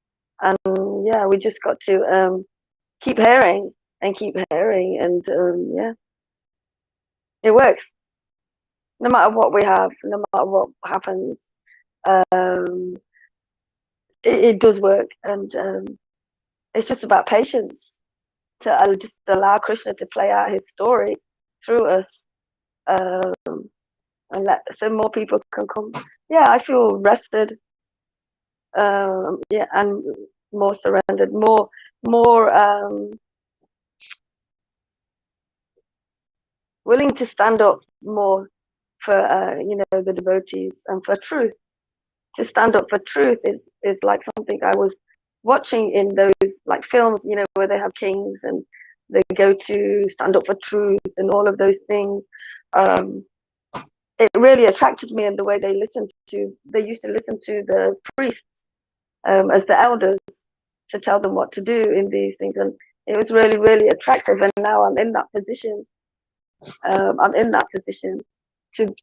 And yeah, we just got to keep hearing and keep hearing, and yeah, it works. No matter what we have, no matter what happens, um, it does work, and it's just about patience to just allow Krishna to play out his story through us, and let so more people can come. Yeah, I feel rested, yeah, and more surrendered, more willing to stand up more for the devotees and for truth. To stand up for truth is like something I was watching in those like films, where they have kings and they go to stand up for truth and all of those things. It really attracted me in the way they used to listen to the priests as the elders to tell them what to do in these things, and it was really, really attractive. And now I'm in that position. To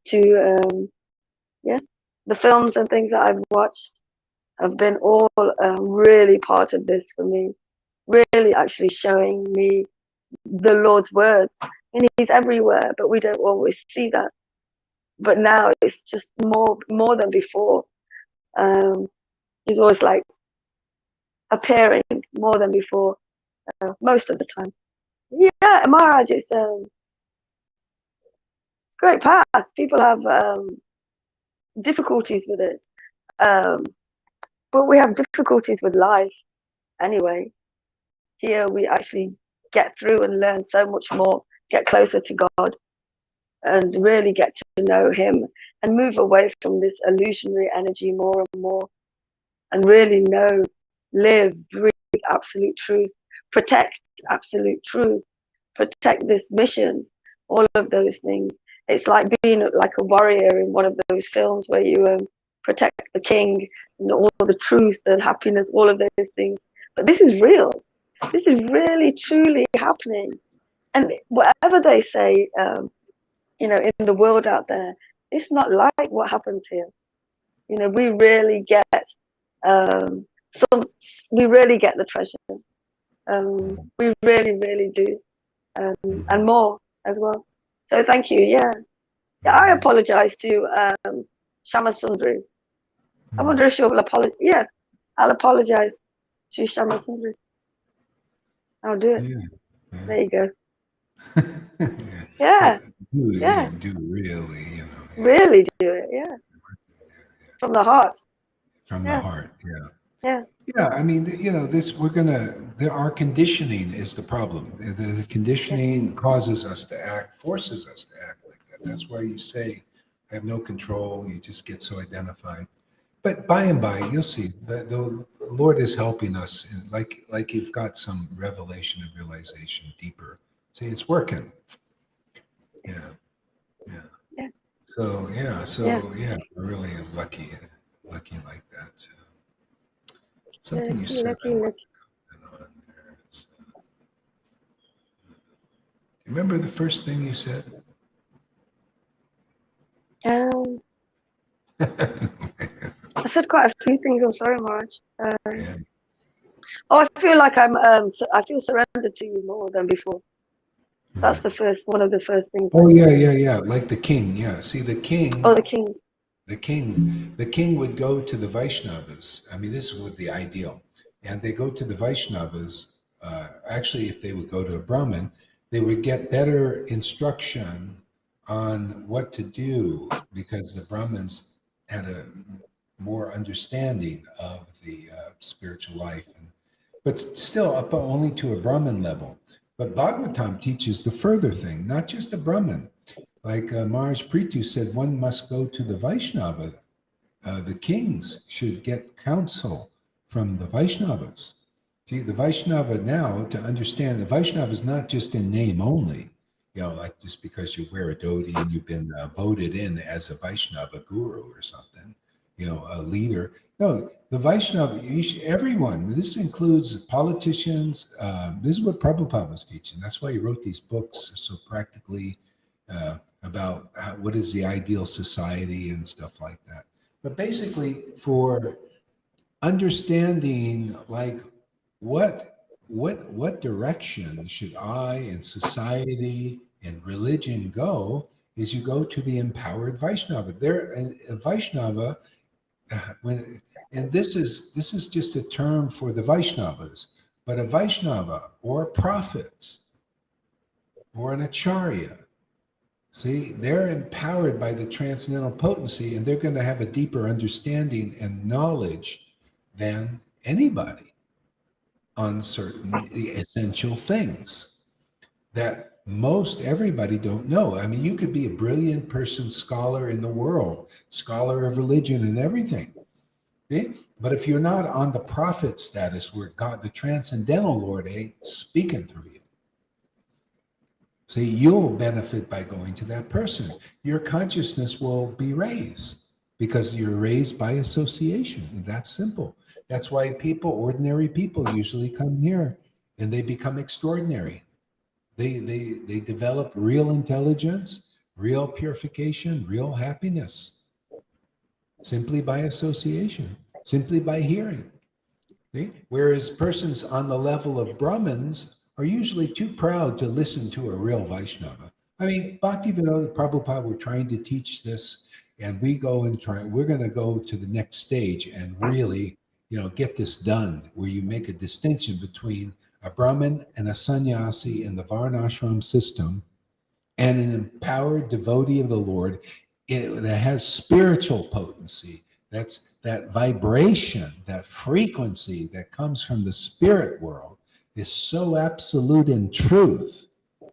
yeah, the films and things that I've watched have been all really part of this for me, really actually showing me the Lord's words. And he's everywhere, but we don't always see that. But now it's just more than before. He's always like appearing more than before, most of the time. Yeah, Maharaj, it's great path. People have difficulties with it, but we have difficulties with life anyway. Here we actually get through and learn so much more, get closer to God, and really get to know him, and move away from this illusionary energy more and more, and really know, live, breathe absolute truth, protect absolute truth, protect this mission, all of those things. It's like being like a warrior in one of those films where you protect the king and all the truth and happiness, all of those things. But this is real. This is really, truly happening. And whatever they say, in the world out there, it's not like what happens here. We really get we really get the treasure. We really, really do, and more as well. So thank you. Yeah, I apologize to Shama Sundari. I wonder if she'll apologize. Yeah, I'll apologize to Shama Sundari. I'll do it. Yeah. There you go. Yeah. Yeah, Do really, really do it. Yeah, from the heart. from the Yeah, heart. Yeah. yeah, Yeah, I mean, our conditioning is the problem. The yeah, conditioning causes us to act, forces us to act like that. That's why you say, I have no control. You just get so identified. But by and by, you'll see the Lord is helping us. Like you've got some revelation and realization deeper. See, it's working. Yeah, yeah. yeah, So we're really lucky like that. So, something you said I want lucky. to comment on there. Do you remember the first thing you said? I said quite a few things. I'm sorry, Marge. Yeah. I feel like I feel surrendered to you more than before. That's one of the first things Oh I said. yeah. Like the king. Yeah. See, the Oh, king, the king. the king would go to the Vaishnavas. I mean, this would be ideal. And they go to the Vaishnavas. Actually, if they would go to a Brahmin, they would get better instruction on what to do because the Brahmins had a more understanding of the spiritual life, but still up only to a Brahmin level. But Bhagavatam teaches the further thing, not just a Brahmin. Like Maharaj Prithu said, one must go to the Vaishnava. The kings should get counsel from the Vaishnavas. See, the Vaishnava now, to understand, the Vaishnava is not just in name only, like just because you wear a dhoti and you've been voted in as a Vaishnava guru or something, a leader. No, the Vaishnava, everyone, this includes politicians. This is what Prabhupada was teaching. That's why he wrote these books so practically about what is the ideal society and stuff like that. But basically, for understanding, like what direction should I and society and religion go? Is you go to the empowered Vaishnava. There, a Vaishnava, when and this is just a term for the Vaishnavas, but a Vaishnava or a prophet or an acharya, see, they're empowered by the transcendental potency, and they're going to have a deeper understanding and knowledge than anybody on certain essential things that most everybody don't know. I mean, you could be a brilliant person, scholar in the world, scholar of religion and everything. See? But if you're not on the prophet status where God, the transcendental Lord, ain't speaking through you, see, you'll benefit by going to that person. Your consciousness will be raised because you're raised by association. And that's simple. That's why people, ordinary people, usually come here and they become extraordinary. They develop real intelligence, real purification, real happiness, simply by association, simply by hearing. See? Whereas persons on the level of Brahmins are usually too proud to listen to a real Vaishnava. I mean, Bhaktivinoda Prabhupada were trying to teach this, and we're going to go to the next stage and really, get this done, where you make a distinction between a Brahmin and a sannyasi in the Varnashram system and an empowered devotee of the Lord that has spiritual potency. That's that vibration, that frequency that comes from the spirit world is so absolute in truth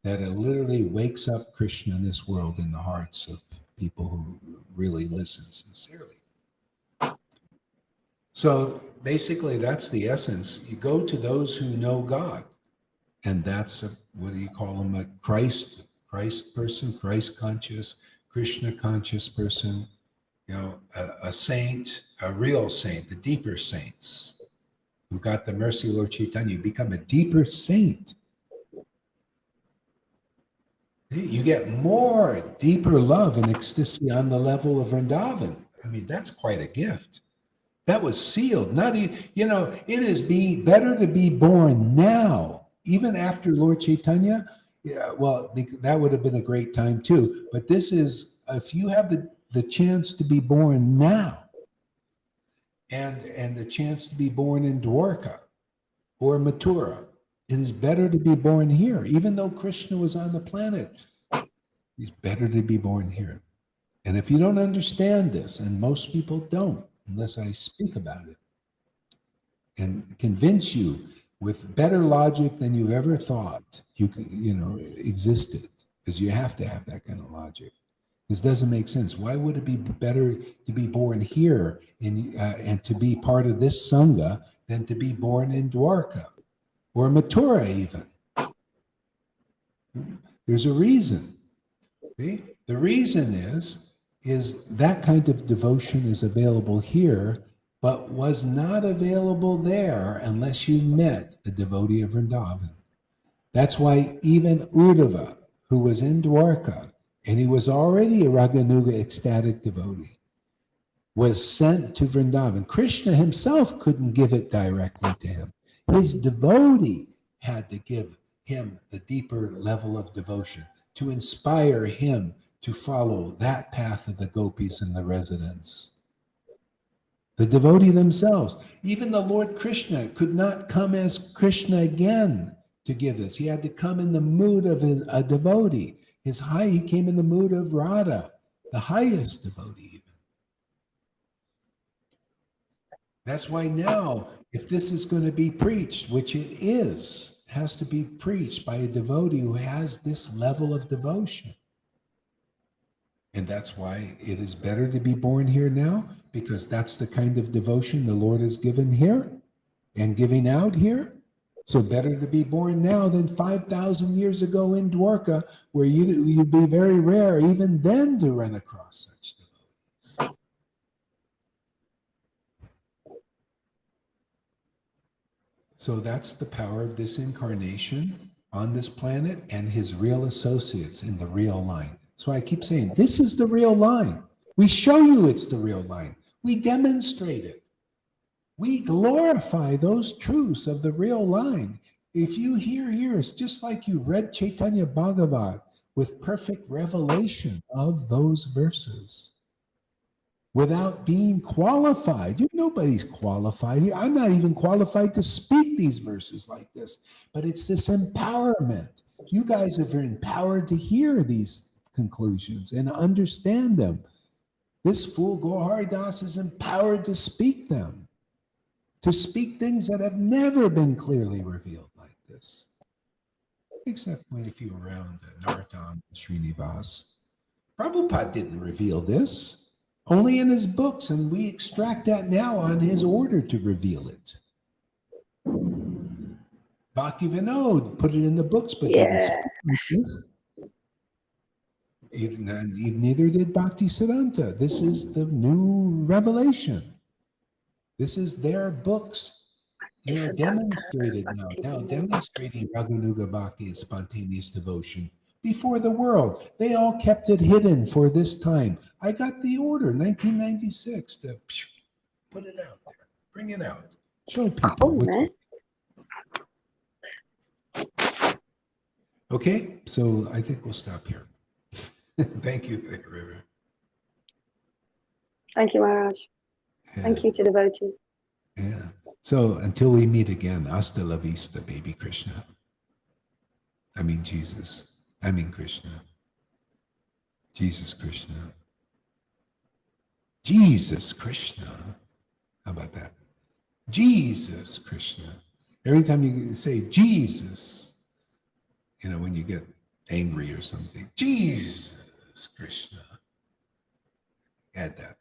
that it literally wakes up Krishna in this world in the hearts of people who really listen sincerely. So basically, that's the essence. You go to those who know God, and that's what do you call them? A Christ person, Christ conscious, Krishna conscious person. A saint, a real saint, the deeper saints who got the mercy of Lord Caitanya. You become a deeper saint. You get more deeper love and ecstasy on the level of Vrindavan. I mean, that's quite a gift. That was sealed. Not even, it is better to be born now, even after Lord Caitanya. Yeah, well, that would have been a great time too. But this is, if you have the chance to be born now, and the chance to be born in Dwarka or Mathura, it is better to be born here. Even though Krishna was on the planet, it's better to be born here. And if you don't understand this, and most people don't, unless I speak about it and convince you with better logic than you've ever thought existed, because you have to have that kind of logic. This doesn't make sense. Why would it be better to be born here and to be part of this Sangha than to be born in Dwarka or Mathura even? There's a reason. See? The reason is that kind of devotion is available here, but was not available there unless you met a devotee of Vrindavan. That's why even Uddhava, who was in Dwarka, and he was already a Raganuga ecstatic devotee, was sent to Vrindavan. Krishna himself couldn't give it directly to him. His devotee had to give him the deeper level of devotion to inspire him to follow that path of the gopis and the residents. The devotee themselves. Even the Lord Krishna could not come as Krishna again to give this. He had to come in the mood of a devotee. He came in the mood of Radha, the highest devotee even. That's why now, if this is going to be preached, which it is, has to be preached by a devotee who has this level of devotion. And that's why it is better to be born here now, because that's the kind of devotion the Lord has given here and giving out here. So better to be born now than 5,000 years ago in Dwarka, where you'd be very rare even then to run across such devotees. So that's the power of this incarnation on this planet and his real associates in the real line. So I keep saying, this is the real line. We show you it's the real line. We demonstrate it. We glorify those truths of the real line. If you hear here, it's just like you read Chaitanya Bhagavat with perfect revelation of those verses without being qualified. Nobody's qualified here. I'm not even qualified to speak these verses like this, but it's this empowerment. You guys are empowered to hear these conclusions and understand them. This fool Gohari Das is empowered to speak them, to speak things that have never been clearly revealed like this. Except when if you were around Narottam and Srinivas. Prabhupada didn't reveal this, only in his books, and we extract that now on his order to reveal it. Bhakti Vinod put it in the books, but didn't Yeah. speak it. Neither did Bhakti Siddhanta. This is the new revelation. This is their books, demonstrated now demonstrating Raghunuga Bhakti and spontaneous devotion before the world. They all kept it hidden for this time. I got the order, 1996, to put it out there, bring it out, show people. Oh, man. Okay, so I think we'll stop here. Thank you, River. Thank you, Maharaj. Yeah. Thank you to devotees. Yeah. So until we meet again, hasta la vista, baby Krishna. I mean Jesus. I mean Krishna. Jesus Krishna. Jesus Krishna. How about that? Jesus Krishna. Every time you say Jesus, when you get angry or something, Jesus Krishna. Add that.